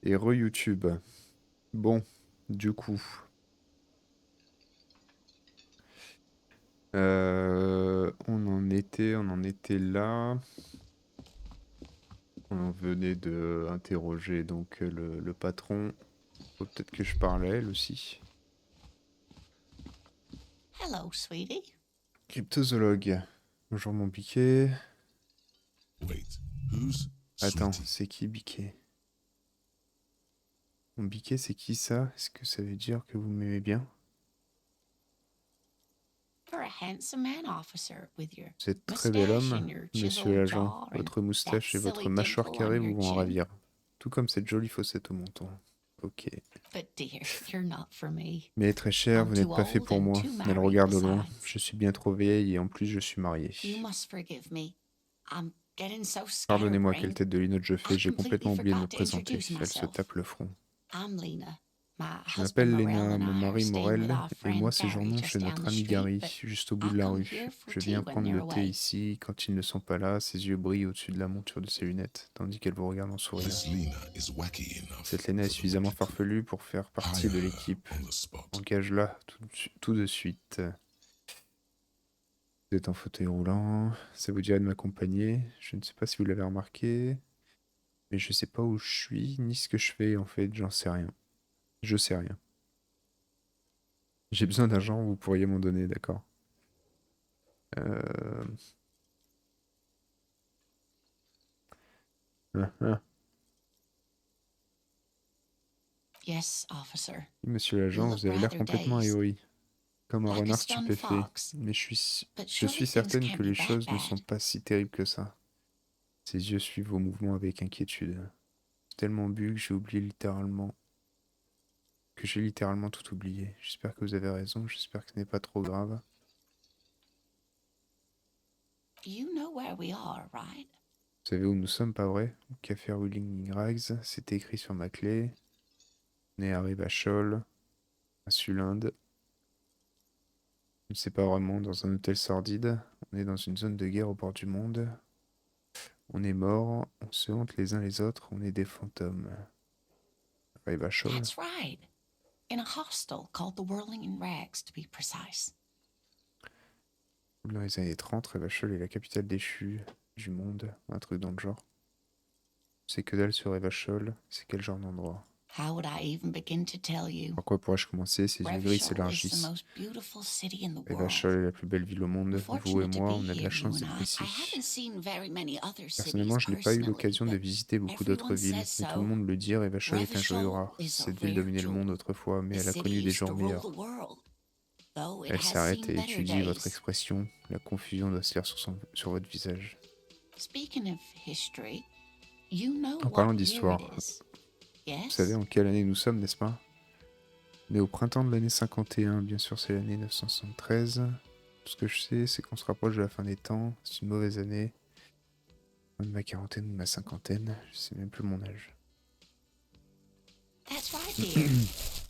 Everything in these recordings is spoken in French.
Et re-YouTube. Bon, du coup. On en était là. On venait de interroger donc le patron. Faut peut-être que je parle à elle aussi. Hello, sweetie. Cryptozoologue. Bonjour mon biquet. Wait, who's Attends, Sweetie? c'est qui biquet? Mon biquet, c'est qui ça? Est-ce que ça veut dire que vous m'aimez bien? You're a handsome man, officer, with your Vous êtes très bel mustache homme, and your monsieur chiseled l'agent. jaw and Votre that moustache et votre silly mâchoire dimple on carrée your vous vont en chin. ravir. Tout comme cette jolie fossette au menton. Ok. But dear, you're not for me. Mais très cher, I'm vous n'êtes too pas fait old pour and moi. too Elle married regarde au loin. besides. Je suis bien trop vieille et en plus je suis marié. You must forgive me. I'm getting so Pardonnez-moi, quelle scatterbrained. tête de linotte je fais. I J'ai completely complètement oublié de me forgot to présenter. introduce Elle se myself. tape le front. I'm Lena. My Je husband m'appelle Morel Léna, and mon I are mari staying with Morel, our et moi friend Gary séjournons chez just down notre the ami street, Gary, but juste au bout I'll de la come rue. here for Je tea viens when prendre they're le thé away. ici. Quand ils ne sont pas là, ses yeux brillent au-dessus de la monture de ses lunettes, tandis qu'elle vous regarde en souriant. This Lena is wacky enough Cette Léna est for the suffisamment Monty Crew. farfelue pour faire partie Hire de her l'équipe. on the spot. Engage-la tout de suite. Vous êtes en fauteuil roulant. Ça vous dirait de m'accompagner? Je ne sais pas si vous l'avez remarqué, mais je sais pas où je suis, ni ce que je fais en fait, j'en sais rien. Je sais rien. J'ai besoin d'argent, vous pourriez m'en donner, d'accord. Euh... ah, ah. Yes, officer. Monsieur You l'agent, look vous avez l'air rather complètement dazed. ahuri, comme un Like a renard stunned stupéfait. fox. Mais But je suis surely things certaine can't que be les that choses ne sont bad. pas si terribles que ça. Ses yeux suivent vos mouvements avec inquiétude. J'ai tellement bu que j'ai littéralement tout oublié. J'espère que vous avez raison, j'espère que ce n'est pas trop grave. You know where we are, right? Vous savez où nous sommes, pas vrai? Au café Wheeling Rags, c'est écrit sur ma clé. On est à Rivachol, à Sulinde. Je ne sais pas vraiment, dans un hôtel sordide. On est dans une zone de guerre au bord du monde. On est morts, on se hante les uns les autres, on est des fantômes. Rivachol. That's right. In a hostel called the Whirling in Rags, to be precise. Dans les années 30, Rivachol est la capitale déchue du monde, un truc dans le genre. C'est que dalle sur Rivachol, c'est quel genre d'endroit? How would I even begin to tell you? Par quoi pourrais-je commencer? Ses yeux gris Revachol is the s'élargissent. most beautiful city in the Rivachol world. est la plus belle ville au monde. We're Vous et fortunate to moi, be on a de la here, you chance and d'être I ici. haven't seen very many other cities Personnellement, je n'ai pas eu personally, l'occasion de but visiter beaucoup d'autres everyone villes, says mais tout le so. monde le dit, Rivachol est un joyau Revachol rare. is a Cette ville rare dominait le monde jewel. autrefois, mais The elle a connu city des used to jours rule meilleurs. the world, though it Elle has s'arrête seen et better étudie votre days. expression. La confusion doit se lire sur votre visage. Speaking of history, you know En parlant what year it d'histoire, is. vous savez Yes? en quelle année nous sommes, n'est-ce pas? On est au printemps de l'année 51, bien sûr c'est l'année 973. Tout ce que je sais, c'est qu'on se rapproche de la fin des temps. C'est une mauvaise année. Fin de ma quarantaine ou de ma cinquantaine, je sais même plus mon âge. That's right, dear.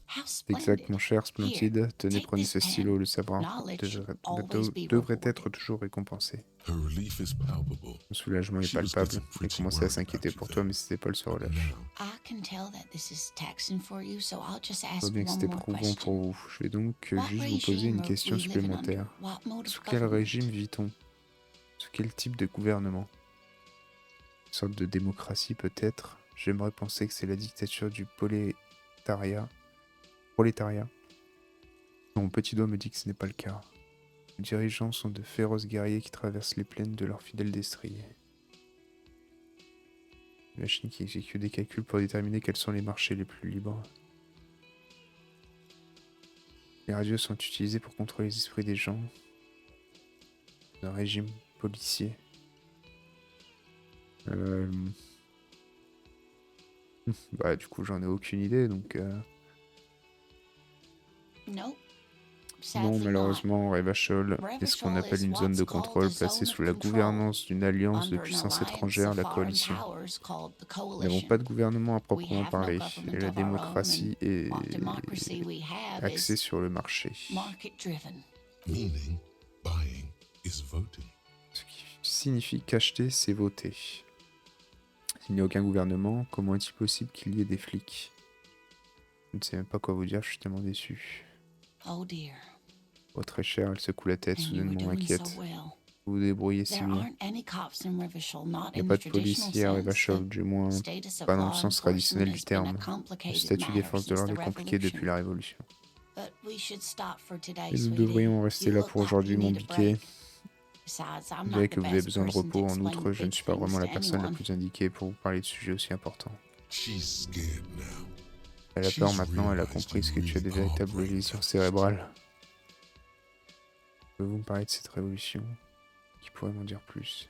How C'est exact, mon splendid. cher, splendide. Tenez, Take prenez this ce stylo. pen. Le savoir Knowledge should always be devrait être rewarded. toujours récompensé. Her relief is palpable. Mon soulagement est She was palpable. getting Il pretty commençait à worried s'inquiéter about you pour toi, then. mais c'était pas le se But relâche. now, I can tell that this is taxing for you, so I'll just Je vois ask bien que one c'était more prouvant pour question. vous. Je vais donc What juste vous poser une regime are question we living under? supplémentaire. What mode Sous of quel régime government? vit-on? Sous quel type de gouvernement? Une sorte de démocratie peut-être? J'aimerais penser que c'est la dictature du prolétariat. Mon petit doigt me dit que ce n'est pas le cas. Les dirigeants sont de féroces guerriers qui traversent les plaines de leurs fidèles destriers. Une machine qui exécute des calculs pour déterminer quels sont les marchés les plus libres. Les radios sont utilisées pour contrôler les esprits des gens. Un régime policier. Bah du coup j'en ai aucune idée donc... Nope. Non, Sadly not. malheureusement, Revachol est ce qu'on appelle une zone de contrôle placée sous la gouvernance d'une alliance de puissances étrangères, la coalition. Nous n'avons pas de gouvernement à proprement parler, et la démocratie est axée sur le marché. meaning buying is voting. Ce qui signifie qu'acheter, c'est voter. Il n'y a aucun gouvernement. Comment est-il possible qu'il y ait des flics? Je ne sais même pas quoi vous dire, je suis tellement déçu. Oh dear. Oh, très cher, elle secoue la tête, And you were soudainement doing so inquiète. well. Vous vous débrouillez si There bien. aren't any cops in Revachol, not Il n'y a in pas the de traditional policiers à sense. Revachol, The du moins status of pas dans le law sens traditionnel enforcement du has been a terme. Le complicated statut des matter forces de since l'ordre the est compliqué depuis revolution. la Révolution. But we should stop for today, Et nous sweetie. devrions rester You là look pour like aujourd'hui, you mon need a biquet. break. Besides, I'm Vous not verrez the que vous avez best besoin de person to repos. En explain outre, je ne big suis pas vraiment things la to personne la anyone. plus indiquée pour vous parler de sujets aussi importants. She's scared now. Elle a peur She's maintenant, elle a realized compris you que tu as really des are véritables brain lésions damaged. cérébrales. Pouvez-vous me parler de cette révolution? Qui pourrait m'en dire plus?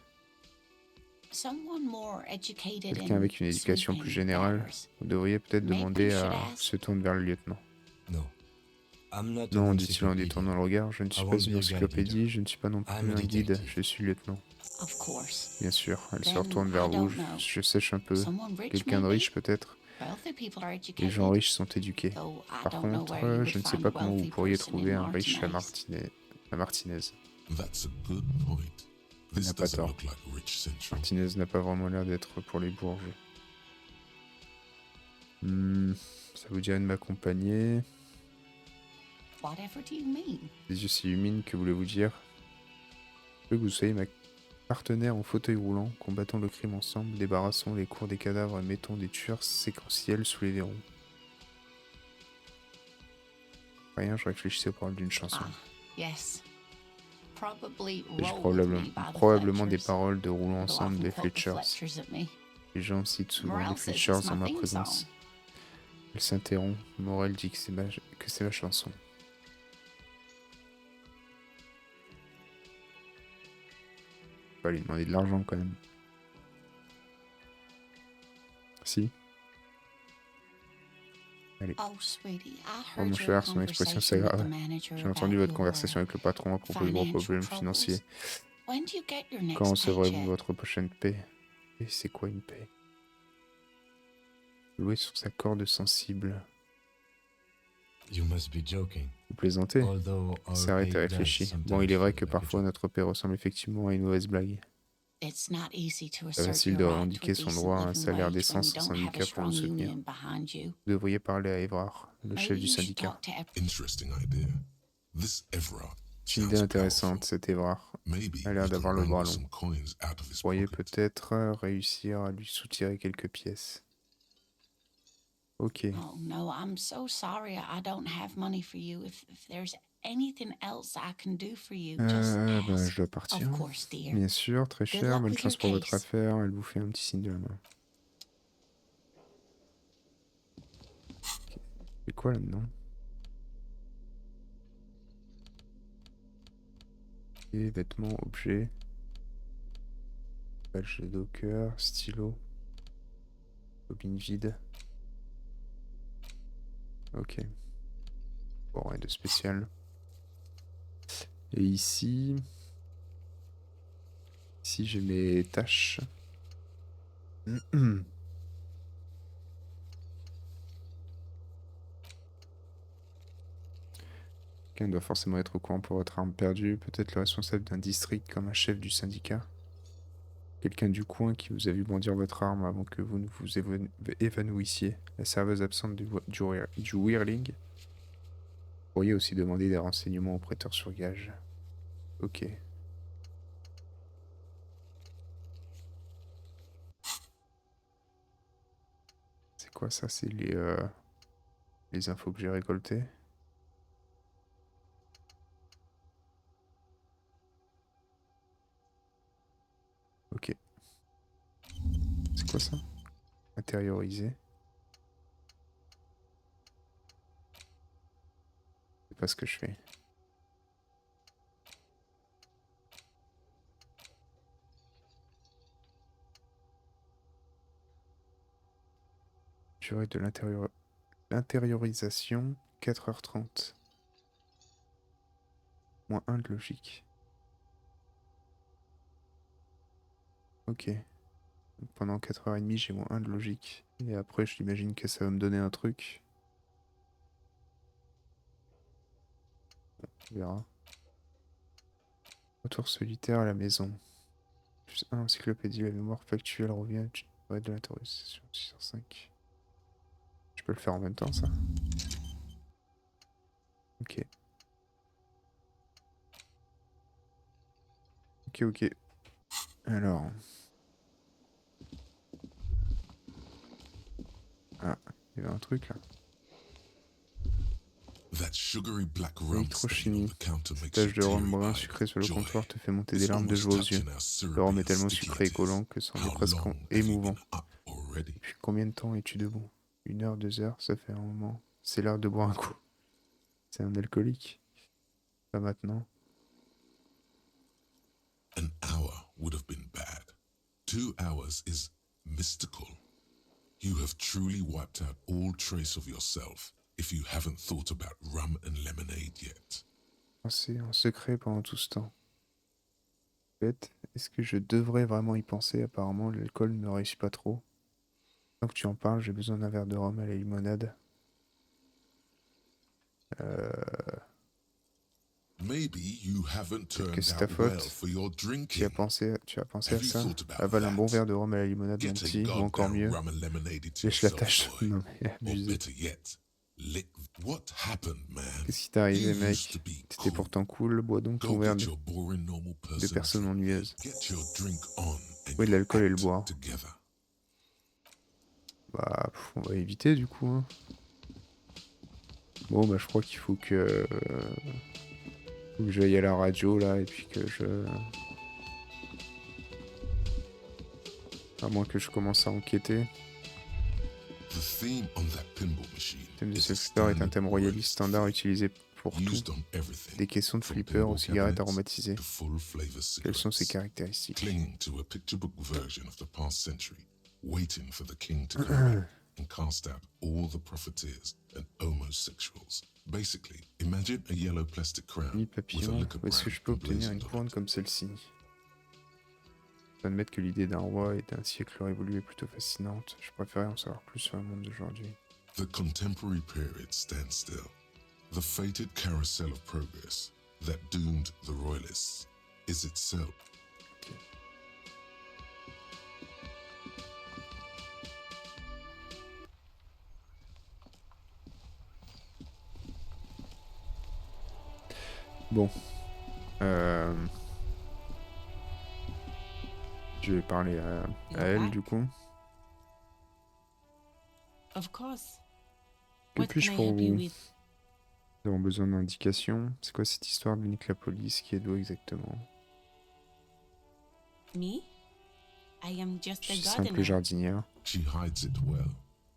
Someone more educated Quelqu'un in avec une éducation plus sweeping générale. matters. Vous devriez peut-être Maybe demander you should à... ask. se tourne vers le lieutenant. No, I'm not an Non, dit-il en encyclopedia. détournant le regard, je ne I suis pas won't une be a guide encyclopédie, either. je ne suis pas non plus I'm a un guide, detective. je suis lieutenant. Of course. Bien sûr, elle se Then retourne I vers vous, don't know. je sèche un peu. Someone rich, Quelqu'un de maybe? riche peut-être? Wealthy people are Les educated. gens riches sont éduqués. Though I Par don't know contre, where you would je ne sais find pas a comment vous wealthy pourriez person trouver in un riche à Martinez. Martinez. That's a good point. Il This n'a pas doesn't tort. look like Rich Central. Martinez n'a pas vraiment l'air d'être pour les bourgeois. Ça vous dirait de m'accompagner? Whatever do you mean? Les yeux s'illuminent, que voulez-vous dire? Je veux que vous soyez ma partenaire en fauteuil roulant, combattons le crime ensemble, débarrassons les cours des cadavres et mettons des tueurs séquentiels sous les verrous. Rien, je réfléchissais aux paroles d'une chanson. Ah, yes. Probably J'ai roll with me by the probablement des Fletchers. paroles de Roulons Although ensemble often des quote the Fletchers. Fletchers at me. Les gens citent souvent Morale les says it's Fletchers en my ma theme présence. song. Elle s'interrompt. Morel dit que c'est ma chanson. Je vais pas lui demander de l'argent quand même. Si. Allez. Oh, sweetie, I Oh heard mon your cher, son expression conversation with the s'aggrave. manager J'ai entendu about votre conversation avec le patron à propos de vos financial problèmes troubles. financiers. When do you get your Quand next recevrez-vous paycheck? votre prochaine paie? Et c'est quoi une paie? Louer sur sa corde sensible. You must be joking. Vous plaisantez? Although Il our s'arrête et pay réfléchit. does Bon, il est vrai sometimes que feel like a parfois joke. notre paie ressemble effectivement à une mauvaise blague. It's not easy to C'est assert facile your de right to a revendiquer son decent droit à un living salaire wage décent when you sans don't have a syndicat pour vous strong soutenir. union behind you. Vous devriez parler à Évrard, le chef Maybe du you should syndicat. talk to Interesting idea. This Everard C'est une sounds idée intéressante, powerful. cet Évrard. Maybe A l'air we d'avoir can le bras wrangle long. some coins out of Vous his pourriez pocket. peut-être réussir à lui soutirer quelques pièces. Ok. Oh no, I'm so sorry. I don't have money for you. If there's anything else I can do for you, just Je ask. dois partir. Of course, dear. Bien sûr, très Good cher. luck Bonne with chance your pour votre case. affaire. Elle vous fait un petit signe de la main. C'est quoi là-dedans? Et vêtements, objets. Badge de docker, stylo. Bobine vide. Ok. Bon, rien de spécial. Et ici... Ici, j'ai mes tâches. Quelqu'un doit forcément être au courant pour votre arme perdue. Peut-être le responsable d'un district comme un chef du syndicat. Quelqu'un du coin qui vous a vu bondir votre arme avant que vous ne vous évanoissiez. La serveuse absente du Whirling. Vous pourriez aussi demander des renseignements au prêteur sur gage. Ok. C'est quoi ça? C'est les infos que j'ai récoltées. Ok. C'est quoi ça? Intérioriser. C'est pas ce que je fais. Durée de l'intériorisation, 4h30. Moins 1 de logique. Ok. Donc pendant 4h30, j'ai moins 1 de logique. Et après, je l'imagine que ça va me donner un truc. Bon, on verra. Retour solitaire à la maison. Plus 1, encyclopédie, la mémoire factuelle revient Ouais, de l'autorisation 605. Je peux le faire en même temps, ça. Ok. Ok, ok. Alors. Ah, il y avait un truc là. That sugary black rum stain on Électrochimie. the counter Cette makes tache you de rhum brun teary-eyed sucré sur with le joy. comptoir te fait monter des It's larmes de almost joie aux yeux. touching how Le syrupy rhum est and tellement sticky sucré et it is. collant que c'en est How presque long have you émouvant. been up already? Depuis combien de temps es-tu debout? 1 heure, 2 heures, ça fait un moment. C'est l'heure de boire un coup. C'est un alcoolique. Pas maintenant. An hour would have been bad. 2 hours is mystical. You have truly wiped out all trace of yourself if you haven't thought about rum and lemonade yet. Penser en secret pendant tout ce temps. Bête, est-ce que je devrais vraiment y penser? Apparemment, l'alcool ne me réussit pas trop. Tant que tu en parles, j'ai besoin d'un verre de rhum à la limonade. Maybe you haven't Peut-être que turned c'est ta out well faute. for your Tu as drinking. tu as pensé à Have you ça? thought about Avale un bon that? verre de rhum à la limonade, mon Get a petit, ou encore goddamn mieux, rum and lemonade to lèche la yourself, tâche. boy. Non mais Or abusé. better yet, lick. What happened, man? Qu'est-ce qui t'est You arrivé, used to mec? be T'étais cool. pourtant cool, bois donc ton Go verre get your boring normal de person personne drink. ennuyeuse. Get your drink on and Oui, de you l'alcool et le act boire. together. Bah, on va éviter du coup, hein. Bon, bah, je crois qu'il faut que j'aille à la radio là et puis que je. À moins que je commence à enquêter. The theme on that pinball machine Le thème de is ce a flipper est un standard thème royaliste standard theme utilisé pour tout. used on everything Des caissons de from flipper aux pinball cigarettes cabinets aromatisées. to full flavor Quelles sont ses cigarettes. caractéristiques? Clinging to a picture book version of the past century, waiting for the king to come back and cast out all the profiteers and homosexuals. Basically, imagine a yellow plastic crown Ni with a papillon, liquor où est-ce que brand je peux obtenir une emblazoned on couronne it. comme celle-ci? Admettre que l'idée d'un roi et d'un siècle révolu est plutôt fascinante. Je préférerais en savoir plus sur le monde d'aujourd'hui. The contemporary period stands still. The fated carousel of progress that doomed the royalists is itself. Bon. Je vais parler à elle du coup. Of course. Que What can puis-je I pour help you vous? with? Nous avons besoin d'indications. C'est quoi cette histoire de Nick la police? Qui êtes-vous exactement? Me? I am just Je a suis simple gardener. jardinière. She hides it well,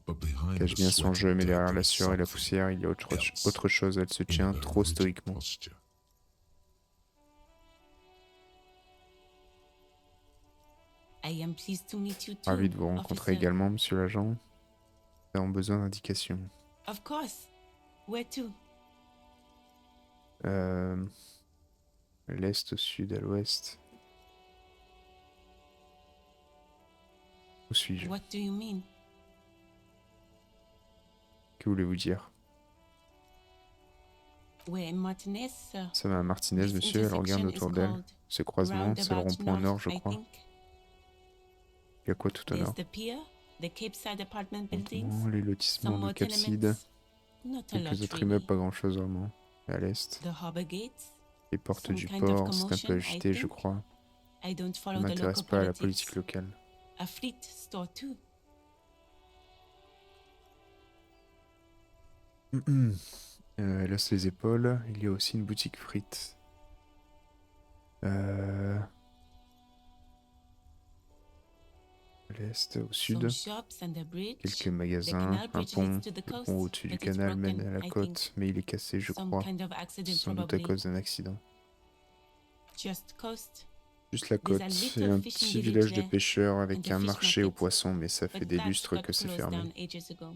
but behind Cache the bien son sweat jeu, and mais dirt, derrière la there is sueur et la something poussière, il y a else autre chose. Elle se in tient her trop rigid stoïquement. posture. I am pleased to meet you too, Ravi de vous rencontrer officer. également, monsieur l'agent. Nous avons besoin d'indications. Of course. Where to? L'est, au sud, à l'ouest. Où suis-je? What do you mean? Que voulez-vous dire? We're in Martinez, sir. Ça va à Martinez, This monsieur, elle regarde intersection autour is d'elle. called Ce croisement, c'est le Roundabout rond-point nord, North, je I crois. think. Il y a quoi tout au There's nord? the pier, the Capeside apartment buildings, Rond-point, les lotissements some de more Capside. tenements. Not a Quelques lot, autres really. immeubles, pas grand-chose vraiment. Et à l'est, The harbor gates. les portes Some du kind of port, c'est un peu commotion, I agité, je think. crois. I don't Je follow the m'intéresse local pas à la politics. politique locale. A fleet store too. Elle hausse les épaules. Il y a aussi une boutique frites. À l'est, au sud, Some shops and a bridge. quelques The magasins, canal un bridge pont. leads to the Le coast, pont au-dessus du but it's canal mène broken, à la I côte, think. mais il est cassé, je Some crois. kind of accident, Sans doute à probably. cause d'un accident. Just coast. Juste la There's côte a et little un fishing petit village village de there, pêcheurs and avec a un fish marché aux market. poissons, mais ça fait But des that lustres got que c'est closed fermé. down ages ago.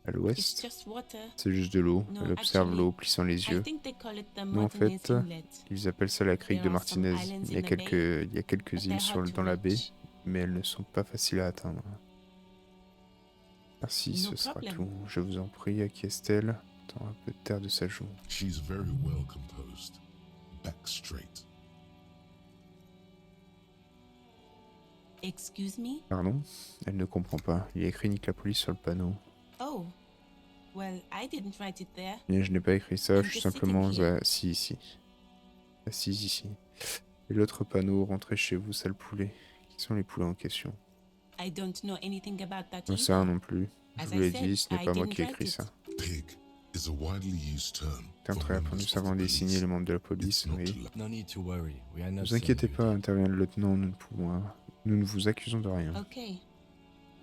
À It's l'ouest, just water. c'est juste de l'eau. No, Elle observe actually, l'eau, plissant les I yeux. think they call it the Non, en Martinez fait, Inlet. ils appellent ça la crique de There are some Martinez. islands Il y a in the bay, il y a quelques but îles they're hard to dans la baie, reach. mais elles ne sont pas faciles à atteindre. Merci, No ce sera problem. tout. Je vous en prie, à qui est-elle? Tant un peu de terre de sa joue. She's very well composed, back straight. Excuse me? Pardon? Elle ne comprend pas. Il y a écrit nique la police sur le panneau. Oh, well, I didn't write it there. Mais je n'ai pas écrit ça, I'm je suis just sitting simplement here. assis ici. Assise ici. Et l'autre panneau, rentrez chez vous, sale poulet. Qui sont les poulets en question? I don't know anything about that J'en sais rien either. non plus. Je As vous I l'ai said, dit, ce n'est I pas moi didn't qui ai write écrit it. ça. Pig is a widely used term C'est un for trait pour nous members of savons the désigner police. les membres de la It's police, not oui. to No need to worry. We are Ne not vous inquiétez saying pas, you did. intervient le lieutenant, nous ne vous accusons de rien. Okay.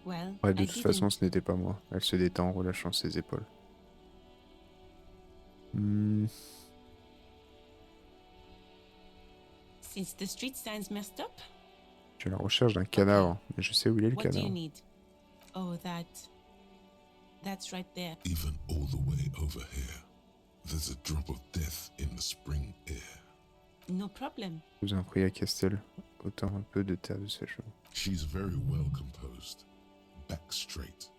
Well, Ouais, de I toute façon, didn't. ce n'était pas moi. Elle se détend en relâchant ses épaules. Hmm, Since the street sign's messed up, je suis à la recherche d'un cadavre, mais je sais où il est le what do you cadavre. need? Oh, that's right there. Even all the way over here, there's a drop of death in the spring air. No problem. Je vous en prie à Castel, autant un peu de terre de sa joue. She's very well composed, back straight.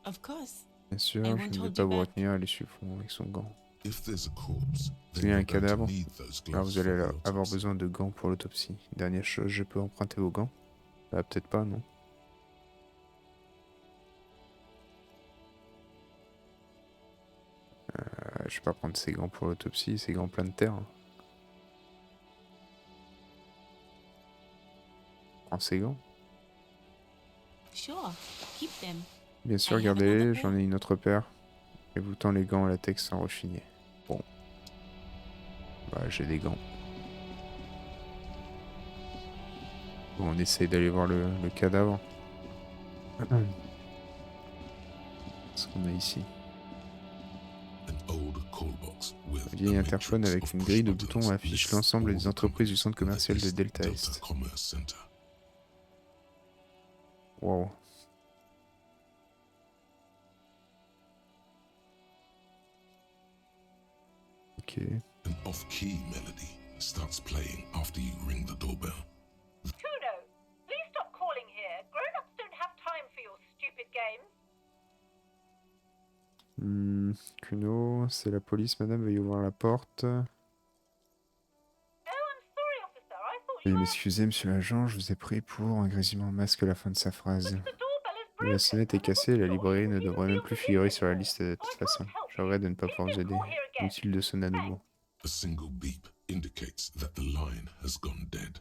Of course. Bien sûr, I je won't ne vais hold pas you vous back. retenir, elle est suffront avec son gant. If there's a corpse, S'il then y a un you're going to cadavre, need those alors gloves vous allez for the avoir autopsy. besoin de gants pour l'autopsie. Dernière chose, je peux emprunter vos gants? Bah peut-être pas, non. Je vais pas prendre ces gants pour l'autopsie, ces gants pleins de terre. Prends ces gants. Sure. Keep them. Bien sûr, I have gardez-les, another j'en pair. ai une autre paire. Et vous tend les gants en latex sans rechigner. Bon. Bah, j'ai des gants. Bon, on essaye d'aller voir le cadavre. Ce qu'on a ici. An old call box with Un vieil a interphone matrix avec of une push grille de buttons boutons affiche lists l'ensemble all des the entreprises du companies centre in the commercial de East Delta Delta Est. Commerce Center. Wow. Ok. An off-key melody starts playing after you ring the doorbell. Kuno, please stop calling here. Grown-ups don't have time for your stupid games. Kuno, c'est la police, madame, veuillez ouvrir la porte. Oh, I'm sorry, officer. I thought Veuillez you were... m'excuser, monsieur l'agent, je vous ai pris pour un grésillement masque à la fin de sa phrase. The doorbell is La broken. sonnette est and I cassée et la wasn't sure librairie you ne would even devrait be même able plus to figurer use sur la it liste de anymore. toute So I can't façon. help Je you. regrette de ne pas Please pouvoir vous don't aider. call here again. Inutile de sonner à nouveau. A single beep indicates that the line has gone dead.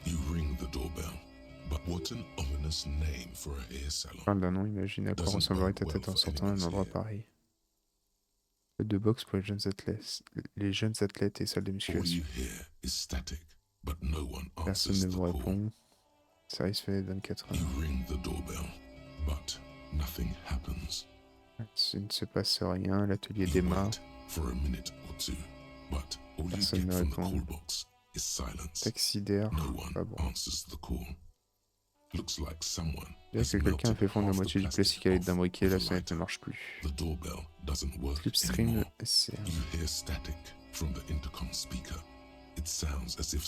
You ring the doorbell, but what an ominous name for a hair salon. Parle d'un nom, imagine à quoi Doesn't ressemblerait bode ta well tête en for sortant d'un anyone's endroit ear. pareil. Salle de boxe pour les jeunes athlètes et salle de All musculation. you hear is static, but no one Personne answers ne the vous call. répond. Service fait 24 You heures. ring the doorbell, but nothing happens. Il ne se passe rien, l'atelier You démarre. wait for a minute or two, but all you Personne get ne from the répond. call box is silence. Taxi d'air. No one Pas bon. answers the call. Looks like someone Bien has que quelqu'un a melted fait fondre la half the moitié du plastic plastique à l'aide off d'un briquet, with la a sonnette ne lighter. marche plus. The doorbell doesn't work Slipstream anymore. SR. You hear static from the intercom speaker. It sounds as if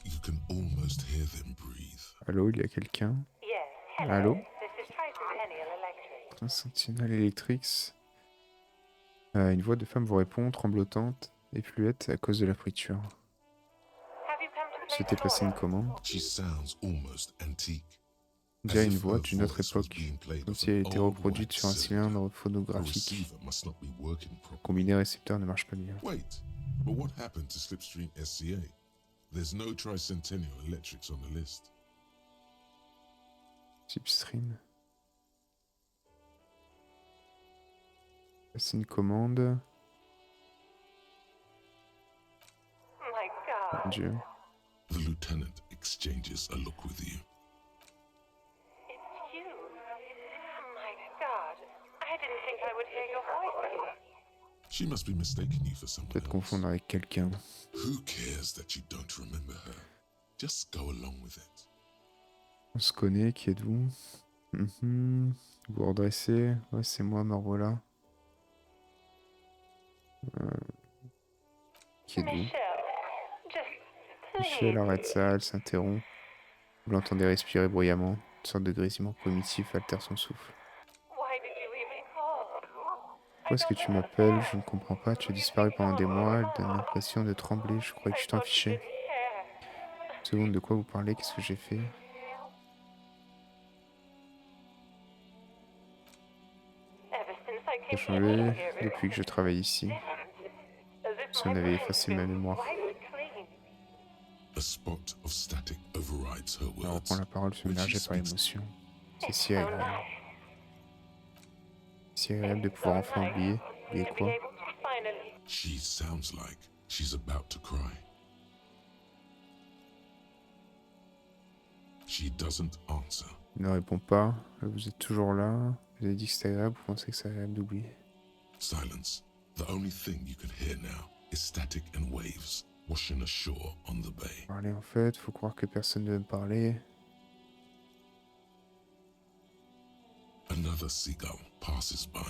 you can almost hear them breathe. Allô, il y a quelqu'un? Yes, hello. Allô? This is Tracy Peniel Electric. Un Sentinel Electrix. Une voix de femme vous répond, tremblotante et fluette à cause de la friture. Have you come to Vous place souhaitez an passer une order? commande? She sounds almost antique. On As dirait une if voix her d'une autre voice was époque, being played comme off si elle an était old reproduite white sur un cylinder. cylindre The phonographique. receiver must not be working properly. Combiné récepteur ne marche pas bien. Wait, but what happened to Slipstream SCA? There's no Tricentennial Electrics on the list. Slipstream. Passer une commande. My God. Mon Dieu. The lieutenant exchanges a look with you. It's you. My God. I didn't think I would hear your voice. She must be mistaking you for someone Peut-être else. confondre avec quelqu'un. Who cares that you don't remember her? Just go along with it. On se connaît, qui êtes-vous? Mhm. Vous redressez? Ouais, c'est moi, me revoilà. Qui êtes-vous? Michelle, just Michel please. arrête ça, elle s'interrompt. Vous l'entendez respirer bruyamment. Une sorte de grésillement primitif altère son souffle. Why did you even call? Pourquoi est-ce que tu m'appelles? Je ne comprends pas. Tu as disparu pendant des mois. Elle donne l'impression de trembler. Je croyais que tu t'en fichais. Une seconde, de quoi vous parlez? Qu'est-ce que j'ai fait? Ça a changé depuis que je travaille ici. Si on avait effacé ma mémoire. A spot of static overrides her Elle words. reprend la parole When she submergée par speaks, l'émotion. C'est si agréable. Si agréable de pouvoir enfin oublier. Oublier quoi? she sounds like she's about to cry. She doesn't answer. Il ne répond pas. Vous êtes toujours là. Vous avez dit que c'était agréable. Vous pensez que c'est agréable d'oublier? Silence. The only thing you can hear now is static and waves washing ashore on the bay. Parler en fait. Faut croire que personne ne veut me parler. Another seagull passes by.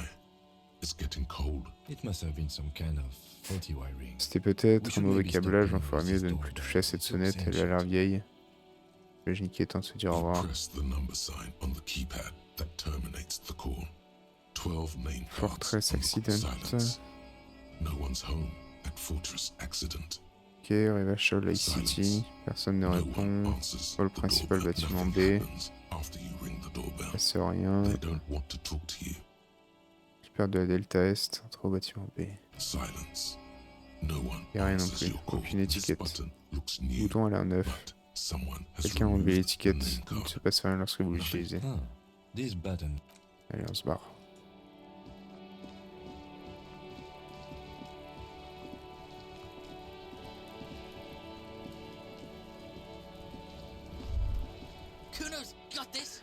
It's getting cold. It must have been some kind of faulty wiring. C'était peut-être We un should mauvais maybe stop câblage. On playing ferait with mieux this de ne plus doorbell. toucher à cette It's sonnette. Elle a l'air ancient. vieille. Le génie étant de se dire au You revoir. press the number sign on the keypad that terminates the call. 12 name cards Fortress on the quick Accident. silence. No one's home at Fortress Accident. Ok, Rivachol, Ice City. Personne ne No one répond. answers Hall the principal, doorbell. bâtiment Nothing B. happens after you ring the doorbell. Passe rien. They don't want to talk to you. Super de la Delta Est. Entre au bâtiment B. Silence. No one Y a rien non answers plus. your call. Aucune This étiquette. button looks Le new, bouton a l'air neuf. but someone has Quelqu'un a enlevé removed the l'étiquette. name Il ne card. se passe rien lorsque vous Nothing. l'utilisez. Ah, this button. Allez, on se barre. Kuno's got this.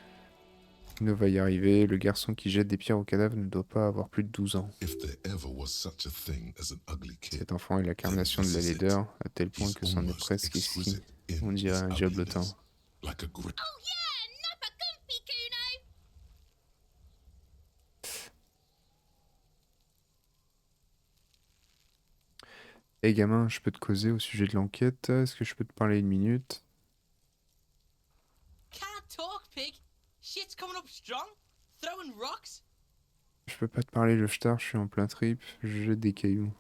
Kuno va y arriver. Le garçon qui jette des pierres au cadavre ne doit pas avoir plus de 12 ans. If there ever was such a thing as an ugly kid, Cet enfant est l'incarnation de la laideur, à tel point que c'en est presque exquis. On dirait un diablotin. like a grit. Oh yeah, Nappa Gumpy Kuno. Hey gamin, je peux te causer au sujet de l'enquête? Est-ce que je peux te parler une minute? Can't talk, pig. Shit's coming up strong. Throwing rocks. Je peux pas te parler, le star, je suis en plein trip, je jette des cailloux.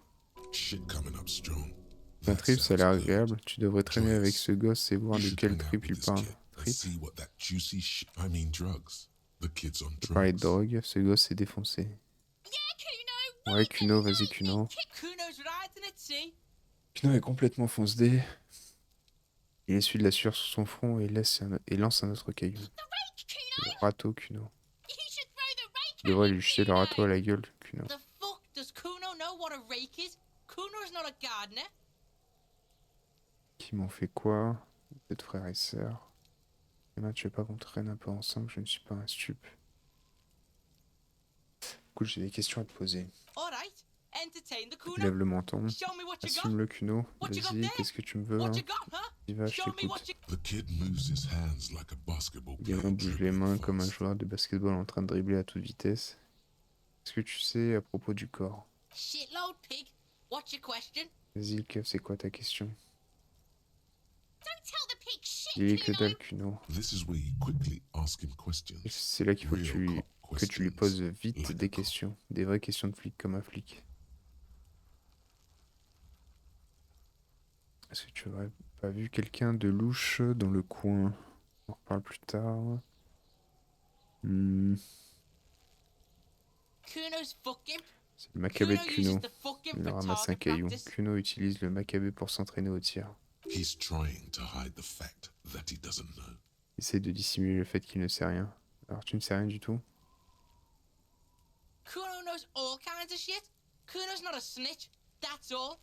Shit coming up strong. Plein That trip, ça a l'air sounds good. agréable. Tu devrais traîner avec Joyous. ce gosse et voir You de should quel hang out trip with il this parle. kid and Trip? see what that juicy drugs. The kid's on Je peux parler de drugs. drogue, ce gosse est défoncé. Yeah, Kuno. Ouais, Kuno, vas-y Kuno. Kuno's riding it, see? Kuno est complètement fonce-dé. Il essuie de la sueur sur son front et lance un autre caillou. The rake, Kuno. Le râteau, Kuno. You should throw the rake. Tu devrais at lui him, jeter le râteau à Kuno. la gueule, Kuno. The fuck does Kuno know what a rake is? Kuno's not a gardener. Qui m'ont fait quoi? Peut-être frères et sœurs. Emma, tu veux pas qu'on traîne un peu ensemble? Je ne suis pas un stup. Écoute, j'ai des questions à te poser. All right. Entertain the Il Kuno. lève le menton. Show me what you got. Assume-le, Kuno. What you got Vas-y, there? qu'est-ce que tu me veux, What hein? you got, huh? Dis va, je Show me what t'écoute. you The kid moves his hands like a basketball Le player. gamin bouge les dribbling mains comme un fast. joueur de basketball en train de dribbler à toute vitesse. Qu'est-ce que tu sais à propos du corps? Shitload, pig. What's your question? Vas-y, le keuf, c'est quoi ta question? Don't tell the pig shit, Dis-lui que Kuno. dalle, Kuno. This is where you quickly ask him questions. C'est là qu'il faut que tu lui, Real cop que tu lui questions, poses vite like a des cop. questions. Des vraies questions de flic comme un flic. Est-ce que tu aurais pas vu quelqu'un de louche dans le coin? On en reparle plus tard. Hmm, Kuno's fucking. c'est le macabé de Kuno Kuno. uses the fucking Il for ramasse un target caillou. practice. Kuno utilise le macabé pour s'entraîner au tir. He's trying to hide the fact that he doesn't know. Il essaie de dissimuler le fait qu'il ne sait rien. Alors tu ne sais rien du tout? Kuno knows all kinds of shit. Kuno's not a snitch. That's all.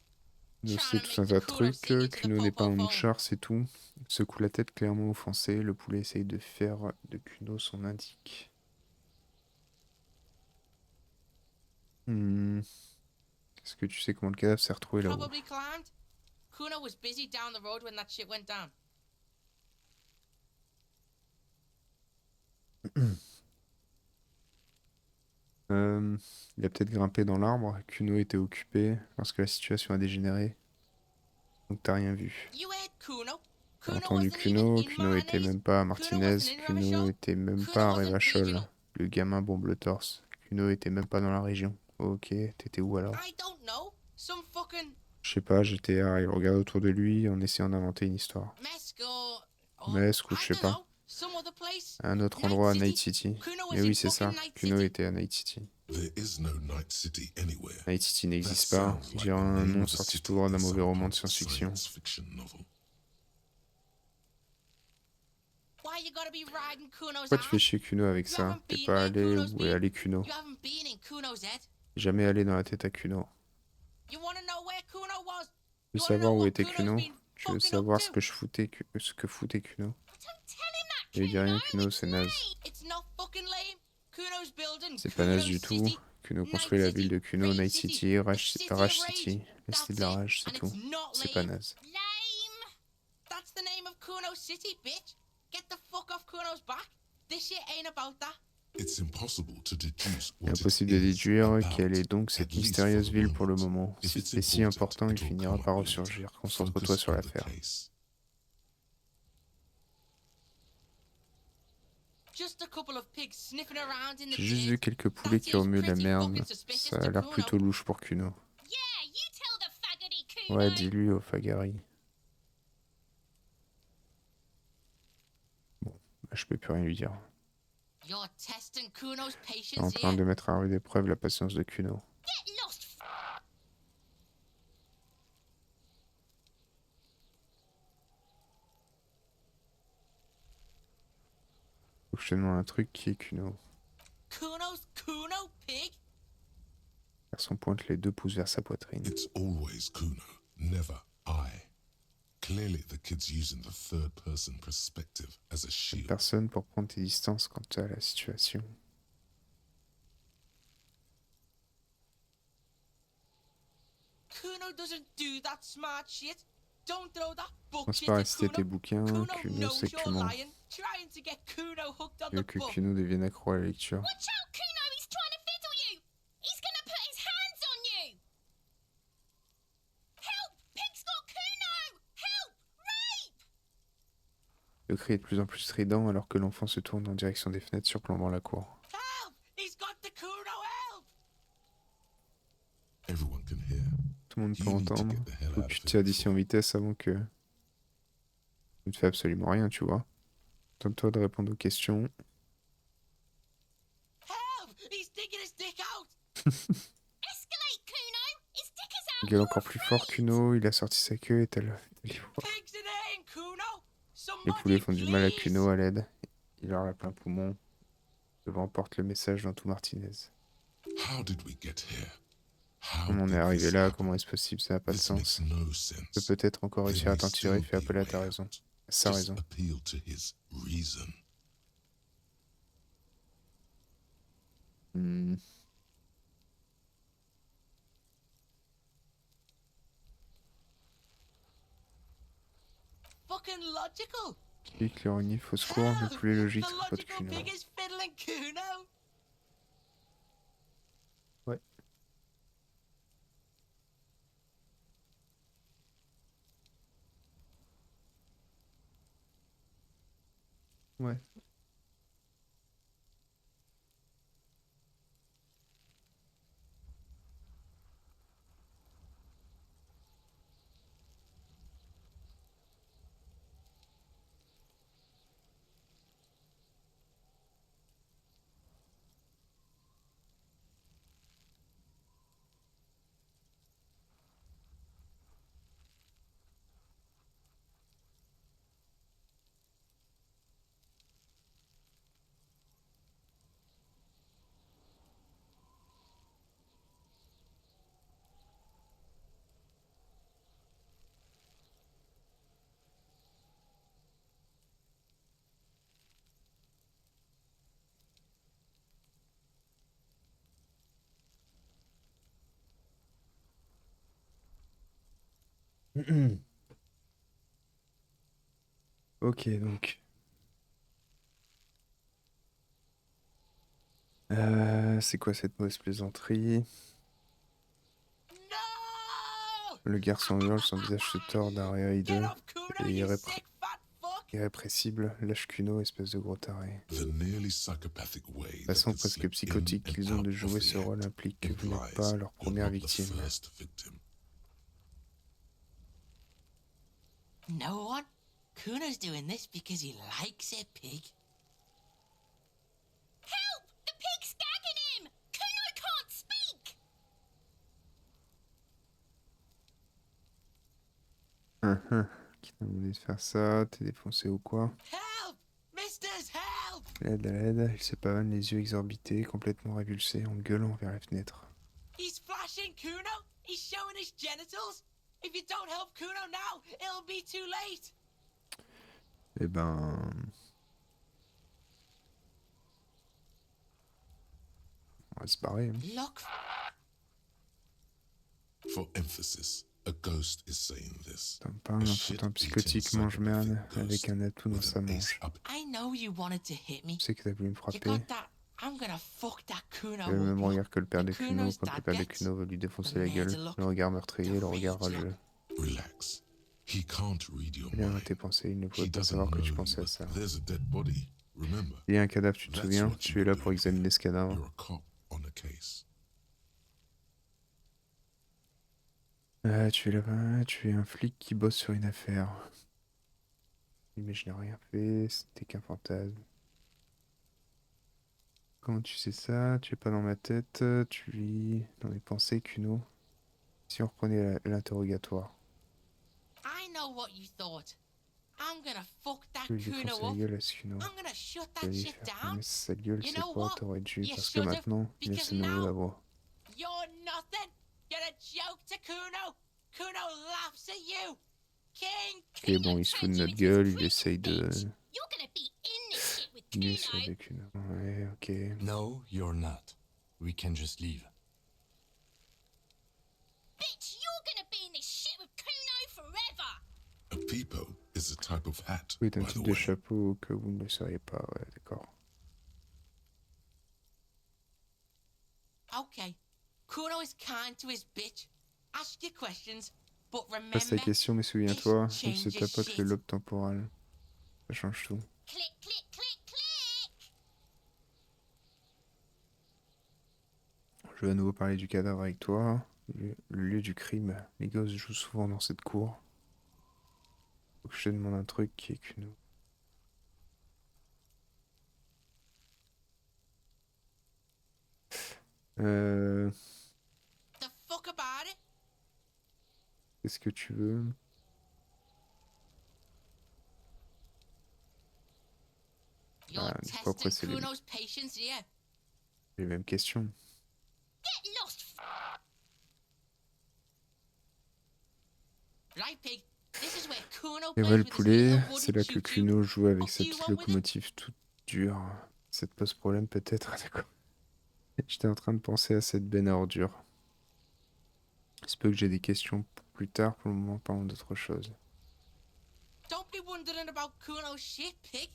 Kuno sait tout un tas de trucs. Kuno n'est pas un mouchard, c'est tout. Il secoue la tête clairement offensé. Le poulet essaye de faire de Kuno son indique. Est-ce que tu sais comment le cadavre s'est retrouvé là-haut? Probably climbed. Kuno was busy down the road when that shit went down. Il a peut-être grimpé dans l'arbre. Kuno était occupé lorsque la situation a dégénéré. Donc t'as rien vu. You heard Kuno. T'as Kuno entendu wasn't Kuno. even in Kuno était Mayonnaise. même pas à Martinez. wasn't in Kuno Ravachol. était même Kuno pas à wasn't Revachol. regional. Le gamin bombe le torse. Kuno était même pas dans la région. Ok, t'étais où alors? I don't know. Some fucking Je sais pas, GTA, il regarde autour de lui en essayant d'inventer une histoire. Mesk or Mesque ou I je sais don't pas. know. Some other place. Un autre Night endroit à Night City. City. Kuno Mais is in oui, c'est fucking ça. Night Kuno City. était à Night City. There is no Night City anywhere. Night City That n'existe pas. sounds On like dirait the un name nom of a sorti city tout droit d'un in mauvais some roman de kind of science-fiction. science fiction novel. Why you gotta be riding Kuno's Pourquoi tu fais ass? chier Kuno avec You ça? haven't T'es been pas where allé Kuno's où est been. allé Kuno? You haven't been in Kuno's head. Jamais allé dans la tête à Kuno. You wanna know where Kuno was? Tu veux You wanna savoir know où what était Kuno's Kuno? been Tu veux fucking up savoir ce to? que ce que foutait Kuno? Don't tell him that, Je lui dis rien, Kuno. Kuno, It's c'est naze. lame. It's not fucking lame. Kuno's building C'est pas naze Kuno du tout. City. Kuno Night construit la ville City, de Kuno, Rage Night City, City, the Rage City of Rage Rage. City, la cité That's de la it. rage, c'est And tout. it's not C'est pas lame. naze. Lame. That's the name of Kuno City, bitch. Get the fuck off Kuno's back. This shit ain't about that. It's impossible to deduce Il est what it impossible de is déduire about, quelle est donc cette at least mystérieuse for the ville pour le moment. moment. If Si it's c'est si important, il it'll finira come par up later. ressurgir. Concentre-toi Focus sur on the l'affaire. case. Just a couple of pigs sniffing around in the J'ai juste vu dirt. quelques poulets That qui seems remuent de la pretty merde. fucking suspicious Ça a to l'air Kuno. plutôt louche pour Kuno. Yeah, you tell the faggoty Kuno. Ouais, dis-lui au Fagari. Bon, bah, je peux plus rien lui dire. You're testing Kuno's T'es en patience train here. de mettre à rude épreuve la patience de Kuno. Get lost. Faut que je te demande un truc qui est Kuno. Kuno's Kuno pig? Garçon pointe les deux pouces vers sa poitrine. It's always Kuno, never I. Clearly, the kid's using the third person perspective as a shield. Personne pour prendre tes distances quant à la situation. Kuno doesn't do that smart shit. Don't throw that book Commence shit par at réciter tes Kuno. bouquins. Kuno Kuno sait knows que tu you're mens. lying. Trying to get Kuno hooked on Tu the veux que book. Kuno devienne accro à la lecture. Watch out, Kuno. He's trying to fiddle you. He's gonna put his hands on you. Help! Pig's got Kuno. Help! Rape! Le cri est de plus en plus strident alors que l'enfant se tourne en direction des fenêtres surplombant la cour. Help! He's got the Kuno, help! Everyone can hear. Tout le monde peut You need to entendre. get the hell Faut out que tu of tires here d'ici en before. vitesse avant que... Tu ne fais absolument rien, tu vois. Tente-toi de répondre aux questions. Help! He's digging his dick out! Escalate, Kuno. His dick is out. Gueule You're encore plus fort, afraid. Kuno. Il a sorti sa queue et t'as Pigs in here, Kuno! Les Somebody, poulets font du mal à please! Kuno à l'aide. Il leur a plein poumon. Le vent porte le message dans tout Martinez. How did we get here? How Comment on est did arrivé this là? happen? Comment est-ce possible? Ça n'a pas de This makes sens. no Je sense. peux peut-être encore There réussir à may t'en tirer, still fais be appel a à ta way raison. out. Sa Just raison. appeal to his reason. Hmm. Fucking logical! Clique l'ironie, fausse cour, le Help! poulet logique The sera pas de logical Kuno. pig is fiddling Kuno! Ouais. Ouais. Ok, donc. C'est quoi cette mauvaise plaisanterie? No! Le garçon hurle, son visage se tord d'un rire Get hideux off Kuno, et you sick fat fuck! Irrépressible, lâche Kuno, espèce de gros taré. The nearly psychopathic way that Façon the presque slip psychotique in and qu'ils ont de out jouer of ce the rôle act implique que vous n'êtes implies pas leur you're première not the victime. first victim. No one? Kuno's doing this because he likes it, pig. Help! The pig's gagging him! Kuno can't speak! Qui t'a demandé de faire ça? T'es défoncé ou quoi? Help! Misters, help! L'aide, à l'aide, il se pavane les yeux exorbités, complètement révulsé, en gueulant vers la fenêtre. He's flashing Kuno! He's showing his genitals! If you don't help Kuno now, it'll be too late! Eh ben... On va se barrer. Hein. Look, For emphasis, a ghost is saying this. T'en parles, A un shit-eating fantôme psychotique mange-merde psychopathic avec ghost un atout dans with sa an manche. ace up. I know you wanted to hit me. Je sais que t'as voulu me You frapper. got that. I'm gonna fuck that Kuno Il a le même up. regard que le père de The Kuno Kuno's quand le dad père de gets. Kuno veut lui défoncer The la man's gueule. a look. Le regard meurtrier, le regard rage rageux. Relax. He can't read your Il a mind. tes pensées, il ne He pouvait pas doesn't savoir que tu know pensais à but ça. there's a dead body. Remember, Il y a un cadavre, tu te that's souviens? what Tu you es là were pour doing examiner here. ce cadavre. You're a cop on a case. Ah, tu es là-bas, tu es un flic qui bosse sur une affaire. Mais je n'ai rien fait, c'était qu'un fantasme. Comment tu sais ça? Tu es pas dans ma tête, tu vis dans mes pensées, Kuno. Si on reprenait l'interrogatoire, I know what you thought. I'm gonna fuck that je vais lui Kuno défoncer la up. gueule à ce Kuno. I'm gonna shut Je vais that lui shit faire down. fermer sa gueule, You c'est know quoi? what? T'aurais dû, You parce que should've, maintenant, il because laisse de nouveau now- la voix. You're nothing. You're a joke to Kuno. Kuno laughs at you. King. Ok, bon, il se fout de notre gueule, il essaye de... You're gonna be in this shit with Il essaye Kuno. de Kuno. Ouais, ok. No, you're not. We can just leave. Bitch, you're gonna be in this shit with Kuno forever! A peepo is a type of hat, Oui, c'est un by the type de way. chapeau que vous ne le sauriez pas, ouais, d'accord. Okay. Kuno is kind to his bitch. Ask your questions, but Passe ta remember, question, mais souviens-toi, this il se changes tapote shit. le lobe temporal. Ça change tout. Click, click, click, click! Je vais à nouveau parler du cadavre avec toi. Le lieu du crime. Les gosses jouent souvent dans cette cour. Faut que je te demande un truc qui est Kuno. The fuck about it? Qu'est-ce que tu veux? You're Ah, il faut pas presser testing les- Kuno's patience here. Les mêmes questions. Get lost! Right, pig? This is where Kuno Et plays ouais, le with his poulet, little c'est wooden là que choo-choo. Kuno joue avec What sa do you petite want with it? locomotive toute dure. Ça te pose problème peut-être, ah, d'accord. J'étais en train de penser à cette benne à ordures. Il se peut que j'ai des questions pour plus tard, pour le moment parlons d'autre chose. Don't be wondering about Kuno's shit, pig.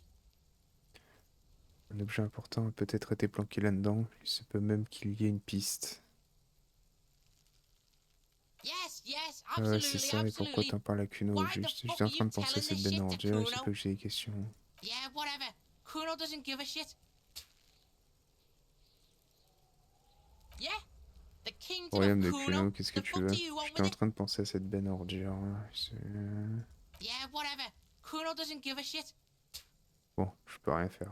Un objet important a peut-être été planqué là-dedans, il se peut même qu'il y ait une piste. Yes, yes, Ah ouais, c'est absolutely, ça, et pourquoi absolutely. t'en parles à Kuno au Why the juste? fuck J'étais en are train de you penser à telling cette this benne à shit to ordures, il se Kuno? peut que j'ai des questions. Yeah, whatever. Kuno doesn't give a shit. Yeah? The kingdom Royaume de of Kuno? Kuno, qu'est-ce que The tu fuck veux? do you want J'étais with en it? train de penser à cette benne à ordures. Yeah, whatever. Kuno doesn't give a shit. Bon, je peux rien faire.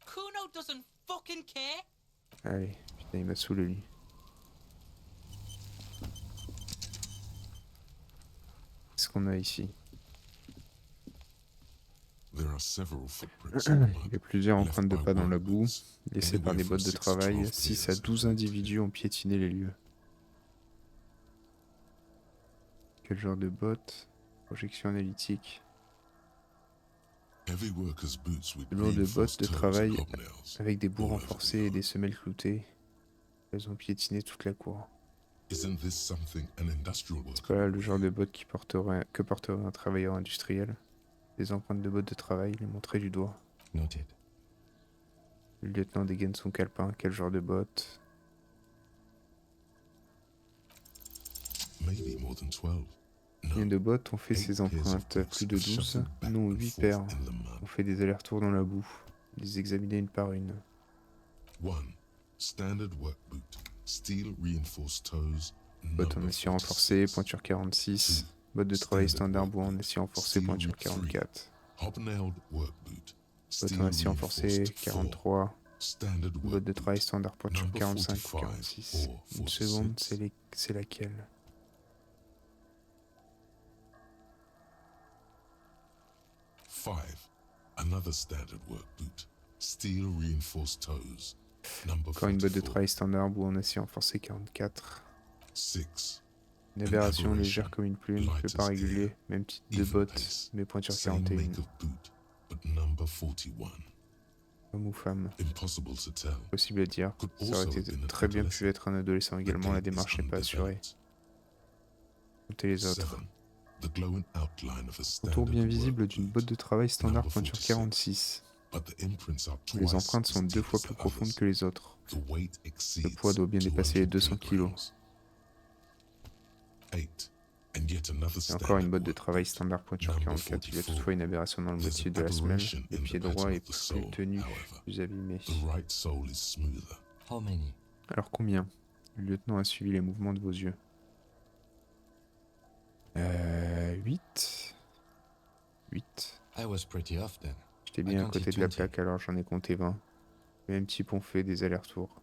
Kuno doesn't fucking care. Allez, putain, il m'a saoulé lui. Qu'est-ce qu'on a ici? There are several footprints in the Il y a mud, plusieurs left empreintes de by pas dans la boue, workers, laissées par anywhere des from bottes de 6 to travail. 12 6 à years 12 ago. individus ont piétiné les lieux. Quel genre de bottes? Projection analytique. Heavy workers' boots with De lourdes reinforced bottes de toes and travail hobnails. avec des bout all over the renforcés et yard. des semelles cloutées. Elles ont piétiné toute la cour. Isn't this something an industrial C'est worker pas là would le genre de wear? bottes que porterait un travailleur industriel. Des empreintes de bottes de travail, les montrer du doigt. Noted. Le lieutenant dégaine son calepin. Quel genre de bottes? Maybe more than 12. Combien de bottes ont fait 8 ces pairs of empreintes? boots Plus de have 12? shuffled back Non, and 8 forth paires. in the mud. On fait des allers-retours dans la boue. Les examiner une par une. 1. Standard work boot. Steel reinforced toes. Bottes en Number acier renforcé, 46. pointure 46. 2. Bottes de travail Standard standard work bois en boot. acier renforcé, Steel pointure with 3. 44. Hobnailed work boot. Bottes Steel en acier renforcé, reinforced 4. 43. Standard work Bottes de travail boot. standard, pointure Number 45 ou 45 46. or Une seconde, 46. c'est laquelle? 5. Another standard work boot. Steel reinforced toes. Number Encore une botte de 44. travail standard bois en acier renforcé, 44. 6. Une aberration légère comme une plume, light le pas as régulier, air, même type de even bottes, pace. mais pointure Same 41. make of boot, but number 41. Homme ou femme? Impossible to tell. Possible à dire. Could Ça aurait also été have been an très bien pu adolescent. être un adolescent The également, la date is démarche n'est pas assurée. undeveloped. Comptez les autres. 7. The glowing outline of a Contour standard bien work visible d'une boot, botte de travail standard Number pointure 46. 46. but the imprints are Les twice empreintes as sont 2 deep fois as plus the profondes others. que les autres. The weight Le exceeds poids doit bien dépasser les 200 200 kilos. 8. And yet another Et encore une standard botte de work travail boot. standard pointure Number 44. Il y a 44. toutefois une aberration dans le There's motif an de la semelle. aberration Le in pied the droit pattern est of the plus sole, tenu, however. plus abîmé. The right sole is smoother. How many? Alors combien? Le lieutenant a suivi les mouvements de vos yeux. 8. 8. I was pretty off then. J'étais I bien à counted côté de la 20. plaque, alors j'en ai compté 20. Le même type ont fait des allers-retours.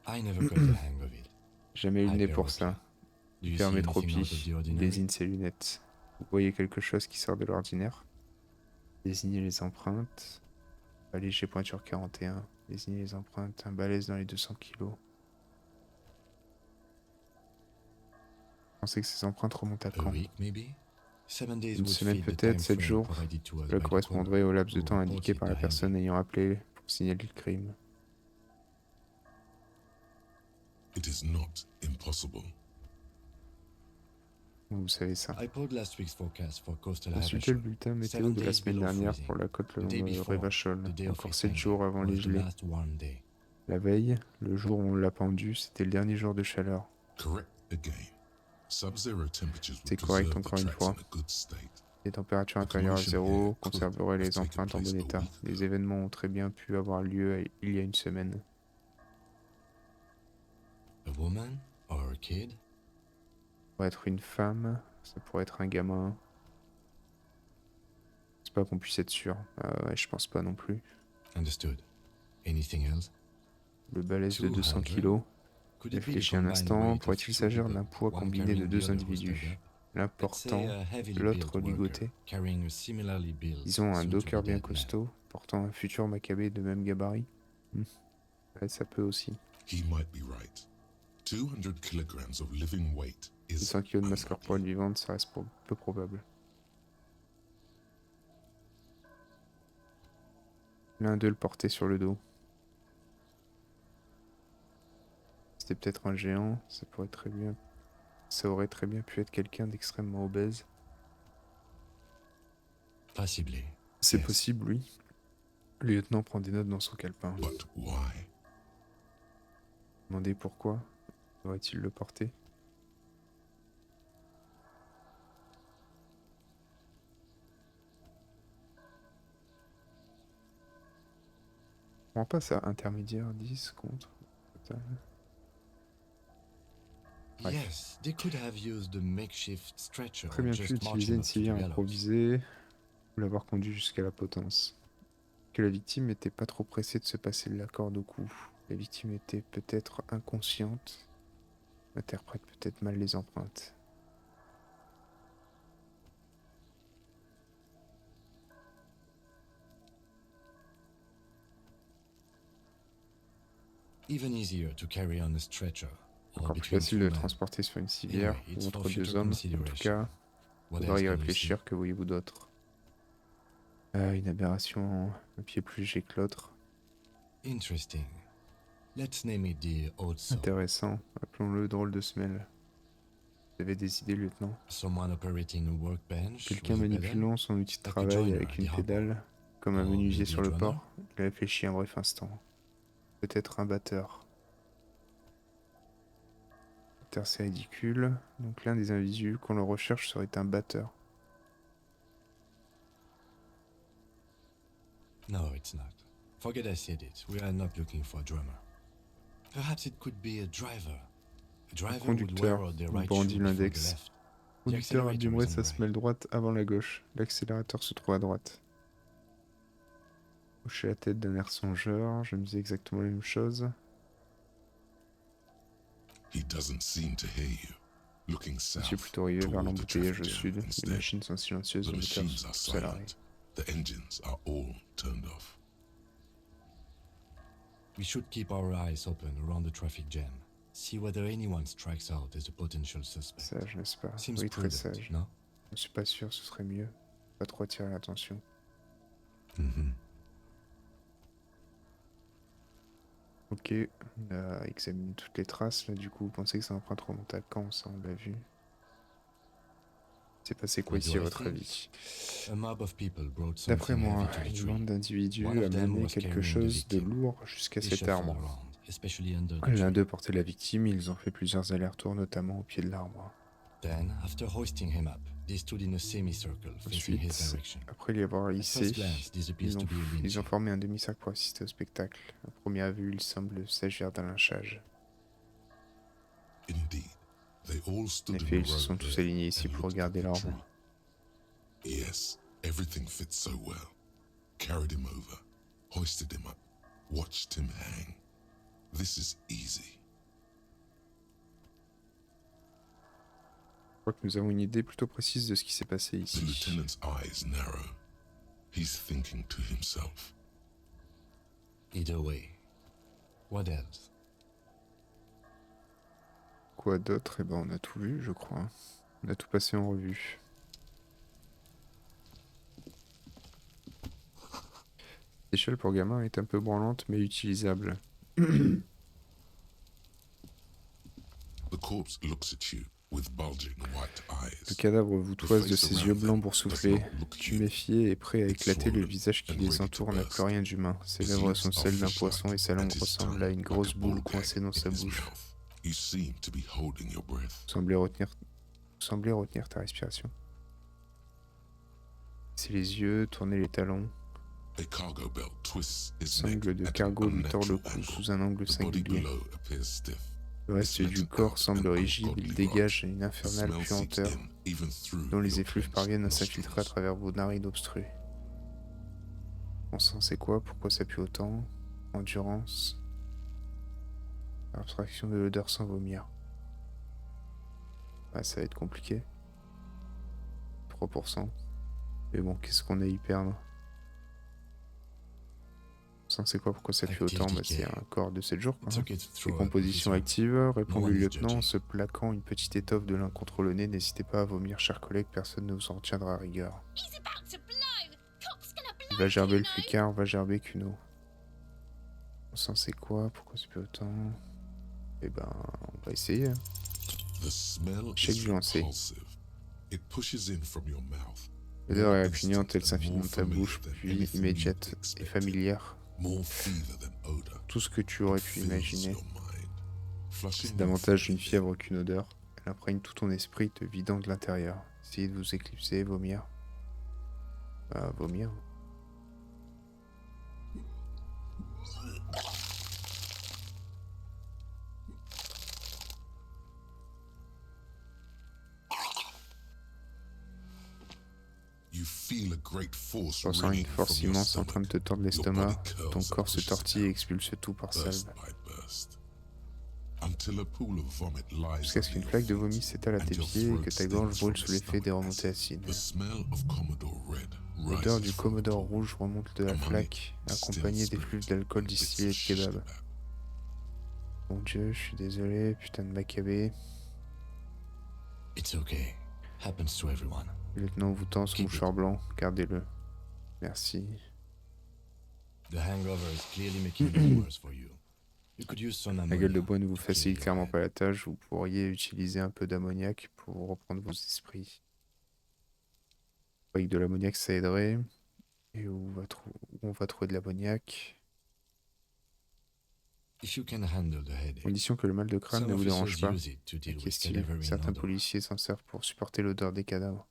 I never got the hang of it. Jamais eu le nez pour Hyperopie. ça. Do you see Hypermétropie, anything out of the ordinary? désigne ses lunettes. Vous voyez quelque chose qui sort de l'ordinaire? Désignez les empreintes. Un léger pointure 41. Désignez les empreintes. Un balèze dans les 200 kilos. Vous pensez que ces empreintes remontent à A quand? week, maybe? 7 days Une would semaine fit the peut-être, time 7 frame jours. provided to us Cela by the correspondrait caller au laps de who temps indiqué reported par la the personne hanging. ayant appelé pour signaler le crime. It is not impossible. Vous savez ça. I pulled last week's forecast for coastal Consultez le Havashol. bulletin météo 7 de la days semaine below dernière freezing. pour la côte le The long day de before, Revachol. the day of Encore its 7 jours avant was les the gelées. last warm day. La veille, le jour où on l'a pendu, c'était le dernier jour de chaleur. Correct again. Sub-zero temperatures C'est would correct preserve the encore une tracks fois. in a good state. Les températures inférieures à 0 conserveraient les empreintes en bon état. Les événements ont très bien pu avoir lieu il y a une semaine. A woman or a kid? Ça pourrait être une femme, ça pourrait être un gamin. C'est pas qu'on puisse être sûr. Ouais, je pense pas non plus. Understood. Anything else? Le balèze de 200 200. kilos. Could it be the Réfléchis un combined instant, weight of pourrait-il two s'agir people, d'un poids one combiné de carrying the deux other who's individus? dug up? L'un Let's say portant, a heavily l'autre built worker ligoté. carrying a similarly built, Disons un soon to be docker bien dead man. costaud, portant un futur Maccabée de même gabarit. Ouais, ça peut aussi. He might be right. 200 kilograms of living weight is 200 kg de masse unlikely. corporelle vivante, ça reste peu probable. L'un d'eux le portait sur le dos. C'était peut-être un géant, ça aurait très bien pu être quelqu'un d'extrêmement obèse. Possibly. C'est Yes. possible, oui. Le lieutenant prend des notes dans son calepin. But why? Demandez pourquoi aurait-il le porté? Je comprends pas ça, intermédiaire 10 contre total. Ouais. Yes, they could have used the makeshift stretcher Très or bien just pu utiliser marching une up to the civière gallows. improvisée ou l'avoir conduit jusqu'à la potence. Que la victime n'était pas trop pressée de se passer de la corde au cou. La victime était peut-être inconsciente, interprète peut-être mal les empreintes. Even easier to carry on a stretcher or Encore plus between facile two de men. transporter sur une civière Anyway, it's ou for entre deux future hommes. En tout consideration. cas, What faudra else y can you réfléchir, que voyez-vous d'autre? Une aberration, un pied plus léger que l'autre. see? Interesting. Let's name it the odd saw. Intéressant, appelons-le drôle de semelle. Vous avez des idées, lieutenant? Someone operating a workbench Quelqu'un with a pedal? manipulant son outil de Like a travail joiner avec at une the harbor. pédale, comme un Or menuisier maybe sur a le drummer? port. Il réfléchit un bref instant. Peut-être un batteur. caractère, c'est ridicule. Donc l'un des individus qu'on le recherche serait un batteur. No, it's not. Forget I said it. We are not looking for a drummer. Perhaps it could be a driver. A driver would Conducteur, wear the il right brandit shoe before the l'index. left. Conducteur accélérateur abîmerait is on sa the semelle droite avant la gauche. L'accélérateur se trouve à droite. Hocher la tête d'un air songeur, je me disais exactement la même chose. He doesn't seem to hear you. Looking Monsieur south plutôt rivé vers toward the l'embouteillage traffic au jam sud. Les instead. machines sont silencieuses, The les moteurs machines sont are tous à l'arrêt. silent. The engines are all turned off. We should keep our eyes open around the traffic jam. See whether anyone strikes out as a potential suspect. Sage, n'est-ce pas? Seems Oui, très prudent, sage. no? Je ne suis pas sûr, ce serait mieux. Pas trop attirer l'attention. Mm-hmm. Ok, on a examiné toutes les traces. Là, du coup, vous pensez que ça empreinte remonte à quand? Ça, on l'a vu. C'est passé quoi What ici, do à I votre think? avis? A mob of people brought D'après something moi, heavy to the une tree. bande d'individus One a of them mené was quelque carrying the chose de victim. lourd jusqu'à They cet shuffled arbre. around, especially under the L'un tree. d'eux portait la victime et ils ont fait plusieurs allers-retours, notamment au pied de l'arbre. Then, after hoisting him up, they stood in a semicircle facing his Ensuite, direction. après l'y avoir At hissé, first glance, this appears ils to be a ont lynching. formé un demi-cercle pour assister au spectacle. À première vue, il semble s'agir d'un lynchage. Indeed, they all En stood in effet, a ils se sont row tous there alignés ici and pour looked at regarder the l'arbre. tree. Yes, everything fits so well. Carried him over, hoisted him up, watched him hang. This is easy. Je crois que nous avons une idée plutôt précise de ce qui s'est passé The ici. lieutenant's eyes narrow. He's thinking to himself. Either way. What else? Quoi d'autre? Eh ben, on a tout vu, je crois. On a tout passé en revue. L'échelle pour gamin est un peu branlante, mais utilisable. The corpse looks at you with bulging white Le eyes. cadavre vous toise de ses yeux blancs boursouflés. Tu Tuméfié et prêt à éclater, le visage qui les entoure n'a plus rien d'humain. Ses lèvres sont celles d'un poisson et sa langue ressemble à une grosse boule coincée dans sa bouche. You seem to be holding your breath. Vous semblez retenir ta respiration. C'est les yeux, tournez les talons. A cargo belt twists his neck Sangle de at an cargo lui tord le unnatural cou angle. sous un angle The body singulier. below appears stiff. Le reste du corps semble rigide, il dégage une infernale puanteur dont les effluves parviennent à s'infiltrer à travers vos narines obstruées. Bon sang, c'est quoi? Pourquoi ça pue autant? Endurance. Abstraction de l'odeur sans vomir. Ah, ça va être compliqué. 3%. Mais bon, qu'est-ce qu'on a à y perdre? Sang, c'est quoi? Pourquoi ça pue autant? Bah, c'est un corps de 7 jours, quoi. It's okay to throw up, Décomposition officer. active, répond No le one is lieutenant en judging. se plaquant une petite étoffe de lin contre le nez. N'hésitez pas à vomir, chers collègues, personne ne vous en retiendra à rigueur. He's about to blow. Cop's gonna blow. Va gerber le Kuno. flicard, va gerber Kuno. Sang, c'est quoi? Pourquoi ça pue autant? Eh ben, on va essayer. The smell Échec is du lancer. repulsive. It pushes in from your mouth. L'odeur est More répugnante, elle instant and s'infile more dans ta bouche, familiar than puis anything immédiate you'd et expect. familière. More fever than odor. Tout ce que tu aurais It pu fills imaginer. your mind, flushing C'est you davantage une from fièvre qu'une odeur. Elle imprègne tout ton esprit, te vidant de l'intérieur. Essayez de vous éclipser, vomir. Bah, vomir. You feel a great force Tu ressens une ringing force from your immense en train de te stomach. tordre Your l'estomac. body Ton curls and corps se pushes tortille et out, expulse tout par burst salve. by burst, until a pool of vomit lies Jusqu'à ce under qu'une your flaque de feet vomi s'étale à and tes your pieds et throat que ta gorge stings brûle from sous l'effet stomach des remontées acid. acides. The smell of Commodore Red L'odeur rises du from the Commodore pool. rouge remonte de la Among flaque, it, accompagnée still d'effluves spirit d'alcool and bits distillé of de kebab. shish kebab. Mon Dieu, je suis désolé, putain de macabé. It's okay. Happens to everyone. Le lieutenant vous tend son Keep it. mouchoir blanc, gardez-le. Merci. The hangover is clearly making it worse for you. You could use some La ammonia. gueule de bois ne vous to clear facilite your clairement head. pas la tâche, vous pourriez utiliser un peu d'ammoniac pour reprendre vos esprits. Avec de l'ammoniac, ça aiderait. Et où on va trouver de l'ammoniac? If you can handle the headache, Condition que le mal de crâne some ne vous dérange officers pas. use it to deal with Qu'est-ce cadaver in certains odor. policiers s'en servent pour supporter l'odeur des cadavres.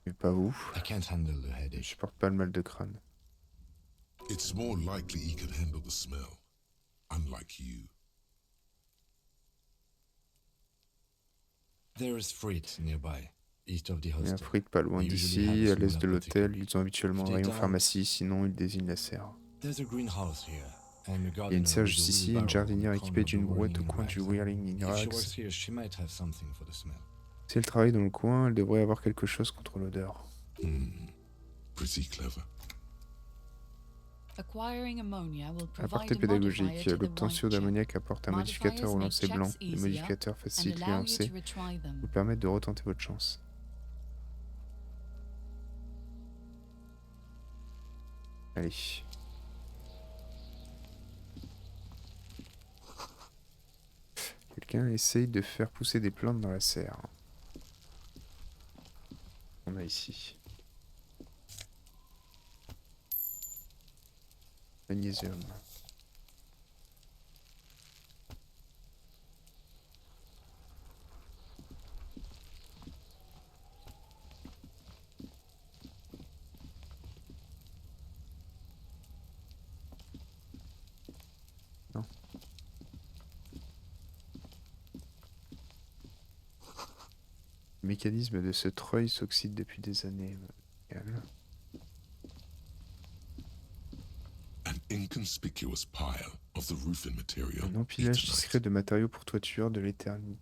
Mais pas vous. I can't handle the Je headache. supporte pas le mal de crâne. It's more likely he can handle the smell, unlike you. There is Frit nearby, east of the Il y a un hostel. fric pas loin They usually d'ici, have à l'est de smaller l'hôtel. apothecary. Ils ont habituellement If un they rayon die, pharmacie, sinon ils désignent la serre. There's a greenhouse here, and a Il y a gardener une serre with juste a ici, wheelbarrow une jardinière on the équipée corner of the d'une brouette au Whirling coin du Rags. Whirling in If she Rags. works here, she might have something for the smell. Si elle travaille dans le coin, elle devrait avoir quelque chose contre l'odeur. Pretty clever. Acquiring ammonia will À provide portée a pédagogique, modifier to the l'obtention white check. d'ammoniac apporte un modificateur au lancer blanc. Les modificateurs facilitent les allow you lancers, to retry them. vous permettent de retenter votre chance. Allez. Quelqu'un essaye de faire pousser des plantes dans la serre. On a ici. Magnésium. Non. Le mécanisme de ce treuil s'oxyde depuis des années. Nickel. An inconspicuous pile of the roofing material. Un empilage Eternite. discret de matériaux pour toiture de l'éternite.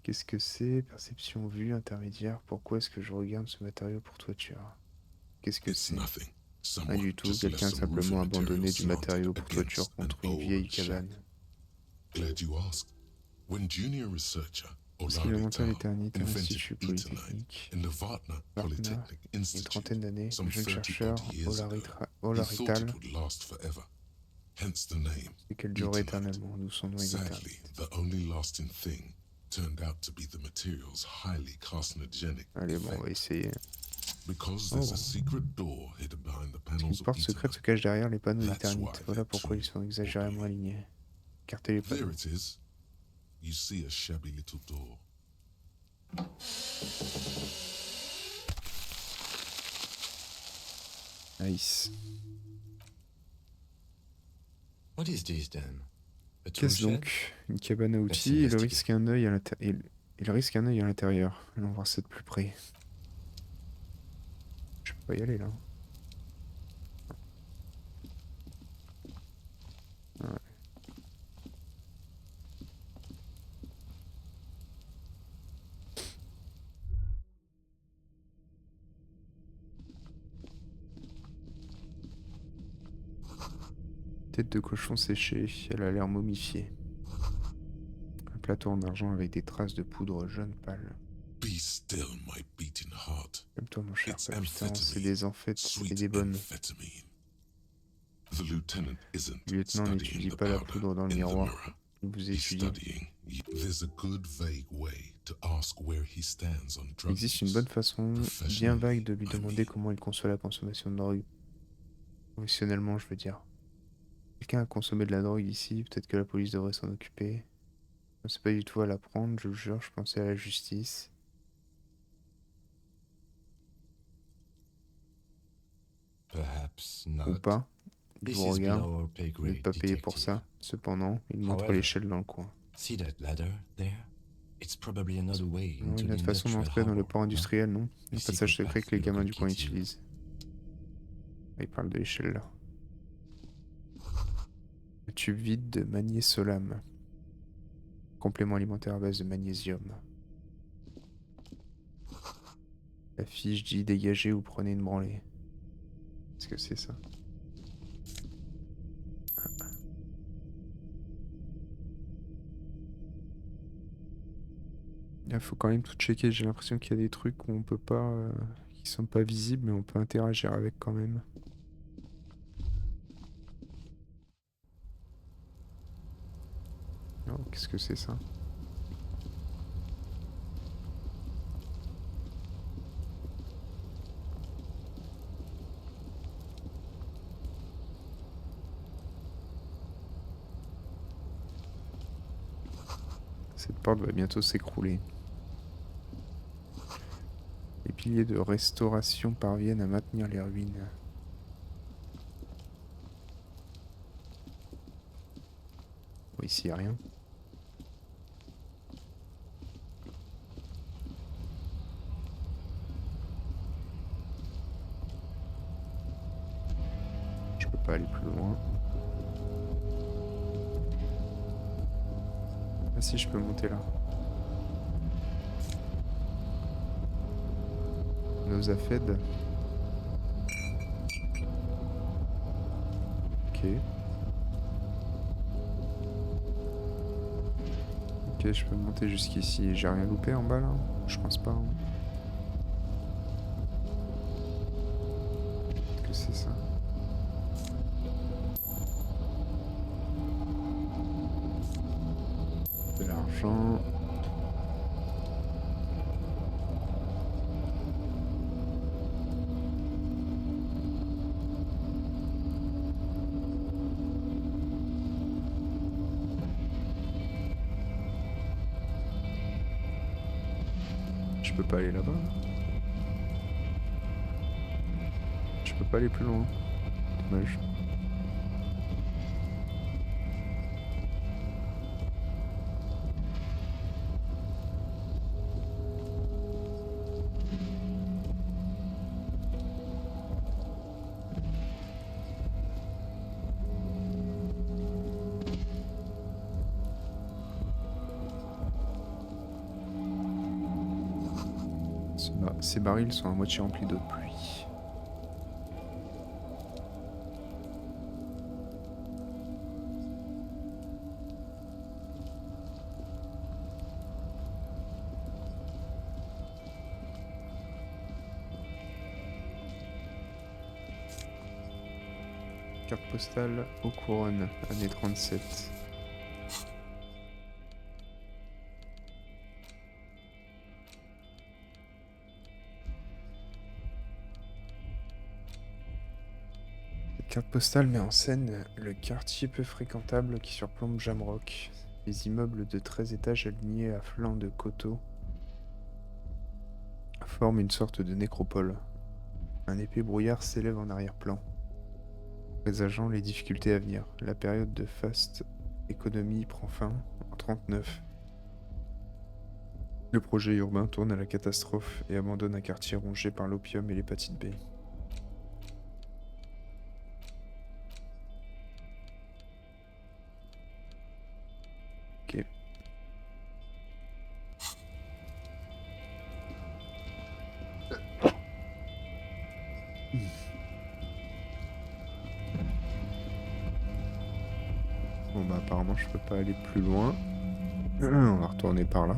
Qu'est-ce que c'est? Perception vue intermédiaire. Pourquoi est-ce que je regarde ce matériau pour toiture? Qu'est-ce que It's c'est? nothing. Rien Someone du tout. just Quelqu'un a left some roofing simplement abandonné material du slanted matériau pour toiture against an contre une old vieille shack. cabane. Glad you asked. When junior researcher Parce qu'il a Olari monté à Tal l'éternité à invented l'Institut Eternite Polytechnique. in the Vartna Vartna, Polytechnic Une Institute trentaine d'années, some le jeune 30 chercheur odd years ago, he thought Olarital it would last forever. Hence the name. et qu'elle durerait Eternite. éternellement, d'où son nom est Sadly, l'éternité. the only lasting thing turned out to be the material's highly carcinogenic Allez, bon, on va effect. essayer. Because there's Oh. a secret door hidden behind the panels Une of porte secrète se Eternite. cache derrière les panneaux That's d'éternité. why Voilà they're pourquoi ils too sont exagérément orderly. alignés. Écartez les There panneaux. it is. You see a shabby little door. Nice. What is this then? A tool Qu'est-ce shed? donc? Une cabane à Let's outils et le investigate. risque un œil à l'intérieur. Il risque un œil à l'intérieur. Allons voir ça de plus près. Je peux pas y aller là. Ouais. Tête de cochon séchée, elle a l'air momifiée. Un plateau en argent avec des traces de poudre jaune pâle. Be still, my beating heart. Comme-toi mon cher It's palpitant, c'est amphetamine. des amphètes et Sweet des bonnes. amphetamine. The lieutenant isn't Le lieutenant studying n'étudie the pas la powder poudre dans le in the miroir. mirror. Il vous He's étudie. studying. There's a good vague way to ask where he stands on Il drug existe une use. bonne façon bien Professionally, vague de lui I demander mean. comment il conçoit la consommation de drogue. Professionnellement, je veux dire. Quelqu'un a consommé de la drogue ici, peut-être que la police devrait s'en occuper. Je ne sais pas du tout à la prendre, je vous jure, je pensais à la justice. Perhaps Ou not. pas. Il This vous is regarde, below our pay vous n'êtes grade, pas payé pour detective. ça. Cependant, il montre However, l'échelle dans le coin. See that ladder there? It's probably another way Non, into une the autre façon industrial d'entrer dans le harbor, port no? industriel, non? Un secret passage secret path que les the gamins local du coin kids use. utilisent. Ah, il parle de l'échelle là. Un tube vide de magnésolame. Complément alimentaire à base de magnésium. La fiche dit dégagez ou prenez une branlée. Qu'est-ce que c'est ça? Il faut quand même tout checker. J'ai l'impression qu'il y a des trucs où on peut pas, qui sont pas visibles, mais on peut interagir avec quand même. Oh, qu'est-ce que c'est ça? Cette porte va bientôt s'écrouler. Les piliers de restauration parviennent à maintenir les ruines. Bon, ici, y a rien. Je peux pas aller plus loin. Ah si, je peux monter là. Nosafed. Ok. Ok, je peux monter jusqu'ici. J'ai rien loupé en bas là? Je pense pas. Hein. Qu'est-ce que c'est ça? De l'argent. Je peux pas aller là-bas. Je peux pas aller plus loin. Dommage. Ces barils sont à moitié remplis d'eau de pluie. Carte postale aux couronnes, année 37. Carte postale met en scène le quartier peu fréquentable qui surplombe Jamrock. Les immeubles de 13 étages alignés à flanc de coteaux forment une sorte de nécropole. Un épais brouillard s'élève en arrière-plan, présageant les difficultés à venir. La période de faste économie prend fin en 39. Le projet urbain tourne à la catastrophe et abandonne un quartier rongé par l'opium et l'hépatite B. Ok. Bon bah apparemment je peux pas aller plus loin. On va retourner par là.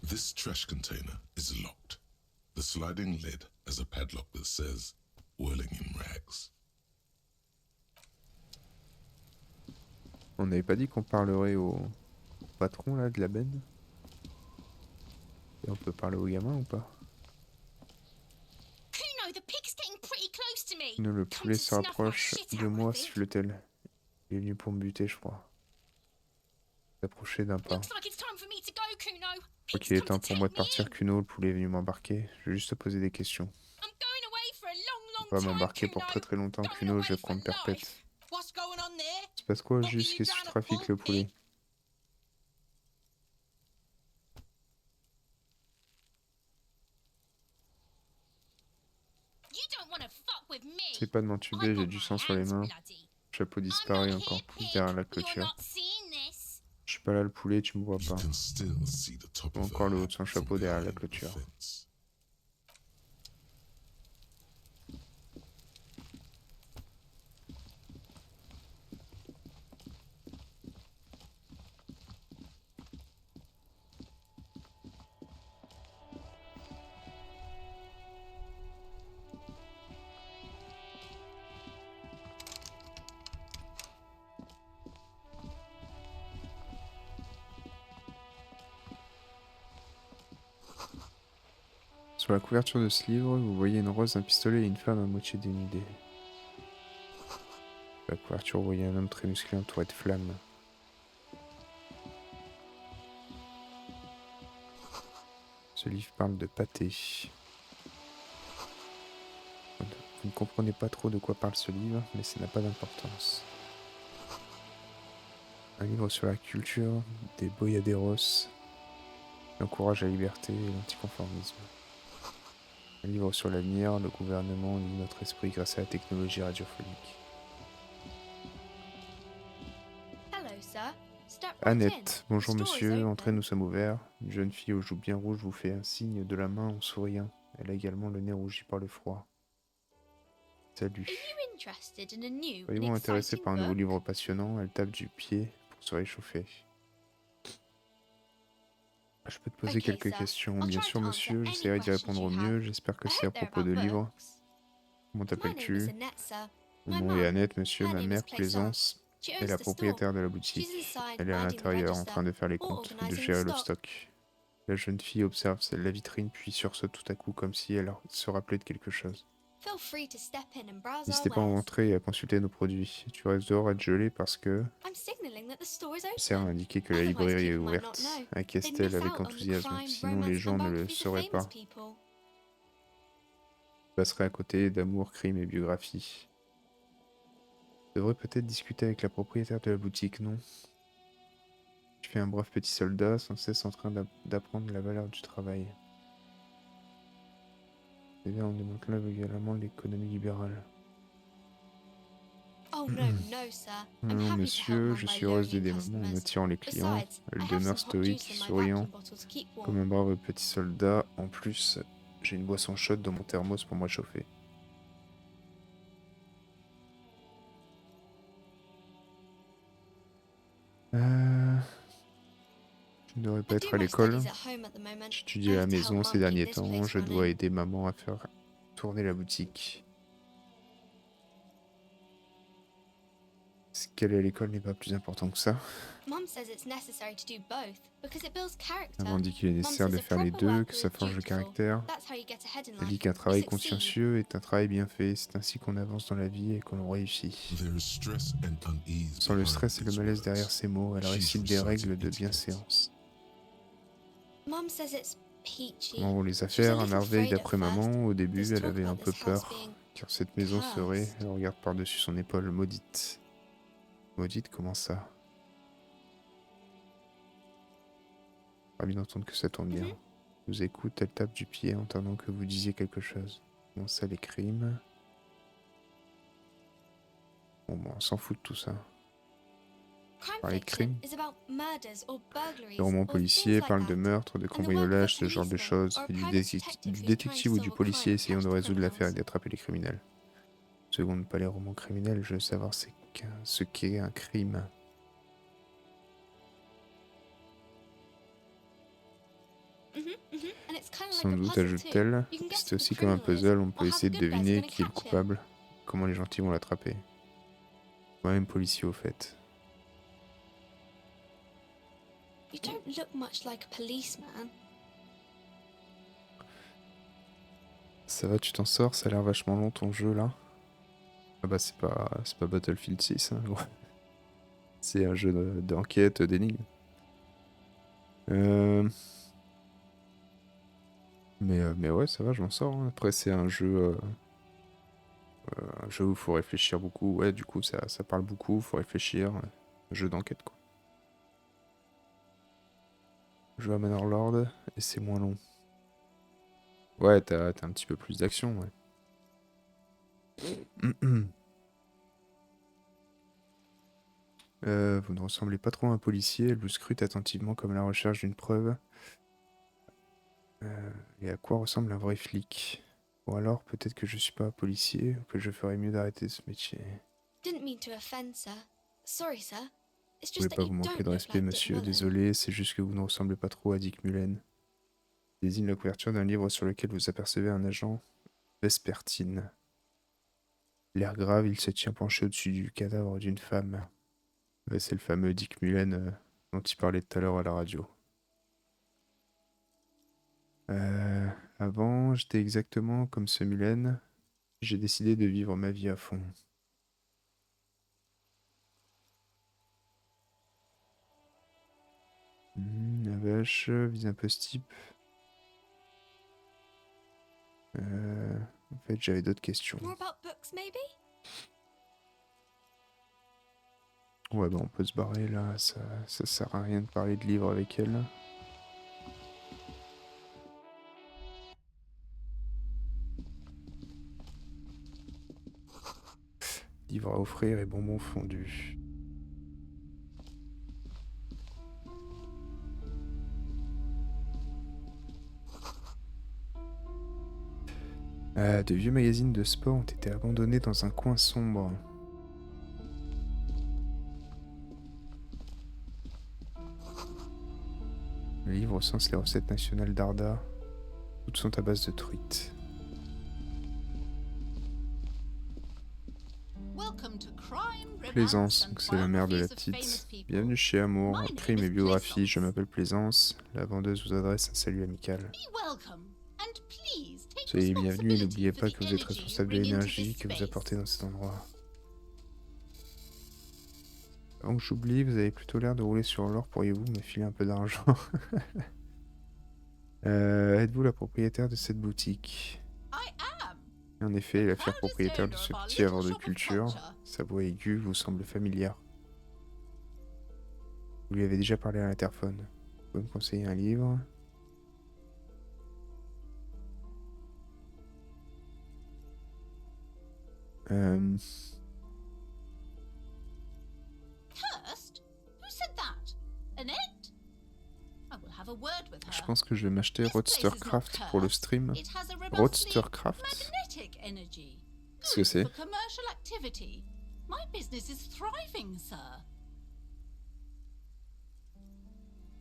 This trash container is locked. The sliding lid has a padlock that says, whirling in rags. On n'avait pas dit qu'on parlerait au patron là de la benne? Et on peut parler au gamin ou pas? Kuno, the pig's getting pretty close to me. Nous, le Come poulet to se snuff my rapproche shit de out, I moi, think. siffle-t-elle. Il est venu pour me buter, je crois. S'approcher d'un pas. Looks like it's time for me to go, Kuno. Je crois Pig's qu'il est come temps to pour moi take de me partir, in. Kuno. Le poulet est venu m'embarquer. Je vais juste te poser des questions. I'm going away for a long, On va long time, m'embarquer pour Kuno. très longtemps, Going Kuno. away Je vais for prendre perpète. life. What's going on there? Il se passe quoi What are juste? you Qu'est-ce que tu trying to trafiques, pull, le poulet? pig? You don't want to fuck with me. C'est pas de I m'entuber, j'ai got du my sang sur les hands mains. bloody. Chapeau I'm not disparaît here, encore plus pig. derrière la You're clôture. not seeing this. Je suis pas là, le poulet, tu me vois You pas. can still see the top Ou of encore her le haut hat de son from chapeau derrière la behind the clôture. fence. Sur la couverture de ce livre, vous voyez une rose, un pistolet et une femme à moitié dénudée. Sur la couverture, vous voyez un homme très musclé entouré de flammes. Ce livre parle de pâté. Vous ne comprenez pas trop de quoi parle ce livre, mais ça n'a pas d'importance. Un livre sur la culture des boyaderos, qui encourage la liberté et l'anticonformisme. Un livre sur l'avenir, le gouvernement lit notre esprit grâce à la technologie radiophonique. Hello, sir. Step right in. Annette, bonjour The store is monsieur, entrez, open. nous sommes ouverts. Une jeune fille aux joues bien rouges vous fait un signe de la main en souriant. Elle a également le nez rougi par le froid. Salut. Are you interested in a new and Soyez-vous intéressé exciting par un nouveau book? livre passionnant? Elle tape du pied pour se réchauffer. Je peux te poser Okay, quelques sir. questions. I'll Bien try sûr to monsieur, answer any j'essaierai d'y questions répondre au you mieux. have. J'espère que I c'est à hope they're propos de about livres. books. Comment My name is t'appelles-tu? Annette, sir. Mon My nom est mum, Annette, monsieur. her Ma name is mère, Plaisance. Plaisance, She est owns la the store. propriétaire de la She's boutique. inside Elle est à minding the l'intérieur en register train de faire les or comptes, de organising gérer le stock. stock. La jeune fille observe la vitrine puis sursaute tout à coup comme si elle se rappelait de quelque chose. Feel free to step in and browse our N'hésitez pas à wares. entrer et à consulter nos produits. Tu restes dehors à te geler parce que I'm signaling that the store is sert à open. indiquer que la Otherwise, librairie est people might not ouverte. know. They'd Acquiesce-t-elle miss avec out on the enthousiasme. crime, Sinon les romance, gens and ne le biographies for sauraient famous pas. people. Passerait à côté d'amour, crime et biographie. Je devrais peut-être discuter avec la propriétaire de la boutique, non? Tu fais un brave petit soldat, sans cesse en train d'apprendre la valeur du travail. Eh bien, on démonte là également l'économie libérale. Oh no, no, sir. I'm Non, happy to help monsieur, Mum je by suis heureuse luring d'aider in maman en customers. attirant les clients. Besides, Elle I have demeure some hot juice stoïque, in my souriant, vacuum bottle to keep comme un warm. brave petit soldat. En plus, j'ai une boisson chaude dans mon thermos pour me réchauffer. Je ne devrais pas I être do à my l'école. studies at home at the moment. J'étudie I à la have to help maison ces Mum derniers keep this temps. place Je dois running. aider maman à faire tourner la boutique. Ce qu'elle est à l'école n'est pas plus important que ça. Mum says it's necessary to do both because it builds character. Maman dit qu'il est Mum nécessaire says de a faire les proper deux, worker que ça is forge le dutiful. caractère. That's how you get ahead in Elle dit life. qu'un You travail succeed. consciencieux est un travail bien fait. C'est ainsi qu'on avance dans la vie et qu'on réussit. There is stress and unease Sans le behind stress et le these malaise derrière words. ces mots, elle She's récite des reciting règles de etiquette. bienséance. Mum says it's peachy. Comment vont les She was a affaires à little merveille afraid at d'après first. maman? Au There's début, elle talk avait un about peu this house peur, being car cette maison serait, cursed. elle regarde par-dessus son épaule, maudite. Maudite, comment ça? Ravi d'entendre que ça tourne bien. Mhm. Je vous écoute, elle tape du pied en attendant que vous disiez quelque chose. Comment ça, les crimes? Bon, on s'en fout de tout ça. Crime Parler de fiction crime. is about murders or burglaries Les romans or policiers things like parlent de that. meurtres, de And the work of a cambriolages, ce genre de policeman choses, or a et du, private detective du who's détective ou trying to du solve a policier crime, essayant catch de the résoudre l'affaire et criminals. d'attraper les criminels. Seconde, pas les romans criminels, je veux savoir ce qu'est un crime. And it's kind of Sans like a doute, puzzle too. ajoute-t-elle, You can guess c'est who aussi the comme un criminal is puzzle, on or peut how essayer the de good guy's deviner gonna qui est le catch him. coupable, comment les gentils vont l'attraper. Moi-même policier au fait. You don't look much like a policeman. Ça va, tu t'en sors? Ça a l'air vachement long ton jeu là. Ah bah c'est pas Battlefield 6, hein, gros. C'est un jeu d'enquête, d'énigmes. Mais ouais, ça va, je m'en sors, hein. Après c'est un jeu où il faut réfléchir beaucoup. Ouais, du coup ça parle beaucoup, faut réfléchir. Un jeu d'enquête quoi. Je joue à Manor Lord et c'est moins long. Ouais, t'as un petit peu plus d'action, ouais. Vous ne ressemblez pas trop à un policier, elle vous scrute attentivement comme à la recherche d'une preuve. Et à quoi ressemble un vrai flic? Ou alors, peut-être que je suis pas un policier, ou que je ferais mieux d'arrêter ce métier. Didn't mean to offend, sir. Sorry, sir. It's Je voulais just pas that vous you manquer don't de look respect, like Dick monsieur, Mullen. désolé, c'est juste que vous ne ressemblez pas trop à Dick Mullen. Désigne la couverture d'un livre sur lequel vous apercevez un agent vespertine. L'air grave, il se tient penché au-dessus du cadavre d'une femme. Ouais, c'est le fameux Dick Mullen dont il parlait tout à l'heure à la radio. Avant, j'étais exactement comme ce Mulen. J'ai décidé de vivre ma vie à fond. La vache, vise un peu ce type. En fait, j'avais d'autres questions. More about books, maybe? Ouais, bah on peut se barrer là, ça sert à rien de parler de livres avec elle. Livres à offrir et bonbons fondus. De vieux magazines de sport ont été abandonnés dans un coin sombre. Le livre recense les recettes nationales d'Arda. Toutes sont à base de truites. Plaisance, donc c'est la mère de la petite. Bienvenue chez Amour, crime et biographie, je m'appelle Plaisance. La vendeuse vous adresse un salut amical. Soyez bienvenus et n'oubliez pas que vous êtes responsable de l'énergie que vous apportez dans cet endroit. Avant que j'oublie, vous avez plutôt l'air de rouler sur l'or, pourriez-vous me filer un peu d'argent? Êtes-vous la propriétaire de cette boutique? En effet, la fière propriétaire de ce petit havre de culture. Sa voix aiguë vous semble familière. Vous lui avez déjà parlé à l'interphone. Vous pouvez me conseiller un livre? Je pense que je vais m'acheter Roadstercraft pour le stream. Roadstercraft? Qu'est-ce que c'est?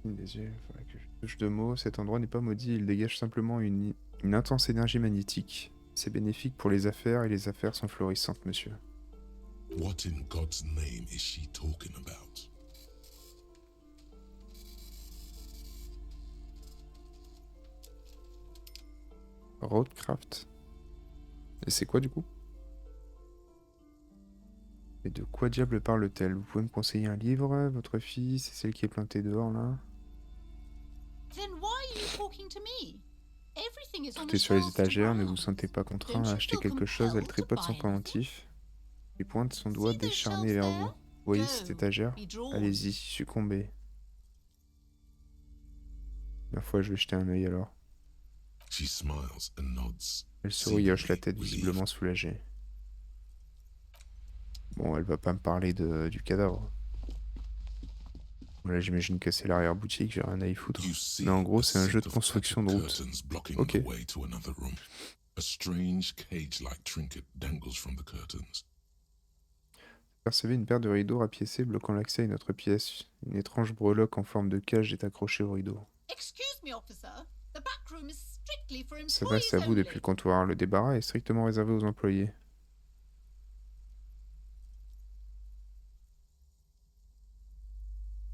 Des yeux, il faudrait que je touche deux mots. Cet endroit n'est pas maudit, il dégage simplement une intense énergie magnétique. C'est bénéfique pour les affaires et les affaires sont florissantes, monsieur. What in God's name is she talking about? Roadcraft. Et c'est quoi du coup? Et de quoi diable parle-t-elle? Vous pouvez me conseiller un livre? Votre fille, c'est celle qui est plantée dehors là? Tout est sur les étagères, ne vous sentez pas contraint à acheter quelque chose, elle tripote son pendentif. Il pointe son doigt décharné vers vous. Vous voyez cette étagère? Allez-y, succombez. Ma foi, je vais jeter un œil alors. Elle sourit et hoche la tête, visiblement soulagée. Bon, elle va pas me parler du cadavre. Là, j'imagine que c'est l'arrière-boutique, j'ai rien à y foutre. Mais en gros, c'est un jeu de construction de route. Ok. Percevez une paire de rideaux rapiécés bloquant l'accès à une autre pièce. Une étrange breloque en forme de cage est accrochée au rideau. Ça passe à vous depuis le comptoir. Le débarras est strictement réservé aux employés.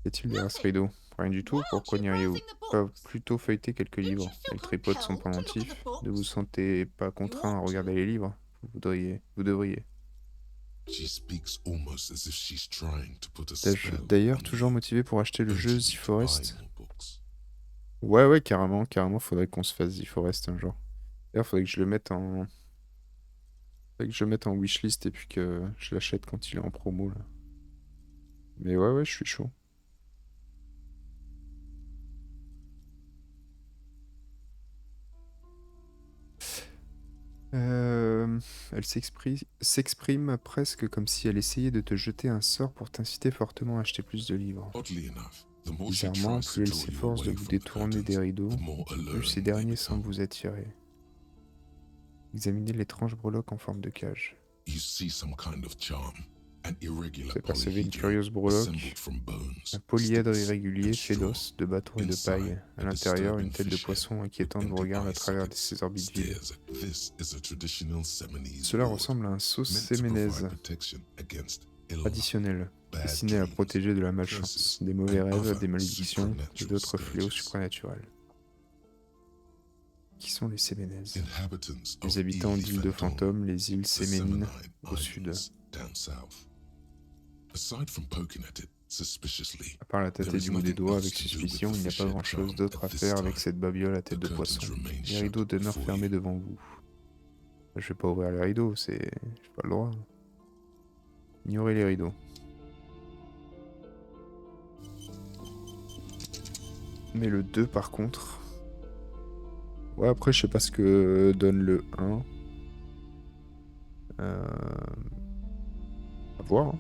Qu'y a-t-il derrière ce rideau? Rien du tout, pourquoi n'iriez-vous pas plutôt feuilleter quelques livres? Elle tripote son pendentif. Ne vous sentez pas contraint à regarder les livres? Vous devriez. D'ailleurs toujours motivé pour acheter le jeu The Forest? Ouais, carrément, faudrait qu'on se fasse The Forest un jour. D'ailleurs, faudrait que je le mette en... wishlist et puis que je l'achète quand il est en promo, là. Mais ouais, je suis chaud. Elle s'exprime presque comme si elle essayait de te jeter un sort pour t'inciter fortement à acheter plus de livres. Bizarrement, plus elle s'efforce de vous détourner des rideaux, plus ces derniers semblent vous attirer. Examinez l'étrange breloque en forme de cage. Vous apercevez une curieuse breloque, un polyèdre irrégulier fait d'os, de bâtons et de paille. À l'intérieur, une tête de poisson inquiétante vous regarde à travers ses orbites vides. Cela ressemble à un sauce séménaise traditionnel, destiné à protéger de la malchance, des mauvais rêves, des malédictions et d'autres fléaux supranaturels. Qui sont les Séménèses? Inhabitants Les of habitants d'îles de Ely Fantôme, fantômes, les îles the Séménines Semenine au sud. Islands down south. Aside from poking at it suspiciously, À part la there tâter is du bout des nothing doigts else avec to do with suspicion, the il n'y a pas Fisher grand-chose charm d'autre at à this faire avec time. cette babiole à tête The de curtains poisson. remain Les shut rideaux demeurent before fermés you. devant vous. Je vais pas ouvrir les rideaux, j'ai pas le droit. Ignorez les rideaux. Mais le 2 par contre... Ouais, après je sais pas ce que donne le 1. À voir. Hein.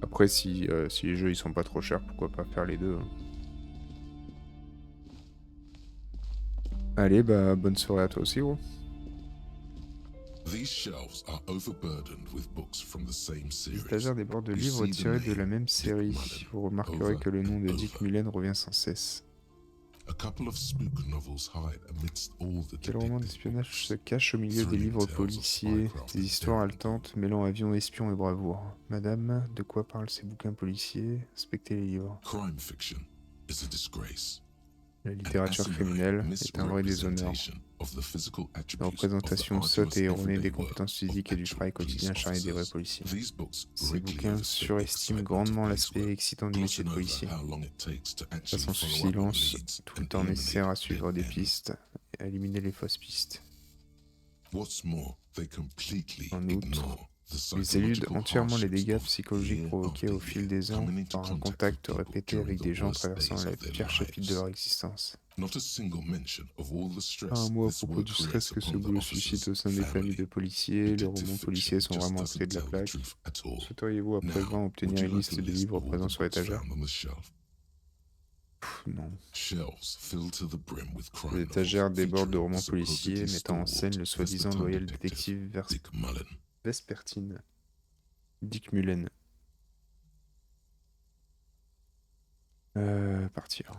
Après si les jeux ils sont pas trop chers, pourquoi pas faire les deux. Hein. Allez, bah bonne soirée à toi aussi gros. These shelves are overburdened with books from the same Les series. étagères débordent de You livres see the tirés de la name même Dick série. Mullen Vous remarquerez over que le nom de and Dick over. Mullen revient sans cesse. A couple of spook novels hide amidst all the Quel roman depicted d'espionnage books. se cache au milieu des Thrilling livres tales of policiers, spycraft des and histoires daring do. haletantes mêlant avions, espions et bravoure. Madame, de quoi parlent ces bouquins policiers? Inspectez les livres. Crime fiction is a disgrace. La An littérature asinine criminelle est un vrai déshonneur. misrepresentation of the physical La attributes of représentation the sotte et arduous erronée des everyday work compétences of physiques et du actual travail police quotidien acharné des vrais officers. policiers. These books Ces greatly bouquins overstate the surestiment excitement grandement of police l'aspect work, excitant du métier de glossing over policier. how long it takes to actually Passant sous follow up on silence leads tout and le temps nécessaire à eliminate suivre dead des ends. pistes et à éliminer les fausses pistes. What's more, they completely En outre, ignore the ils éludent psychological entièrement les hardships dégâts of psychologiques year provoqués after au fil year des ans coming into par un contact contact with people répété during avec the des gens worst traversant days les of their pires chapitres de lives. leur existence. Not a single mention of all the Pas stress un mot à this propos work du creates stress que ce upon the boulot suscite officers, au sein des familles de family. policiers. Les Detective romans fiction policiers sont just vraiment à côté doesn't de la tell the plaque. truth at all. Souhaiteriez-vous à Now, présent would obtenir you une like liste a des list livres of all présents the sur books l'étagère? found on the shelf? Non. Shelves filled to the brim with crime Les novels étagères débordent de featuring romans the supposedly policiers mettant en scène le stalwart soi-disant Vespertine loyal detective détective Dick Mullen. Vespertine. Dick Mullen. Partir.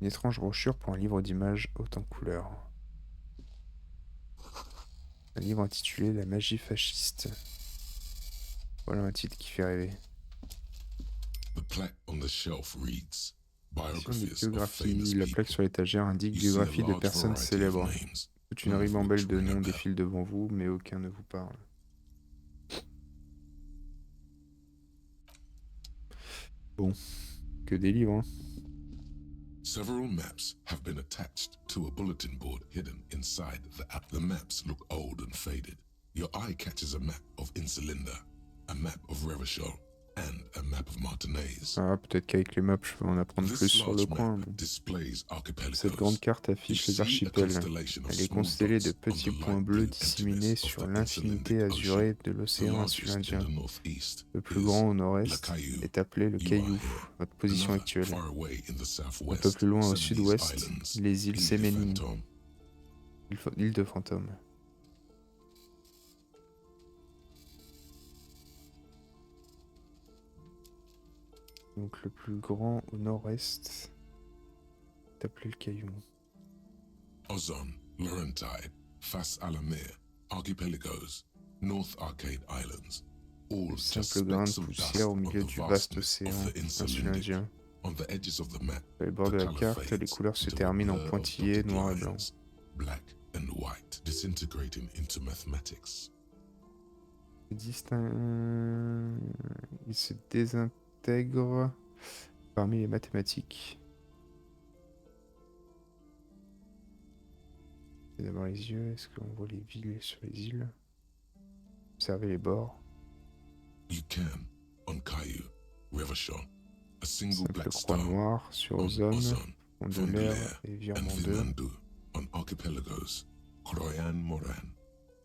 Une étrange brochure pour un livre d'images haute en couleurs. Un livre intitulé La magie fasciste. Voilà un titre qui fait rêver. The plaque on the shelf reads Section des biographies of biographies. famous La plaque people. sur l'étagère indique You see a biographie de large personnes variety of célèbres. names, Toute une none of ribambelle which de ring a noms bell. défile devant vous, mais aucun ne vous parle. Bon, que des livres, hein. Several maps have been attached to a bulletin board hidden inside the app. The maps look old and faded. Your eye catches a map of Insulinda, a map of Revachol, and a map of Martinez. Ah, peut-être qu'avec les maps, je peux en apprendre plus This sur le large coin. map Bon. displays archipelagos. Cette grande carte affiche les archipels. Elle est constellée de petits points bleus disséminés sur l'infinité azurée de l'océan insulindien. Le plus grand au nord-est est appelé le Caillou, votre position actuelle. Un peu plus loin au sud-ouest, les îles Séménines, île de fantômes. Donc le plus grand au nord-est est appelé le Caillou. Ozon, Laurentide, Fas Alamir, Archipelagos, North Arcade Islands, all Le just simple grain de specks of dust poussière au on milieu the du vaste vastness océan of the Insulindid. insulindien. On the edges of the map, Sur les bords de the la colour carte, fades les couleurs se into a terminent en blur of pointillés, dotted noir et blanc. lines, black and white, disintegrating into mathematics. Il se désintègre parmi les mathématiques. Et d'abord les yeux, est-ce qu'on voit les villes sur les îles? Observez les bords. You can, on Caillou, Revachol, a single Simple black croix star noire sur on Ozone, Ozon, Fond de Fondulaire, l'air et and Virement 2. Vilmandu on Archipelagos, Croyan Moran,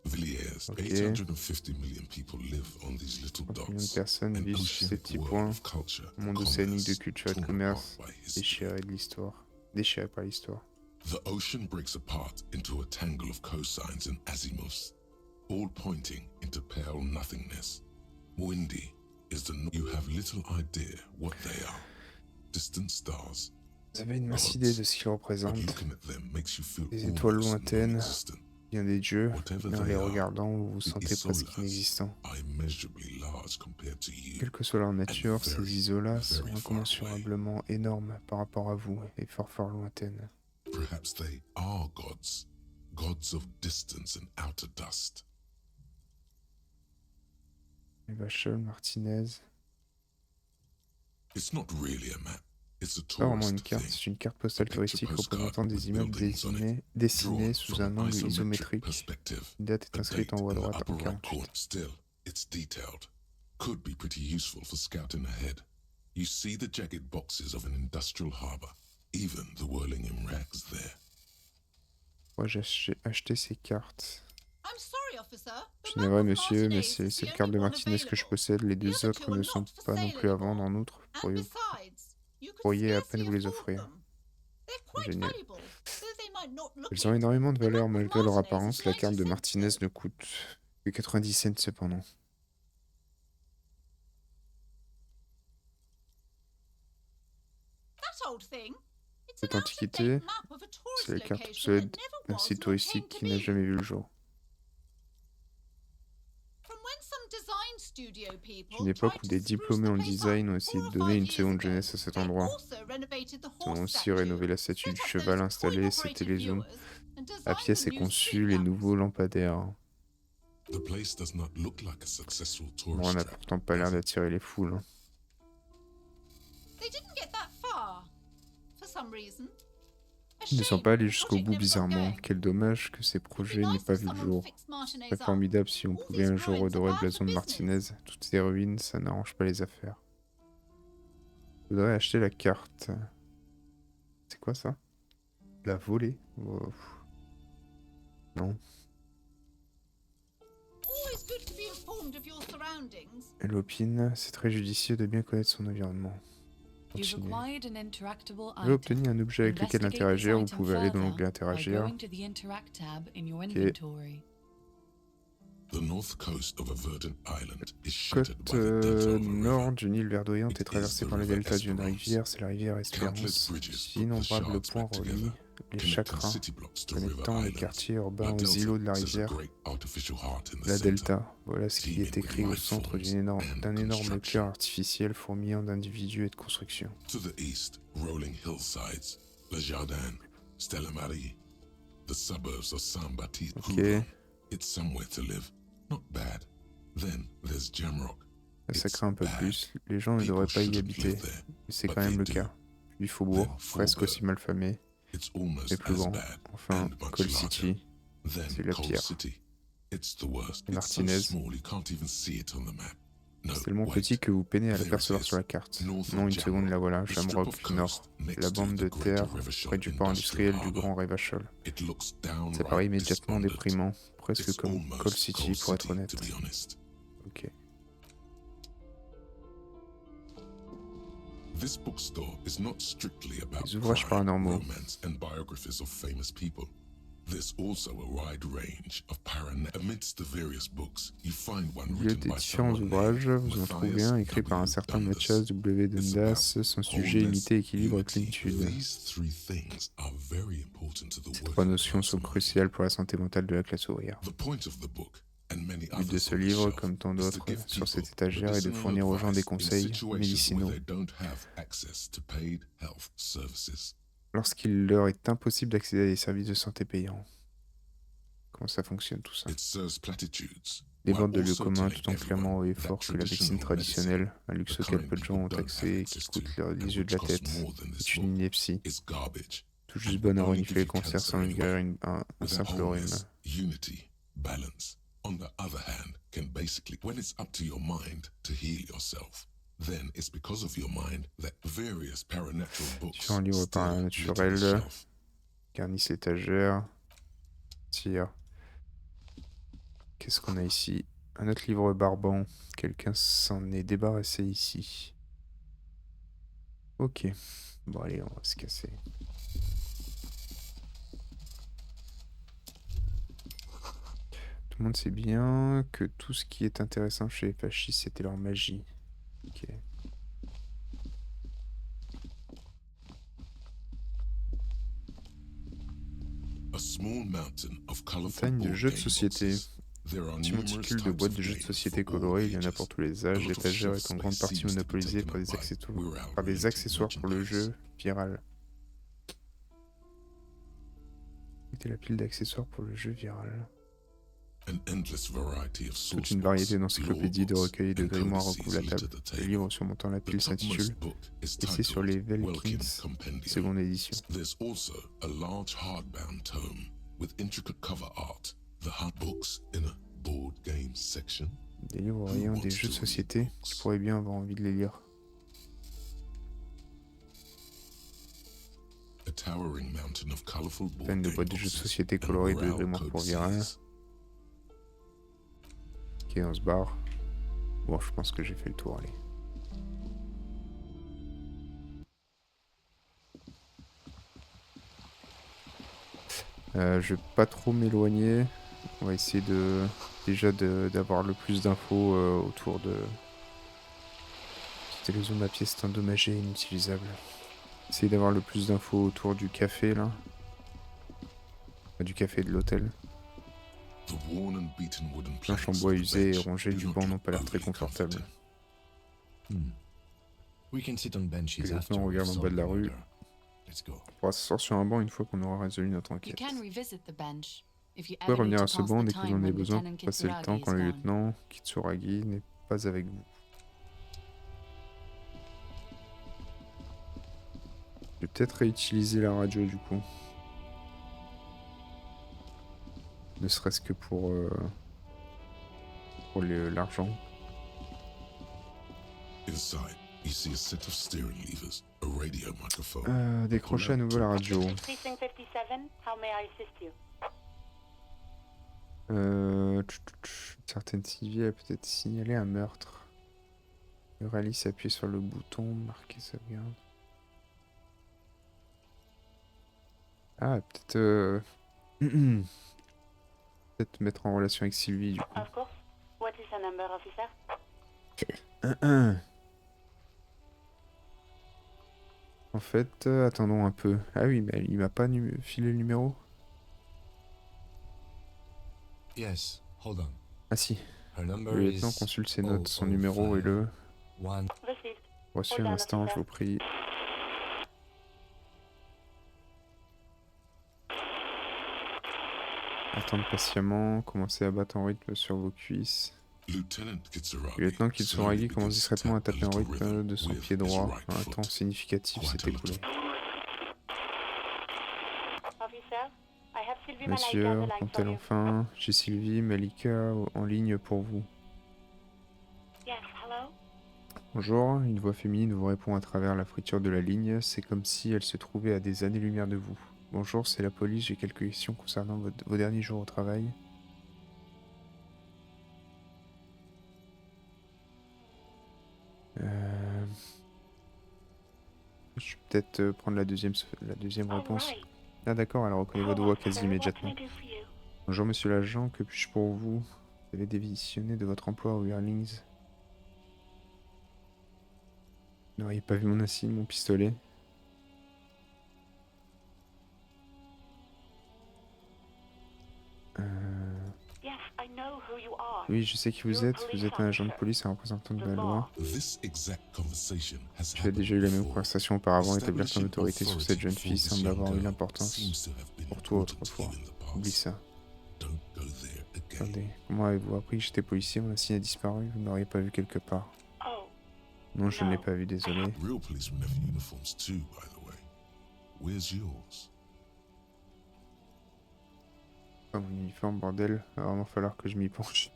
Villiers. Ok. 850 million people live on these little 30 millions de dots. personnes An vivent sur ces oceanic petits world points. of culture, Un monde océanique de commerce, culture et de torn commerce, apart by history. déchiré de l'histoire. Déchiré par l'histoire. The ocean breaks apart into a tangle of cosines and azimuths, all pointing into pale nothingness. Windy is the you have little idea what they are. Distant stars, Vous avez une mince idée de ce qu'ils but représentent. looking at them makes you feel Des étoiles almost lointaines, non-existent. bien des dieux, Whatever mais en they les are, regardant, vous vous the sentez presque Isolas inexistant. are immeasurably large compared to you, Quelle que soit leur and nature, ces very, isolas sont very far away. incommensurablement énormes par rapport à vous et fort lointaines. Perhaps they are gods, gods of distance and outer dust. Vachel, Martinez. It's not really a map. It's a Pas vraiment une tourist carte, thing. c'est une carte postale A picture touristique postcard représentant des with immeubles buildings on it, dessinés drawn sous from un an angle isometric isométrique. perspective. Une date est A inscrite en date haut à in the droite en upper right 48. corner. Still, it's detailed. Could be pretty useful for scouting ahead. You see the jagged boxes of an industrial harbor, even the whirling in rags there. Moi j'ai acheté ces cartes. I'm sorry, officer. Je The suis map navré, of monsieur, mais Martinez c'est is the la carte only de one Martinez que je available. possède. Les The deux other autres two ne are sont not for pas non sale plus à vendre. anymore. En outre, And pourriez besides, you could pourriez à peine scarcely vous les afford offrir. them. They're quite Génial. valuable, though they might not look Elles ont it. énormément de The valeur map of malgré leur Martinez is apparence. La 90 carte de cents Martinez though. ne coûte que 90 cents cependant. That old thing. It's Cette an antiquité, out-of-date map of a c'est la tourist carte location that obsolète never d'un was site nor touristique came to qui n'a be. jamais vu le jour. From when some design studio people D'une époque tried où to des spruce diplômés the en place design ont up essayé 4 de or donner 5 une years seconde ago, jeunesse à cet they endroit. also renovated the Ils ont horse aussi statue, rénové la statue set du up cheval those installée, ses coin-operated télézooms. viewers, and La designed pièce the est new conçue, street les lamps. nouveaux lampadaires. The place does not look like a successful Bon, on tourist n'a trap, pourtant pas l'air does it? d'attirer les foules. Hein. They didn't get that far, for some reason. A Ils ne sont shame, pas allés the jusqu'au project bout never got bizarrement. going. Quel dommage que ces It'd be projets n'aient nice pas if vu le someone jour. fixed Martinez C'est up. formidable si on All pouvait these un jour ruins are redorer le bad blason for de business. Martinez. Toutes ces ruines, ça n'arrange pas les affaires. Je voudrais acheter la carte. C'est quoi ça? La volée? Oh. Non. Always good to be informed of your surroundings. Elle opine, c'est très judicieux de bien connaître son environnement. You've Continuez. acquired an interactable Vous avez item. obtenu un objet avec lequel Investigate this interagir. Vous item pouvez aller dans further l'onglet by interagir. going to the Interact tab in your inventory. The north coast of a verdant island is Côte shattered by the delta of a nord river. d'une île verdoyante est It is traversée the par le river delta d'une Esperance. rivière, c'est la rivière Countless Espérance. bridges Ici, put the innombrables shards points back relient together, les connecting chakrins, city blocks to River connectant les Island. quartiers urbains La aux Delta îlots de la is a rivière. great artificial heart in the La center. delta, voilà ce qui est teeming with écrit au life centre forms d'un and énorme construction. cœur artificiel fourmillant d'individus et de constructions. To the east, rolling hillsides, Le Jardin, Stella Marie, the suburbs of Saint-Baptiste. Ok, It's somewhere to live. Not bad. Then there's Jamrock. ça It's craint un peu bad. plus. Les gens ne devraient People pas y shouldn't habiter, live there, mais c'est but quand même they le do. cas. Puis Faubourg, Then presque Faubourg. aussi mal famé, It's almost mais plus as grand. bad Enfin, and much Coal larger. City, Then c'est la Coal pire. City. It's the worst. Et It's so Martinez. small you can't even see it on the map. No, C'est tellement wait. petit que vous peinez à There it l'apercevoir is. sur la carte. North Non, of une seconde, la voilà, the strip Jamrock, of puis nord. coast C'est next la to bande the de Greater terre Revachol près du port industriel Industrial du Harbour. Grand Revachol. It looks Ça downright paraît immédiatement despondent. déprimant, presque It's comme almost Coal City Coal pour être City, honnête. to be honest. Ok. This bookstore is not strictly about Les ouvrages crime, paranormaux. romance, and biographies of famous people. There's also a wide range of paranormal. Amidst the various books, you find one Au milieu written des by différents someone ouvrages, named vous en trouvez Matthias un écrit par un W. certain Dundas. Mathias W. It's Dundas. about Son sujet wholeness, imité, équilibre et unity. plénitude. These three things are very important to the Ces working trois notions class sont mind. cruciales pour la santé mentale de la classe ouvrière. The point of the book and many Le but de others ce on the livre, shelf comme tant is to d'autres give sur cette people étagère, est de medicinal fournir aux gens des advice in conseils situations where médicinaux they don't have access to paid health services. lorsqu'il leur est impossible d'accéder à des services de santé payants. Comment ça fonctionne tout ça? It serves platitudes, Des while ventes de lieux also communs telling tout en clairant haut et everyone fort that que la médecine traditional medicine, traditionnelle, un luxe the auquel kind peu de gens people ont don't have accès et qui access coûte to, les and yeux de which la costs tête, more than this est une book, ineptie, is garbage. tout juste and bonne à will only renifler give le you cancer cancer sans guérir anyway. un Without simple rhume. wholeness, unity, balance, on the other hand, can basically, when it's up to your mind to heal yourself, then it's because of your mind that various paranatural books Différents livres still litter the paranormaux shelf. garnissent l'étagère. Tire. Qu'est-ce qu'on a ici? Un autre livre barbant. Quelqu'un s'en est débarrassé ici. Ok. Bon allez, on va se casser. Tout le monde sait bien que tout ce qui est intéressant chez les fascistes, c'était leur magie. Ok. A small mountain of colorful Montagne de board jeux de game société. boxes. There are Petit numerous monticule de types boîtes of de jeux de games société for all colorées, il y en a ages. pour tous les A âges. lot of L'étagère shelf est en grande space partie seems to be monopolisée taken par up des by accessoires, well-oriented pour le merchandise. jeu viral. C'était la pile d'accessoires pour le jeu viral. An endless variety of Toute source une variété books, d'encyclopédies, de law recueils et de books, and grimoires codices recouvrent la litter table. the Le table. livre surmontant la The pile topmost s'intitule book is Et c'est sur les titled Welkin Velkins, Compendium. seconde édition. There's also a large hardbound tome with intricate cover art. The hard books in a board games section. Des livres ayant des jeux de société, je pourrais bien avoir envie de les lire. A towering mountain of colorful board Pleine de game boîtes de jeux de boxes société and colorées, de morale grimoires pour viral. codices. Ok, on se barre. Bon, je pense que j'ai fait le tour, allez. Je vais pas trop m'éloigner. On va essayer d'avoir le plus d'infos autour de... C'était le zoom ma pièce est endommagée et inutilisable. Essayer d'avoir le plus d'infos autour du café là. Enfin, du café et de l'hôtel. The worn and beaten wooden Planches en planks bois of the usées et bench rongées do du not banc look n'ont pas l'air très overly confortables. comforting. We can sit on benches Le after lieutenant we've regarde en bas solved de the la rue. murder. Let's go. On pourra s'asseoir sur un banc une fois qu'on aura résolu notre You enquête. can revisit the bench if you Vous pouvez ever need revenir to à ce pass banc the dès que vous time en avez when besoin Lieutenant pour passer le temps Kitsuragi quand is le gone. lieutenant Kitsuragi n'est pas avec vous. Je vais peut-être réutiliser la radio du coup. Ne serait-ce que pour l'argent. Inside, you see a set of steering levers, a radio microphone. Décrocher à nouveau la radio. Precinct 57, how may I assist you? Une certaine civile a peut-être signalé un meurtre. Aurélie s'appuie sur le bouton, marquer sauvegarde. Ah, peut-être... peut-être mettre en relation avec Sylvie, du coup. Of course. What is your number, officer? En fait, attendons un peu. Ah oui, mais il m'a pas filé le numéro. Yes, hold on. Ah si, Her number le lieutenant is consulte ses notes. Son numéro est le... 005 Received. Reçu Hold un on, instant, je officer. vous prie. Attendre patiemment, commencez à battre en rythme sur vos cuisses. Lieutenant Kitsuragi, Le lieutenant Kitsuragi slowly commence begins to discrètement à tap taper en little rythme rhythm de son with pied his droit. right Un foot. temps significatif Quite s'est a lot écoulé. of Officer, I have Sylvie Monsieur, Malaika on the line répond-elle for you. enfin, j'ai Sylvie Malika en ligne pour vous. Yes, hello? Bonjour, une voix féminine vous répond à travers la friture de la ligne. C'est comme si elle se trouvait à des années-lumière de vous. Bonjour, c'est la police, j'ai quelques questions concernant vos derniers jours au travail. Je vais peut-être prendre la deuxième réponse. Alright. Ah d'accord, elle reconnaît votre Hello, voix officer. quasi What can immédiatement. I do for you? Bonjour monsieur l'agent, que puis-je pour vous? Vous avez démissionné de votre emploi au Wehrlings. Vous n'auriez pas vu mon insigne, mon pistolet? Yes, I know who you are. Oui, je sais qui vous êtes. Vous êtes un agent de police, un représentant de la loi. This exact conversation has J'ai déjà eu la même happened conversation auparavant. Établir ton Establishing autorité sur cette jeune authority fille for semble this avoir young une girl importance seems to have been pour toi important to autrefois. you in the past. Oublie ça. Don't go there again. Attendez, comment avez-vous appris que j'étais policier? Mon insigne a disparu. Vous ne l'auriez pas vu quelque part. Oh, Non, je ne l'ai pas vu, désolé. Real policemen have uniforms too, by the way. Where's yours? Pas mon uniforme, bordel. Il va vraiment falloir que je m'y penche.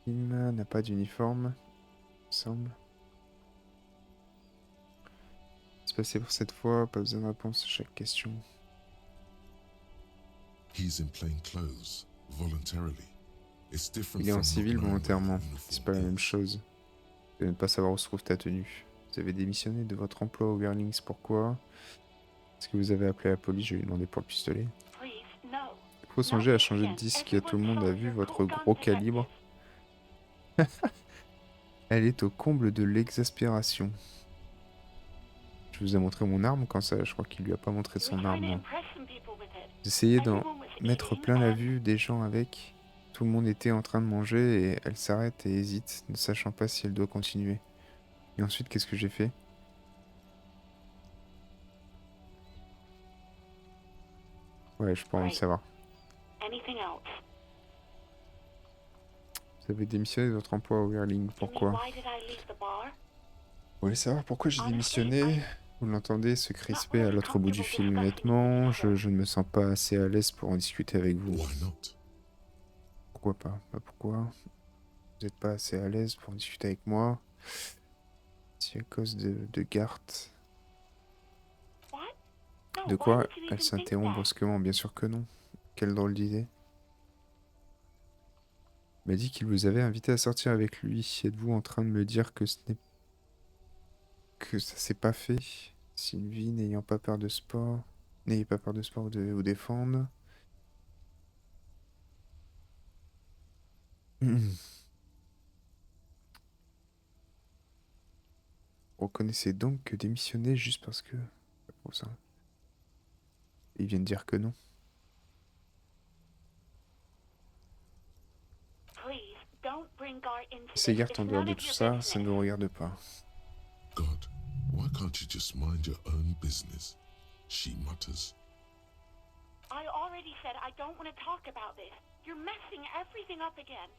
Il n'a pas d'uniforme, il me semble. C'est passé pour cette fois, pas besoin de réponse à chaque question. He's in plain clothes, voluntarily. It's different Il est en from civil not knowing volontairement, where your c'est pas la uniform même is. chose. De ne pas savoir où se trouve ta tenue. Vous avez démissionné de votre emploi au Wehrlings, pourquoi? Est-ce que vous avez appelé la police? Je lui ai demandé pour le pistolet. please, no. Il faut songer à changer de disque, tout le monde a vu votre gros calibre. Elle est au comble de l'exaspération. Je vous ai montré mon arme quand ça, je crois qu'il lui a pas montré We were son trying arme, to non. impress some people with it. J'essayais d'en Everyone was mettre eating plein la and vue des gens avec. Tout le monde était en train de manger et elle s'arrête et hésite, ne sachant pas si elle doit continuer. Et ensuite, qu'est-ce que j'ai fait? Ouais, je pas envie de Great. savoir. anything else. Vous avez démissionné de votre emploi au Whirling, You mean, pourquoi? why did I leave the bar? Vous voulez savoir pourquoi j'ai Honestly, démissionné? I- Vous l'entendez se Not crisper à really l'autre bout du comfortable film. discussing Honnêtement, this further. je ne me sens pas assez à l'aise pour en discuter avec vous. Why not? Pourquoi pas? Bah pourquoi? Vous n'êtes pas assez à l'aise pour en discuter avec moi? C'est à cause de Gart. What? No, De why quoi? would you Elle even think s'interrompt that? brusquement. Bien sûr que non. Quelle drôle d'idée. Il m'a dit qu'il vous avait invité à sortir avec lui. Êtes-vous en train de me dire que ce n'est que ça s'est pas fait? Sylvie, n'ayant pas peur de sport. N'ayez pas peur de sport ou de vous défendre. Reconnaissez donc que démissionner juste parce que... C'est pour ça. Ils viennent dire que non. Please, don't bring Gar into C'est this. Gart It's en dehors none de of tout your ça, ça business. ne vous regarde pas. God, why can't you just mind your own business? She mutters. I already said I don't want to talk about this. You're messing everything up again.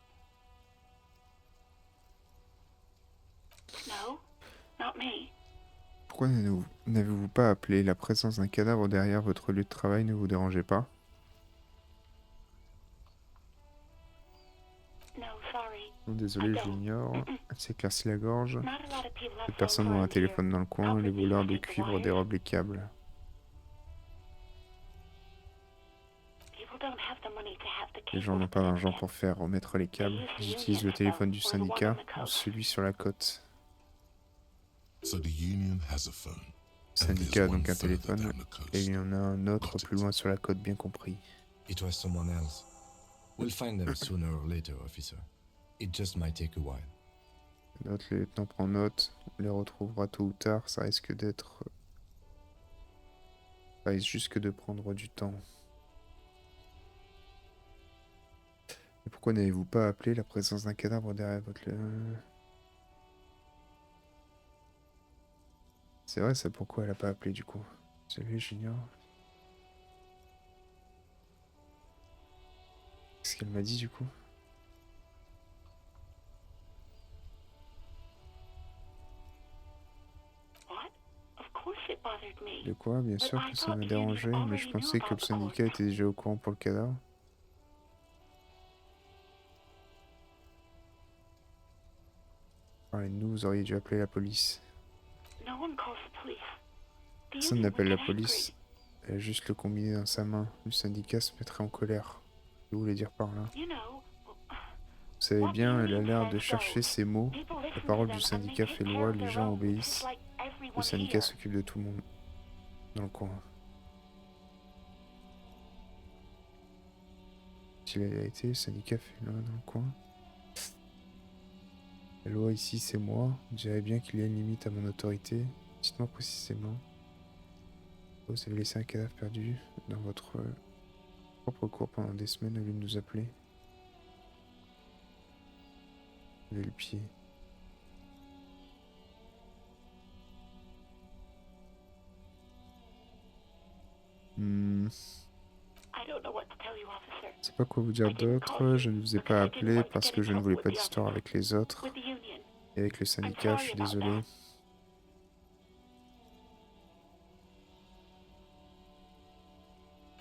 No, not me. Pourquoi n'avez-vous pas appelé? La présence d'un cadavre derrière votre lieu de travail ne vous dérangeait pas? No, sorry. Oh, désolé, je l'ignore. Elle s'éclaircit la gorge. Not a lot of people have Cette phone personne a un lines téléphone here. dans le coin. Les Probably voleurs de take the cuivre wires. dérobent les câbles. People don't have the money to have the Les gens cables n'ont pas put in d'argent again. pour faire remettre les câbles. They use the Ils utilisent le union téléphone du phone or the one on syndicat the ou coast. celui sur la côte. So the union has a phone. Le And syndicat a there's one donc un further téléphone down the et il coast. y en a un autre Got plus it. loin sur la côte, bien compris. It was someone else. We'll find them sooner or later, officer. It just might take a while. Note, le lieutenant prend note. On les retrouvera tôt ou tard. Ça risque d'être... Ça risque juste de prendre du temps. Et pourquoi n'avez-vous pas appelé la présence d'un cadavre derrière votre... C'est vrai, ça, pourquoi elle a pas appelé du coup? Salut, Junior. Qu'est-ce qu'elle m'a dit du coup? What? Of course it bothered me. De quoi? Bien sûr que ça m'a dérangé, mais je pensais que le syndicat était déjà au courant pour le cadavre. Parlez-nous, vous auriez dû appeler la police. No one calls the police. The Personne union n'appelle would la get police. Elle a juste le combiné dans sa main. Le syndicat se mettrait en colère. Que vous voulez dire par là? angry. You know, Vous savez bien, elle a l'air de chercher ses mots. people listen La to parole them du and they syndicat take fait care loi, of les their gens own, just obéissent. like Le everyone syndicat here. s'occupe de tout le monde dans le coin. Si la vérité, le syndicat fait loi dans le coin. La loi ici, c'est moi. On dirait bien qu'il y a une limite à mon autorité. Dites-moi précisément. Vous avez laissé un cadavre perdu dans votre propre cour pendant des semaines au lieu de nous appeler. Levez le pied. I don't know what to tell you, officer. Je sais pas quoi vous dire d'autre. Je ne vous ai pas appelé parce que je ne voulais pas d'histoire avec les autres. With the union. Et avec le syndicat, je suis désolé.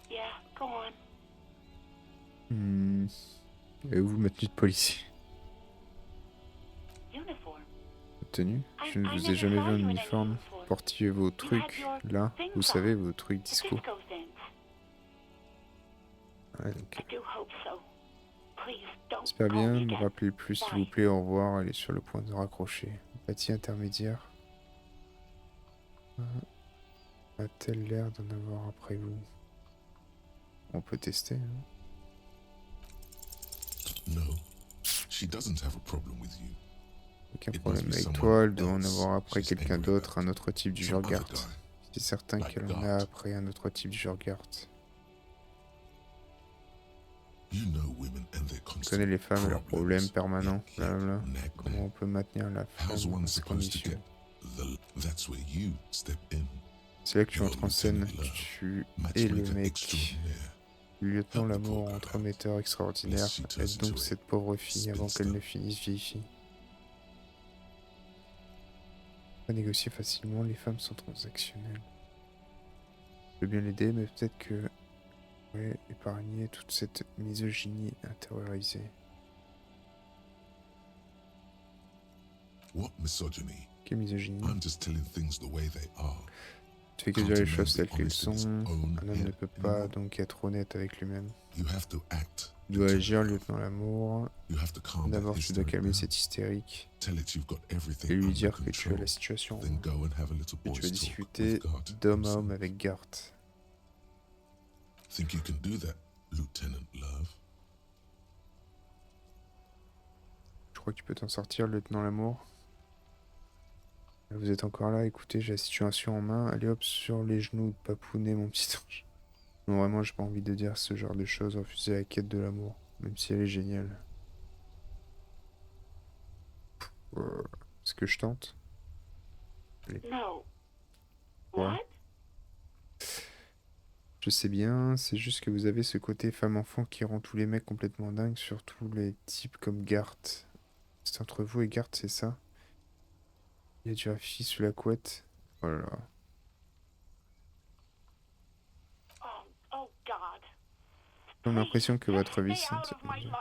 Yeah, go on. Et où ma tenue de policier? Uniform. Votre tenue? Je ne vous ai jamais vu en uniforme. Portiez vos trucs là. Vous savez, vos trucs The disco. disco things. Ouais, donc, I do hope so. Please don't j'espère call bien. me Ne me again. rappelez plus, s'il vous plaît. Au revoir. Elle est sur le point de raccrocher. Empathie intermédiaire. A-t-elle l'air d'en avoir après vous? On peut tester. Hein. No, she doesn't have a problem with you. Aucun It must problème be avec someone toi, elle doit en else avoir après she's quelqu'un angry d'autre, about. un autre type du Some genre other Gart. guy, C'est certain like qu'elle en a Gart. après un autre type du genre Gart. You know women and their Je connais constant les femmes et leurs problèmes problems. permanents, Yet blablabla. nag, Comment nag. on peut maintenir la How's femme one dans ces supposed to conditions? get That's where you step in. C'est là que tu You're entres en scène, Lieutenant Love, tu es le matchmaker mec. extraordinaire. Le lieutenant Help the poor Lamour, girl entremetteur out. extraordinaire, Lest she turns aide donc into a cette pauvre fille avant qu'elle ne spinster. finisse vieille fille. Pas négocier facilement, les femmes sont transactionnelles. Je veux bien l'aider, mais peut-être que ouais, épargner toute cette misogynie intériorisée. What misogyny? Quelle misogynie? I'm just telling things the way they are. Tu fais que Can't dire a les man choses be telles qu'elles honest in his sont. own Un homme ne head peut pas anymore? donc être honnête avec lui-même. You have to act. Il doit Lieutenant agir, Love. lieutenant Lamour. You have to calm that D'abord, tu dois hysteria calmer down. cette hystérique Tell it you've got everything et lui under dire que tu as control. la situation en Then main. go and have a little Et tu boys vas talk discuter with Gart d'homme à himself. homme avec Gart. Think you can do that, Lieutenant Love? Je crois que tu peux t'en sortir, lieutenant Lamour. Vous êtes encore là, écoutez, j'ai la situation en main. Allez hop, sur les genoux de papounet, mon petit ange. Non, vraiment, j'ai pas envie de dire ce genre de choses. Refuser la quête de l'amour, même si elle est géniale. Est-ce que je tente? No. Ouais. What? Je sais bien, c'est juste que vous avez ce côté femme-enfant qui rend tous les mecs complètement dingues, surtout les types comme Gart. C'est entre vous et Gart, c'est ça? Il y a du raffi sous la couette. Oh là là. Oh God. J'ai l'impression que votre vie Stay out of my life.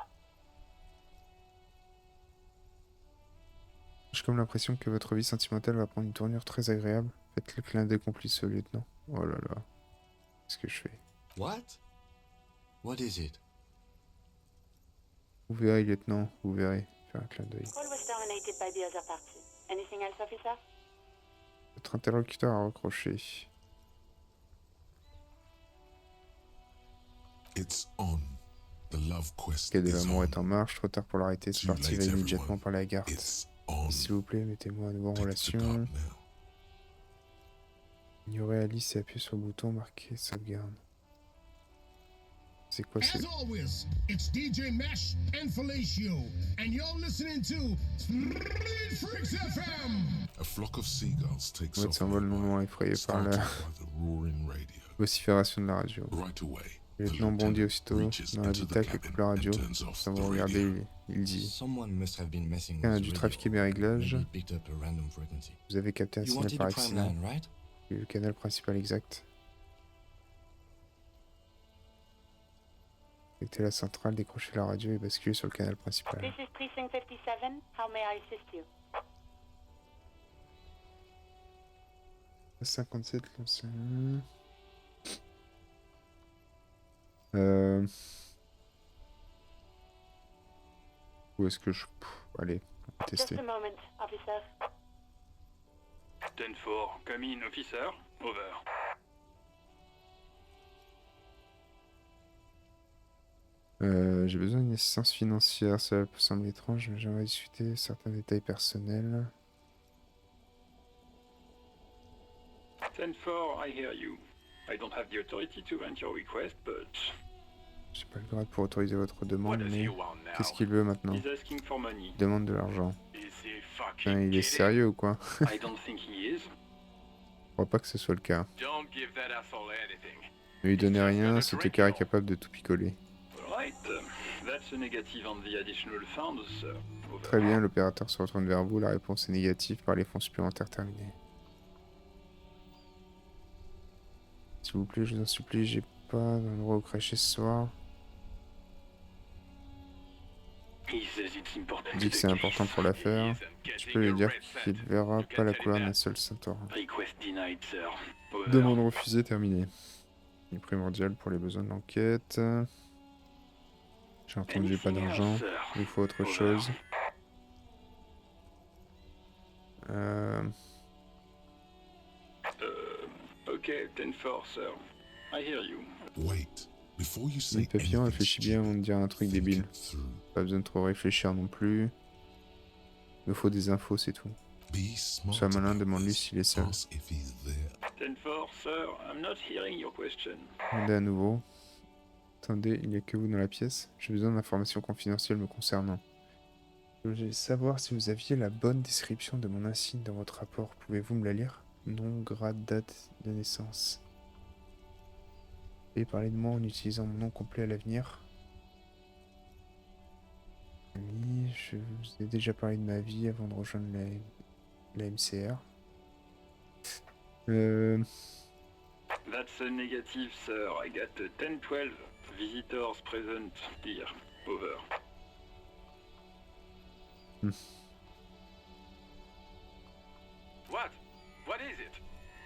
J'ai comme l'impression que votre vie sentimentale va prendre une tournure très agréable. Faites le clin d'œil complice au lieutenant. Oh là là. Qu'est-ce que je fais? What? What is it? Vous verrez, lieutenant, vous verrez. Faire un clin d'œil. Call was terminated by the other party. Anything else, officer? Votre interlocuteur a recroché. It's on. The love quest Quai de is l'amour on. est en marche, trop tard pour l'arrêter. C'est Too parti, late, va immédiatement everyone. parler à Gart. It's on. Et s'il vous plaît, mettez-moi à nouveau en Take it to relation. Gart now. Ignorez Alice et appuyez sur le bouton marqué sauvegarde. C'est quoi As c'est? always, it's DJ Mesh and Felicio, and you're listening to Street Freaks FM. A flock of seagulls takes Ouais, off c'est un vol in a longuement line, effrayé par la startled by the roaring radio. vocifération de la radio. Right away, Le the lieutenant bondit lieutenant aussitôt reaches dans into the l'habitacle et cabin coupe la radio. and turns off Sans the vous regarder, radio. il dit Someone must have been messing Quelqu'un a with dû the trafiquer radio. mes réglages. Maybe picked up a random frequency. Vous avez capté un You signal wanted par the prime accident. line, right? Et le canal principal exact. Connectez la centrale, décrochez la radio et basculez sur le canal principal. This is Precinct 57. How may I assist you? 57, lancez. Où est-ce que je... allez, on va Just tester. a moment, officer. 10-4, come in, officer. Over. J'ai besoin d'une assistance financière, ça peut sembler étrange, mais j'aimerais discuter certains détails personnels. 10-4, I hear you. I don't have the authority to grant your request, but... J'ai pas le grade pour autoriser votre What demande, does mais he want now? qu'est-ce qu'il veut maintenant? He's asking for money. Il demande de l'argent. Is he fucking Putain, il est kidding? sérieux ou quoi? I don't think he is. Je crois pas que ce soit le cas. Don't give that asshole anything. Ne lui donnez rien, ce tocard est capable de tout picoler. Right, that's a negative on the additional funds, sir. Over. Très bien, l'opérateur se retourne vers vous, la réponse est négative par les fonds supplémentaires terminés. S'il vous plaît, je vous en supplie, j'ai pas d'endroit où cracher ce soir. He says it's important Il dit que to c'est the important case. pour l'affaire. He isn't Tu getting peux lui a dire red qu'il cent. verra You pas can la tell couleur him d'un that. seul centaure. Request denied, sir. Over. Demande refusée, terminée. Il est primordial pour les besoins de l'enquête. J'ai entendu j'ai pas Anything d'argent. else, sir? Il vous faut autre Over. chose. Okay, 10-4, sir. I hear you. Wait. Before you say Mais papillon, anything réfléchis bien avant de dire un truc think débile. it through. Pas besoin de trop réfléchir non plus. Il me faut des infos, c'est tout. Be smart Sois malin, about demande-lui this. s'il est seul. Ask if he's there. 10-4, sir. I'm not hearing your question. Demandez à nouveau. Attendez, il n'y a que vous dans la pièce. J'ai besoin d'informations confidentielles me concernant. Je voulais savoir si vous aviez la bonne description de mon insigne dans votre rapport. Pouvez-vous me la lire? Nom, grade, date de naissance. Veuillez parler de moi en utilisant mon nom complet à l'avenir. Oui, je vous ai déjà parlé de ma vie avant de rejoindre la MCR. That's a negative, sir. I got a 10-12. Visitors present here. Over. What? What is it?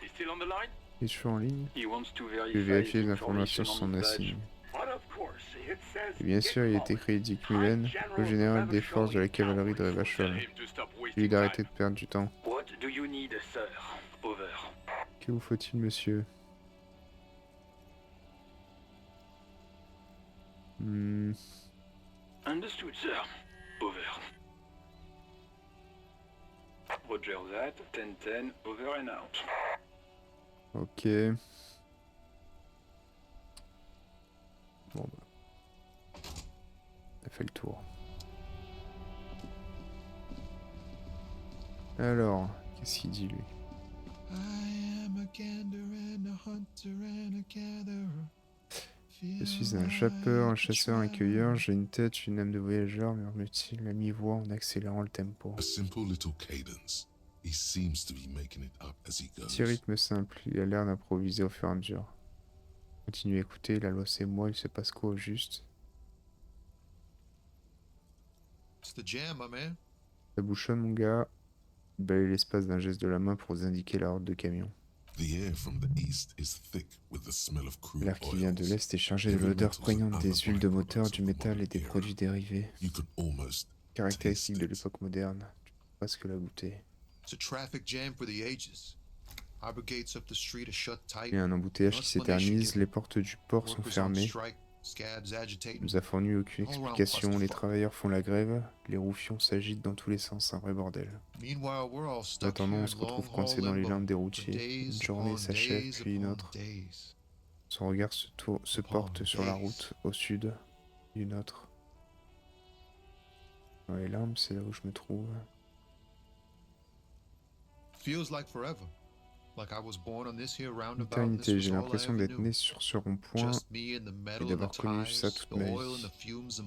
He's still on the line? Il est toujours en ligne. He wants to Je vais verify vérifier les the informations information sur on son the badge. insigne. But of course, it says Et bien sûr, il est écrit Dick Mullen, le général des forces de la cavalerie de Revachol. Lui d'arrêter de perdre du temps. What do you need, sir? Over. Que vous faut-il, monsieur? Understood, sir. Over. Roger that. 10-10. Over and out. Ok. Bon bah. On a fait le tour. Alors, qu'est-ce qu'il dit lui? Je suis un chasseur, un chasseur, un cueilleur, j'ai une tête, une âme de voyageur, murmure-t-il à mi-voix en accélérant le tempo. A simple little cadence. He seems to be making it up as he goes. Petit rythme simple, il a l'air d'improviser au fur et à mesure. Continue à écouter, la loi c'est moi, il se passe quoi au juste? Ça bouchonne mon gars. Il balaye l'espace d'un geste de la main pour vous indiquer la horde de camions. The air from the east is thick with the smell of crude L'air qui vient de oils. l'Est est chargé de l'odeur prégnante des huiles de moteur, du métal et des produits dérivés. You can almost Caractéristique de l'époque moderne. Tu peux presque la goûter. Il y a un embouteillage qui s'éternise, les portes du port sont fermées. Il nous a fourni aucune explication, les travailleurs font la grève, les roufions s'agitent dans tous les sens, un vrai bordel. En attendant, on se retrouve coincé dans les limbes des routiers. Une journée s'achève, puis une autre. Son regard se porte sur la route, au sud, une autre. Dans les limbes, c'est là où je me trouve. Éternité, j'ai l'impression d'être né sur ce rond-point et d'avoir connu ça toute ma vie.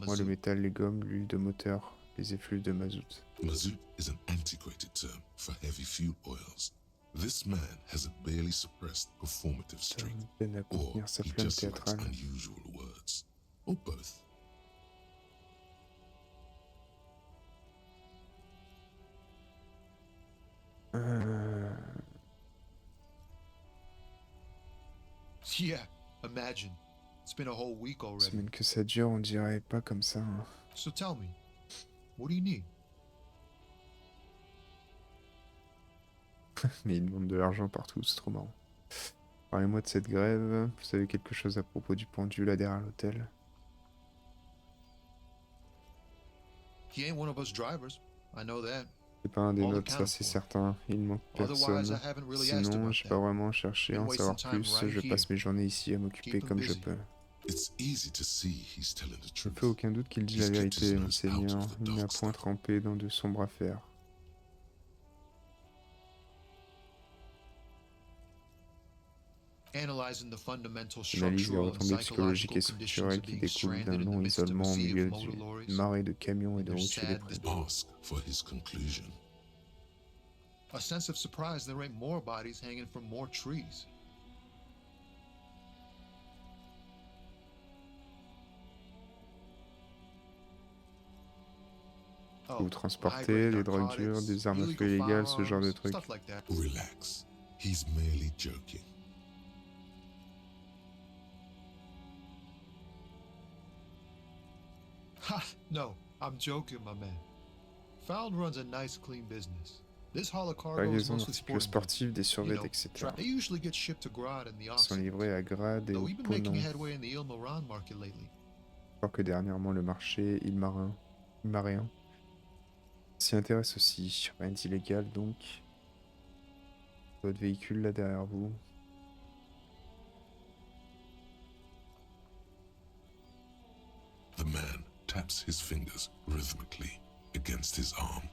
Moi, le métal, les gommes, l'huile de moteur, les effluves de mazout. Mazout is an antiquated term for heavy fuel oils. This man has a barely suppressed performative streak, Peine à or contenir sa he flamme just likes théâtrale. unusual words, or both. Yeah, imagine. It's been a whole week already. Semaine que ça dure, on dirait pas comme ça. Hein. So tell me, what do you need? Mais ils demandent de l'argent partout, c'est trop marrant. Parlez-moi de cette grève. Vous savez quelque chose à propos du pendule là derrière l'hôtel? He ain't one of us drivers. I know that. C'est pas un des nôtres, ça c'est certain. Il manque personne. Sinon, j'ai pas vraiment cherché à en savoir plus. Je passe mes journées ici à m'occuper comme je peux. It's easy to see he's telling the Je ne truth. fais aucun doute qu'il dit la vérité, monseigneur. Il n'a point trempé dans de sombres affaires. Analyzing the fundamental Analyse les structural and retombées psychologiques et psychological conditions structurelles of qui being découlent d'un stranded in the long midst of a isolement au sea milieu of motor d'une lorries. marée de camions et de They're routiers sad. déprimés. Ask for his conclusion. A sense of surprise there ain't more bodies hanging from more trees. Vous transportez des drogues dures, des armes à feu illégales, ce genre de trucs. Stuff like that. Relax. He's merely joking. Ha! No, I'm joking, my man. Found runs a nice, clean business. This haul of cargo is Pagaison mostly d'articles sporting goods. sportifs, des You survêtements, know, etc. they usually get shipped to Grad in the Ils sont off-season. livrés à Grade et Though au we've been making Ponant. headway in the Ilmaran market lately. Alors que dernièrement, le marché Ilmaréen S'y intéresse aussi. Rien d'illégal donc. Votre véhicule là derrière vous. The man taps his fingers rhythmically against his arm.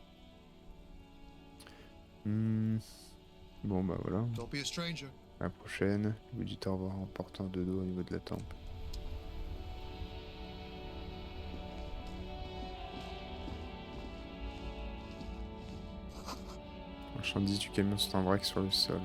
Bon bah voilà. Don't be a stranger. À la prochaine. Vous dites au revoir en portant de dos au niveau de la tempe. Les marchandises du camion sont en vrac sur le sol.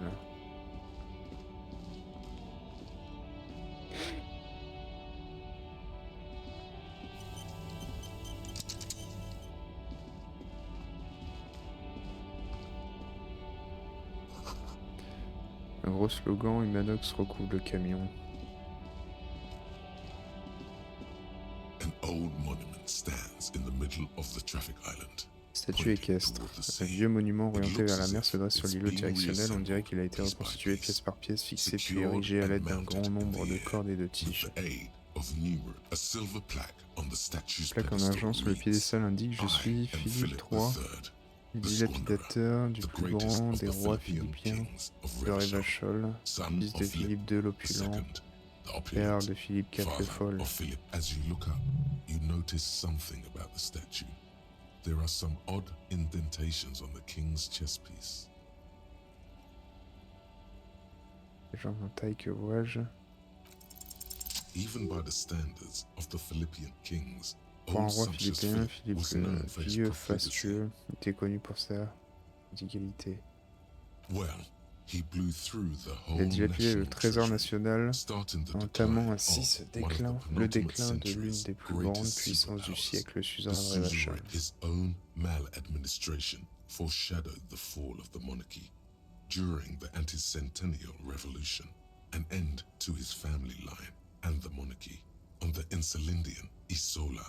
Un gros slogan, Humanox recouvre le camion. An old monument stands in the middle of the traffic island. Statue équestre. Un vieux monument orienté vers la mer se dresse sur l'îlot directionnel. On dirait qu'il a été reconstitué pièce par pièce, fixé puis érigé à l'aide d'un grand nombre de cordes et de tiges. Plaque en argent sur le piédestal indique « Je suis Philippe III, le dilapidateur du plus grand des rois philippiens, de Révachol, fils de Philippe II l'Opulent, père de Philippe IV le Fol. » There are some odd indentations on the king's chest piece. Les jambes en taille, que vois-je? Even by the standards of the Philippian kings, Pour un old roi Sumptuous philippin, Philip Philippe was known le for his vieux profligacy. fastueux était connu pour sa égalité. Well, he blew through the Il a whole dilapidé le national trésor treasury, national starting the en entamant decline ainsi of one of the le penultimate déclin de l'une century's des plus grandes greatest puissances du superpowers. siècle, le The suzerain de Révachol. suzerain, his own maladministration foreshadowed the fall of the monarchy during the anti-centennial revolution, an end to his family line and the monarchy on the Insulindian Isola.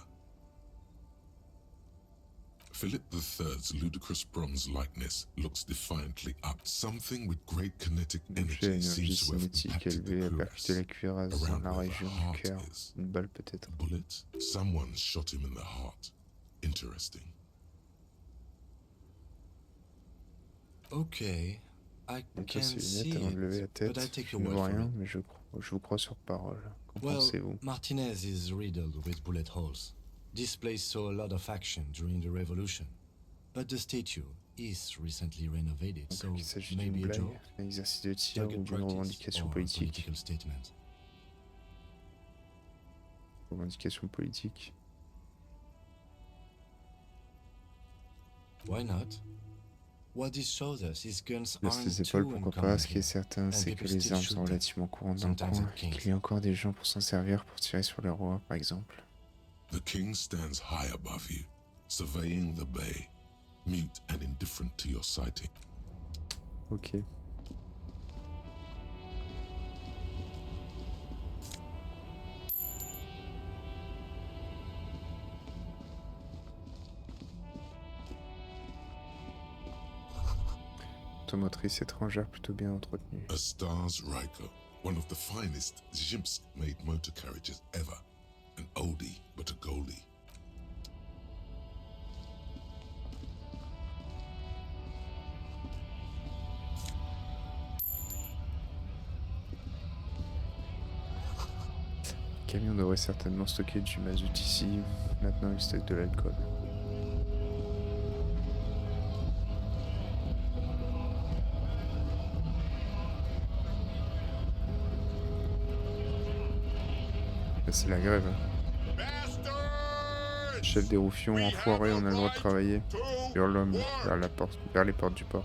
Philip III's ludicrous bronze likeness looks defiantly up. Something with great kinetic Objet à energy énergie seems to have cinétique impacted the élevée a cuirass percuté la cuirasse dans around la where région the du heart cœur. is. Une balle peut-être. A bullet? Someone shot him in the heart. Interesting. Okay, I Donc can ses see lunettes avant de lever la it, but I tête. take Je your ne word vois for rien, it. mais je vous crois sur parole. Qu'en Well, pensez-vous? Martinez is riddled with bullet holes. This place saw a lot of action during the revolution, but the statue is recently renovated, so Donc il s'agit d'une maybe a blague, joke, un exercice de tir target ou d'une practice, revendication or a politique. political statement. Revendication politique. Why not? What this shows us is guns Baisse aren't les épaules, too pourquoi pas. uncommon Ce qui est here, certain, and c'est que people les still armes shoot sont them, relativement courantes dans le sometimes coin at et kings. qu'il y a encore des gens pour s'en servir pour tirer sur les rois, par exemple. The king stands high above you, surveying the bay, mute and indifferent to your sighting. Ok. Automotrice étrangère plutôt bien entretenue. A Stars Riker, one of the finest Zhimsk-made motor carriages ever. An oldie, but a goldie. Le camion devrait certainement stocker du mazout ici. Maintenant, il stocke de l'alcool. Là, c'est la grève. Chef des Roufions, enfoiré, on a le droit de travailler. Hurle l'homme vers les portes du port.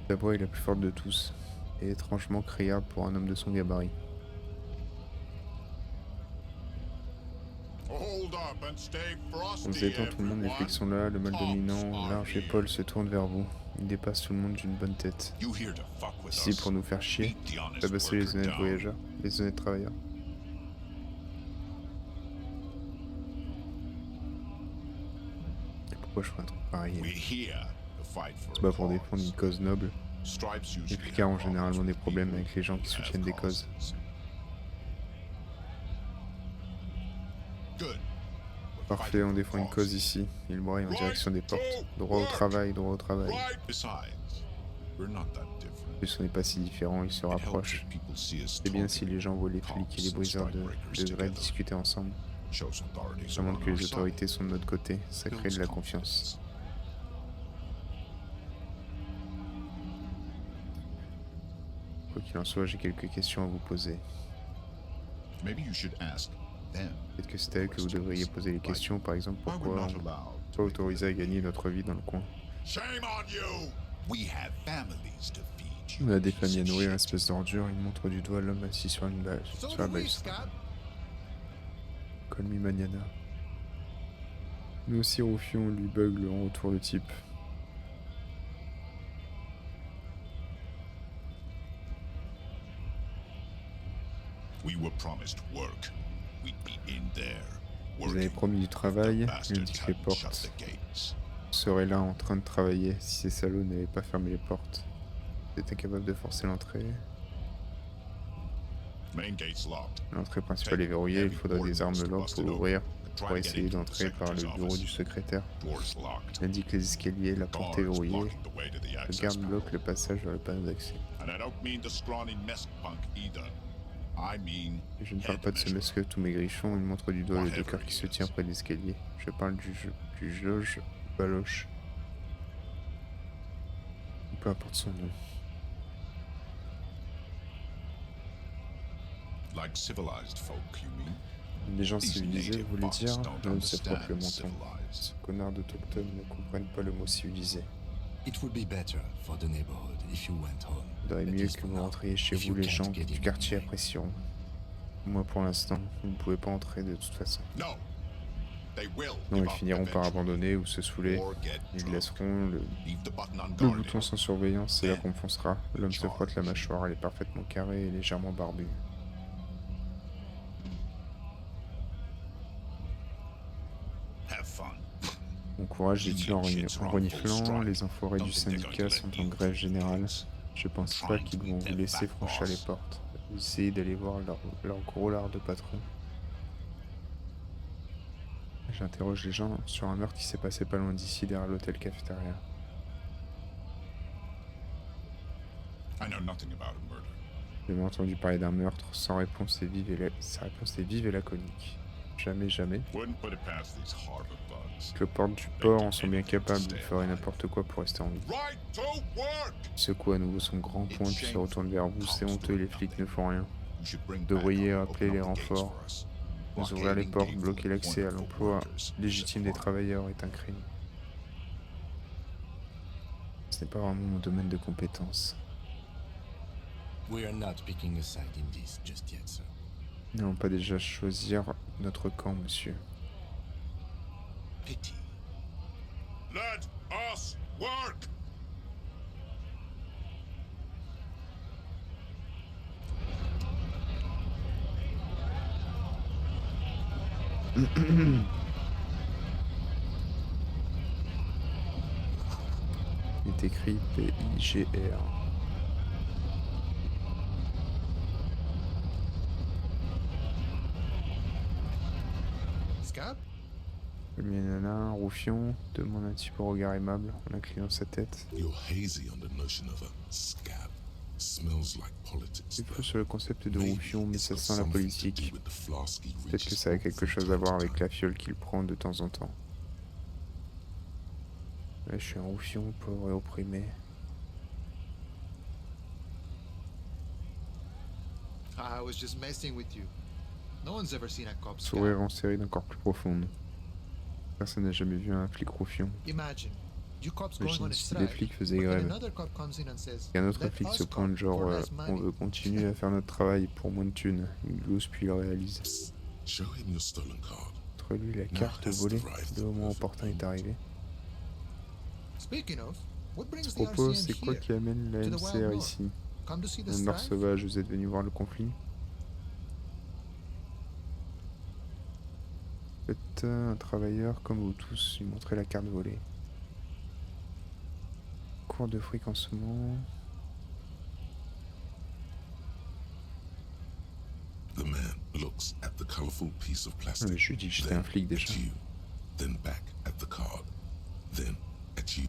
La voix est la plus forte de tous, et étrangement criable pour un homme de son gabarit. On se détend tout le monde, les flics sont là, le mâle dominant, large épaule se tourne vers vous. Il dépasse tout le monde d'une bonne tête. Ici pour nous faire chier, tabasser les honnêtes voyageurs, les honnêtes travailleurs. Et pourquoi je ferais un truc pareil? C'est pas pour défendre une cause noble. Les flicards ont généralement des problèmes avec les gens qui soutiennent des causes. Parfait, on défend une cause ici. Il braille en direction des portes. Droit au travail, droit au travail. En plus, on n'est pas si différents, ils se rapprochent. C'est bien si les gens voient les flics et les briseurs de grès discuter ensemble. Ça montre que les autorités sont de notre côté, ça crée de la confiance. Quoi qu'il en soit, j'ai quelques questions à vous poser. Peut-être que c'est à eux que vous devriez poser les questions, par exemple, pourquoi on n'est pas autorisé à gagner notre vie dans le coin. On a des familles à nourrir, espèce d'ordure. Il montre du doigt l'homme assis sur la balustrade. Call me Magnana. Nous aussi Roufion, lui bugle en retour le type. Vous avez promis du travail, il indique les portes. Vous serez là en train de travailler si ces salauds n'avaient pas fermé les portes. Vous êtes incapable de forcer l'entrée. L'entrée principale est verrouillée, il faudra des armes lourdes pour l'ouvrir, pour essayer d'entrer par le bureau du secrétaire. Il indique les escaliers, la porte est verrouillée. Le garde bloque le passage vers le panneau d'accès. Je ne parle pas de ce monsieur tout maigrichon, il montre du doigt le docker qui se tient près de l'escalier. Je parle du Jauge Baloche. Peu importe son nom. Les gens civilisés, vous voulez dire, l'homme se frotte le menton. Ces connards d'autochtones ne comprennent pas le mot civilisé. Il vaudrait mieux que vous rentriez chez vous, les gens du quartier apprécieront. Moi, pour l'instant, vous ne pouvez pas entrer de toute façon. Non, ils finiront par abandonner ou se saouler. Ils laisseront le bouton sans surveillance, c'est là qu'on foncera. L'homme se frotte la mâchoire, elle est parfaitement carrée et légèrement barbue. Bon courage, dit-il en reniflant. Les enfoirés du syndicat sont en grève générale. Je pense pas qu'ils vont vous laisser franchir les portes. Vous essayez d'aller voir leur gros lard de patron. J'interroge les gens sur un meurtre qui s'est passé pas loin d'ici, derrière l'hôtel cafétéria. J'ai jamais entendu parler d'un meurtre. Sa réponse est vive et laconique. Jamais, jamais. Les portes du port en sont bien capables, il ferait n'importe quoi pour rester en vie. Il secoue à nouveau son grand poing puis se retourne vers vous, c'est honteux, les flics ne font rien. Vous devriez appeler les renforts. Vous ouvrir les portes, bloquer l'accès à l'emploi légitime des travailleurs est un crime. Ce n'est pas vraiment mon domaine de compétence. Nous n'allons pas déjà choisir notre camp, monsieur. Let us work! Il est écrit PIGR. Scab? Le Mianana, Roufion, demande un type au regard aimable en inclinant sa tête. C'est fou sur le concept de Roufion, mais ça sent la politique. Peut-être que ça a quelque chose à voir avec la fiole qu'il prend de temps en temps. Ouais, je suis un Roufion, pauvre et opprimé. I was just messing with you. No one's ever seen a cop scab. Sourire en série d'encore plus profonde. Personne n'a jamais vu un flic Roufion. Imagine si les flics faisaient grève. Et un autre flic se pointe genre on veut continuer à faire notre travail pour moins de thunes. Il glousse puis il réalise. Entre lui la carte volée, le moment opportun est arrivé. À ce propos, c'est quoi qui amène la MCR ici? Dans le Nord sauvage, vous êtes venu voir le conflit? Faites un travailleur comme vous tous, lui montrez la carte volée. Cours de fréquencement. Je lui ai dit que j'étais un flic déjà. then back at the card, then at you.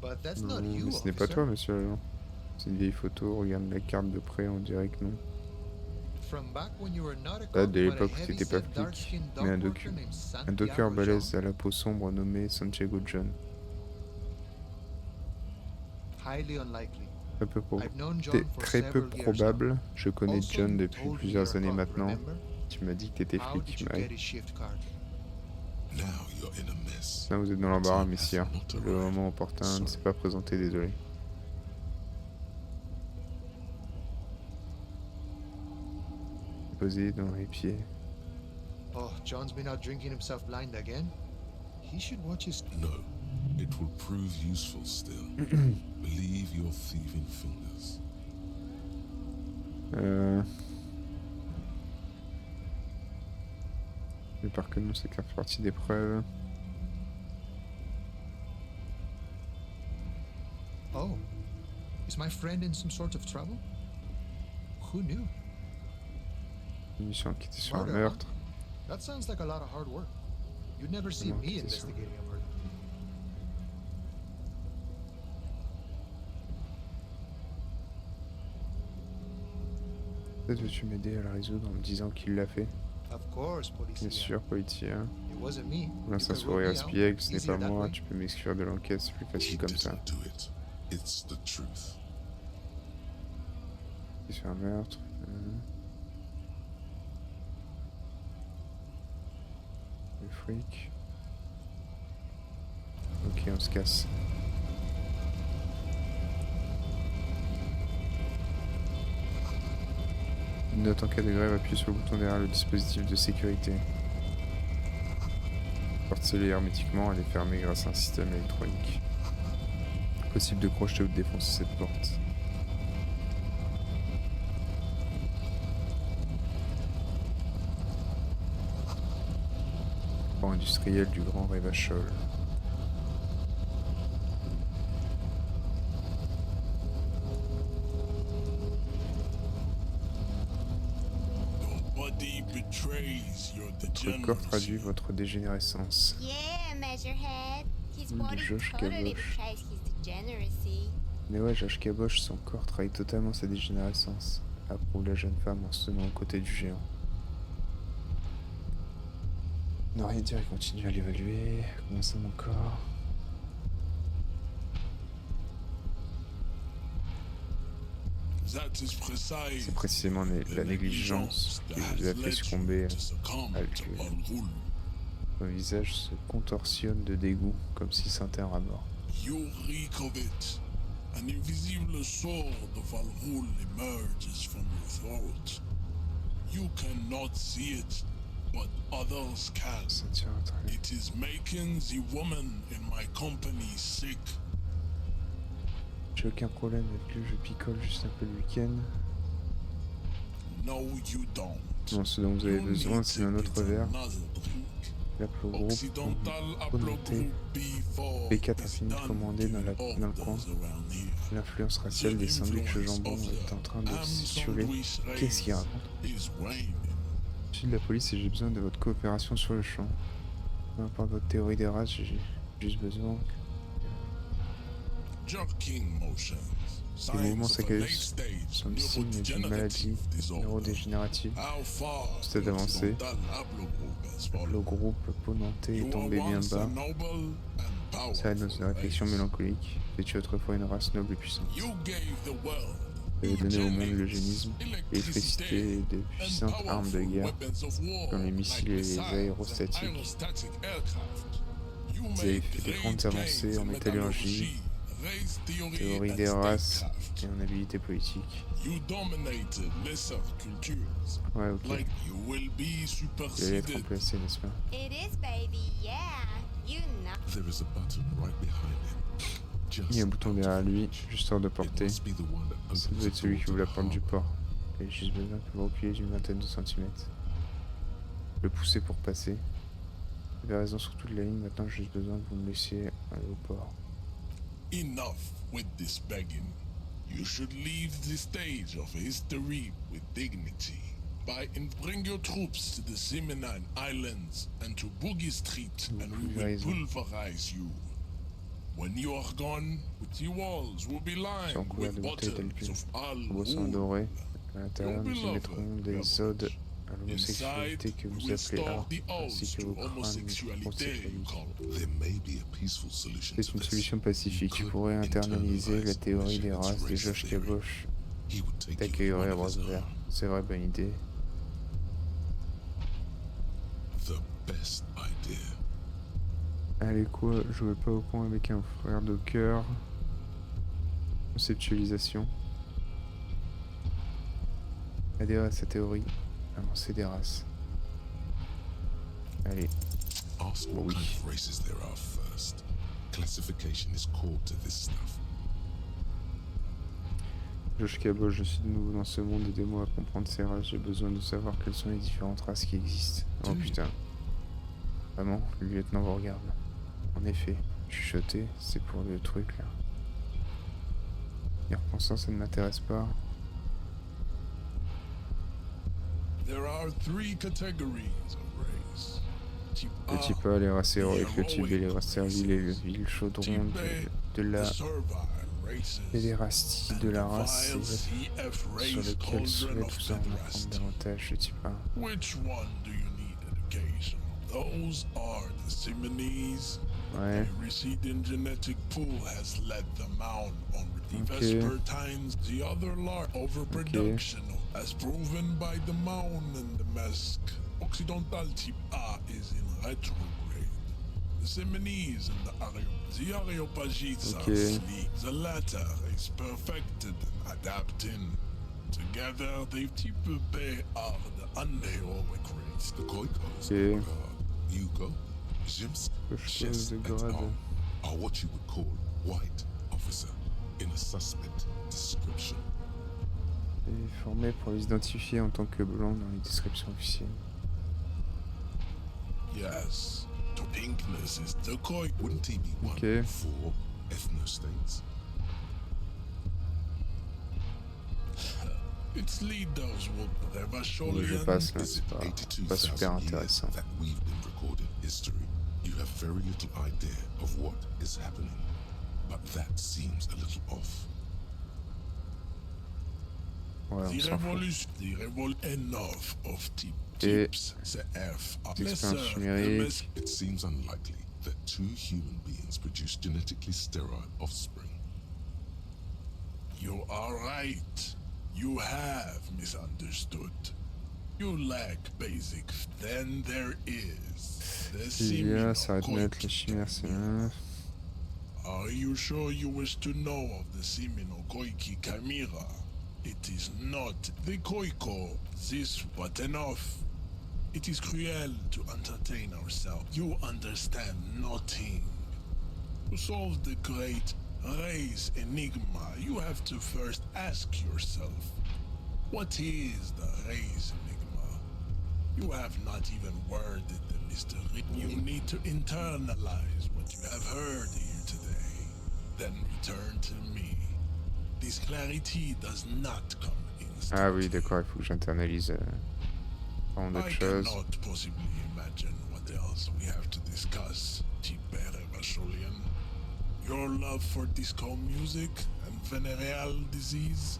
But that's Non, not you, mais ce n'est pas officer. toi, monsieur l'agent. C'est une vieille photo, regarde la carte de près, on dirait que non. From back when you were not a Date cop, de but a l'époque où t'étais pas heavy-set, flic, dark-skinned mais un, dock worker named un Santiago docker balèze John. à la peau sombre nommé Santiago John. Highly unlikely. Très peu, I've known John T'es for très peu several years probable. Je connais Also, John you depuis told me plusieurs you're a années cop, maintenant. remember? Tu m'as dit que t'étais How flic, did you Mike. get his shift card? Now you're in a mess. Là, vous êtes dans l'embarras, messire. Le moment opportun ne s'est pas présenté, désolé. Posé dans les pieds. Oh, John's been out drinking himself blind again? He should watch his... No, it will prove useful still. Believe your thieving fingers. J'espère que non, c'est qu'à faire partie des preuves. Oh, is my friend in some sort of trouble? Who knew? Une mission enquêtée sur un Murder, huh? meurtre. That sounds like a lot of hard work. You'd never see Comment me enquêter sur- investigating a murder. Peut-être veux-tu m'aider à la résoudre en me disant qu'il l'a fait. Of course, policia. Bien sûr, policier. It wasn't me. Lance You un can sourire rule me out. espiègle, ce n'est Easier pas that moi, way. tu peux m'exclure de l'enquête, c'est plus He facile comme ça. didn't do it. It's the truth. C'est un meurtre. Le fric. Ok, on se casse. Une note en cas de grève, appuyez sur le bouton derrière le dispositif de sécurité. Porte scellée hermétiquement, elle est fermée grâce à un système électronique. Possible de crocheter ou de défoncer cette porte. Port industriel du Grand Revachol. Body betrays your Votre corps traduit votre dégénérescence. Yeah, Measurehead. His De body Josh totally Caboche. betrays his degeneracy. Mais ouais, Josh Caboche, son corps trahit totalement sa dégénérescence, approuve la jeune femme en se tenant aux côtés du géant. Ne rien dire, il continue à l'évaluer. Comment ça, mon corps? C'est précisément la négligence qui vous a fait succomber à l'alcool. Son visage se contorsionne de dégoût, comme s'il sentait un rat mort. You reek of it. An invisible sword of Al-Ghul emerges from your throat. You cannot see it, but others can. It is making the woman in my company sick. J'ai aucun problème avec lui, je picole juste un peu le week-end. No, you don't. Non, ce dont vous avez besoin, c'est d'un autre verre. L'aplogroupe Ponanté. P4 a fini de commander dans le coin. L'influence raciale des sandwichs au jambon est en train de s'essurer. Qu'est-ce qu'il raconte? Je suis de la police et j'ai besoin de votre coopération sur le champ. Peu importe votre théorie des races, j'ai juste besoin. Les mouvements saccadés sont le signe d'une maladie neurodégénérative. Au stade avancé, le groupe Ponanté est tombé bien bas. Ça aide dans une réflexion mélancolique. Fais-tu autrefois une race noble et puissante? Vous avez donné au monde l'eugénisme, l'électricité et de puissantes armes de guerre, comme les missiles et les aérostatiques. Vous avez fait des grandes avancées en métallurgie, théorie des races et en habilité politique. Ouais, ok. Vous allez être remplacé, n'est-ce pas? It is, baby. Yeah. You know. There is a button right behind him. Il y a un bouton derrière lui, juste hors de portée. Ça doit être celui qui ouvre la porte du port. J'ai juste besoin que vous reculiez d'une vingtaine de centimètres. Le pousser pour passer. Vous avez raison sur toute la ligne, maintenant j'ai juste besoin que vous me laissiez aller au port. Enough with this begging. You should leave the stage of history with dignity. Bring your troops to the Simenon Islands and to Boogie Street, and we will raison. pulverize you. When you are gone, the walls will be Sont lined couverts de with bouteilles bottles d'alcool. of all Boissons wool. dorées. À l'intérieur, nous y mettrons des odes à l'homosexualité Inside, que we vous will appelez store art, the ainsi oaths que to vos crânes homosexuality you homosexualistes. call. There may be a peaceful solution C'est to une this. solution pacifique. Tu pourrais internaliser la théorie des races de Josh Caboche. He would take you T'accueillerais à one of bras his ouverts. own. C'est vrai, bonne idée. The best idea. Allez quoi, jouer pas au point avec un frère de cœur. Conceptualisation. Adhérer à sa théorie. Avancer des races. Allez. Ask what kind of races there are first. Classification is core to this stuff. Josh Cabot, je suis de nouveau dans ce monde, aidez-moi à comprendre ces races, j'ai besoin de savoir quelles sont les différentes races qui existent. Oh putain. Vraiment, le lieutenant vous regarde. En effet, chuchoter, c'est pour le truc là. Y repensant, ça ne m'intéresse pas. There are 3 categories of race. Type Le A, type A, les races héroïques, le type B, les races serviles et le vil chaudron de la... Et les races de la race sur lesquels souhaite vous en apprendre davantage, le type A. Which one do you need education? Those are the Simonese. Ouais. The receding genetic pool has led them out on the Okay. Vespertines. The other large overproduction, as proven by the Maun and the Mesk. Occidental type A is in retrograde. The Simonese and the Areopagites are sleek. The latter is perfected and adapting. Together, they type B are the unheroic race. The Goikos, Okay. Hugo, Zimsk, Chess, de and grade. are what you would call white officer in a suspect description. Et formé pour les identifier en tant que blanc dans les descriptions officielles. Yes, to pinkness is the koi. Wouldn't he be one Okay. for ethnostates? Its leaders will never show Oui, je passe là, c'est pas, 82,000 pas super years intéressant. that we've been recorded history. You have very little idea of what is happening, but that seems a little off. Ouais, on The s'en fout. revolution enough of Et tips the F are expérience lesser, numérique. It seems unlikely that 2 human beings produce genetically sterile offspring. You are right. You have misunderstood. You lack basic. Then there is the Il y a, ça arrête de Semino mettre les chimères, c'est un... Are you sure you wish to know of the Semino Koiki Chimera? It is not the Koiko, this but enough. It is cruel to entertain ourselves. You understand nothing. To solve the great race enigma, you have to first ask yourself, what is the race enigma? You have not even worded the mystery. You need to internalize what you have heard here today, then return to me. This clarity does not come instantly. Ah oui, d'accord, il faut que j'internalise en I d'autres choses. cannot possibly imagine what else we have to discuss, Tibere Vacholian. Your love for disco music and venereal disease?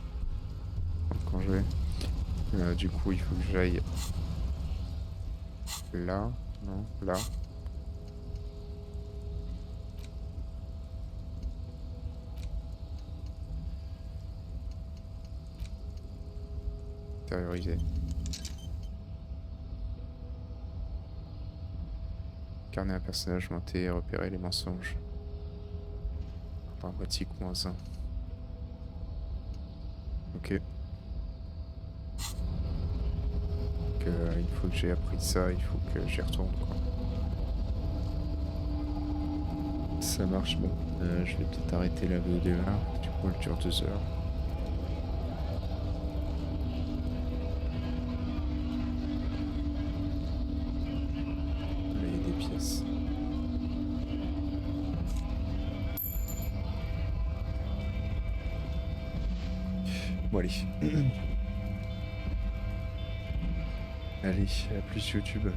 Quand je vais. Du coup, il faut que j'aille là, non, là. Intérioriser. Incarner un personnage monté et repérer les mensonges. Dramatique -1. Ok. Une fois que j'ai appris ça, il faut que j'y retourne quoi. Ça marche, bon. Je vais peut-être arrêter la VOD là. Du coup elle dure 2 heures. Là il y a des pièces. Bon allez. Allez, à plus YouTube.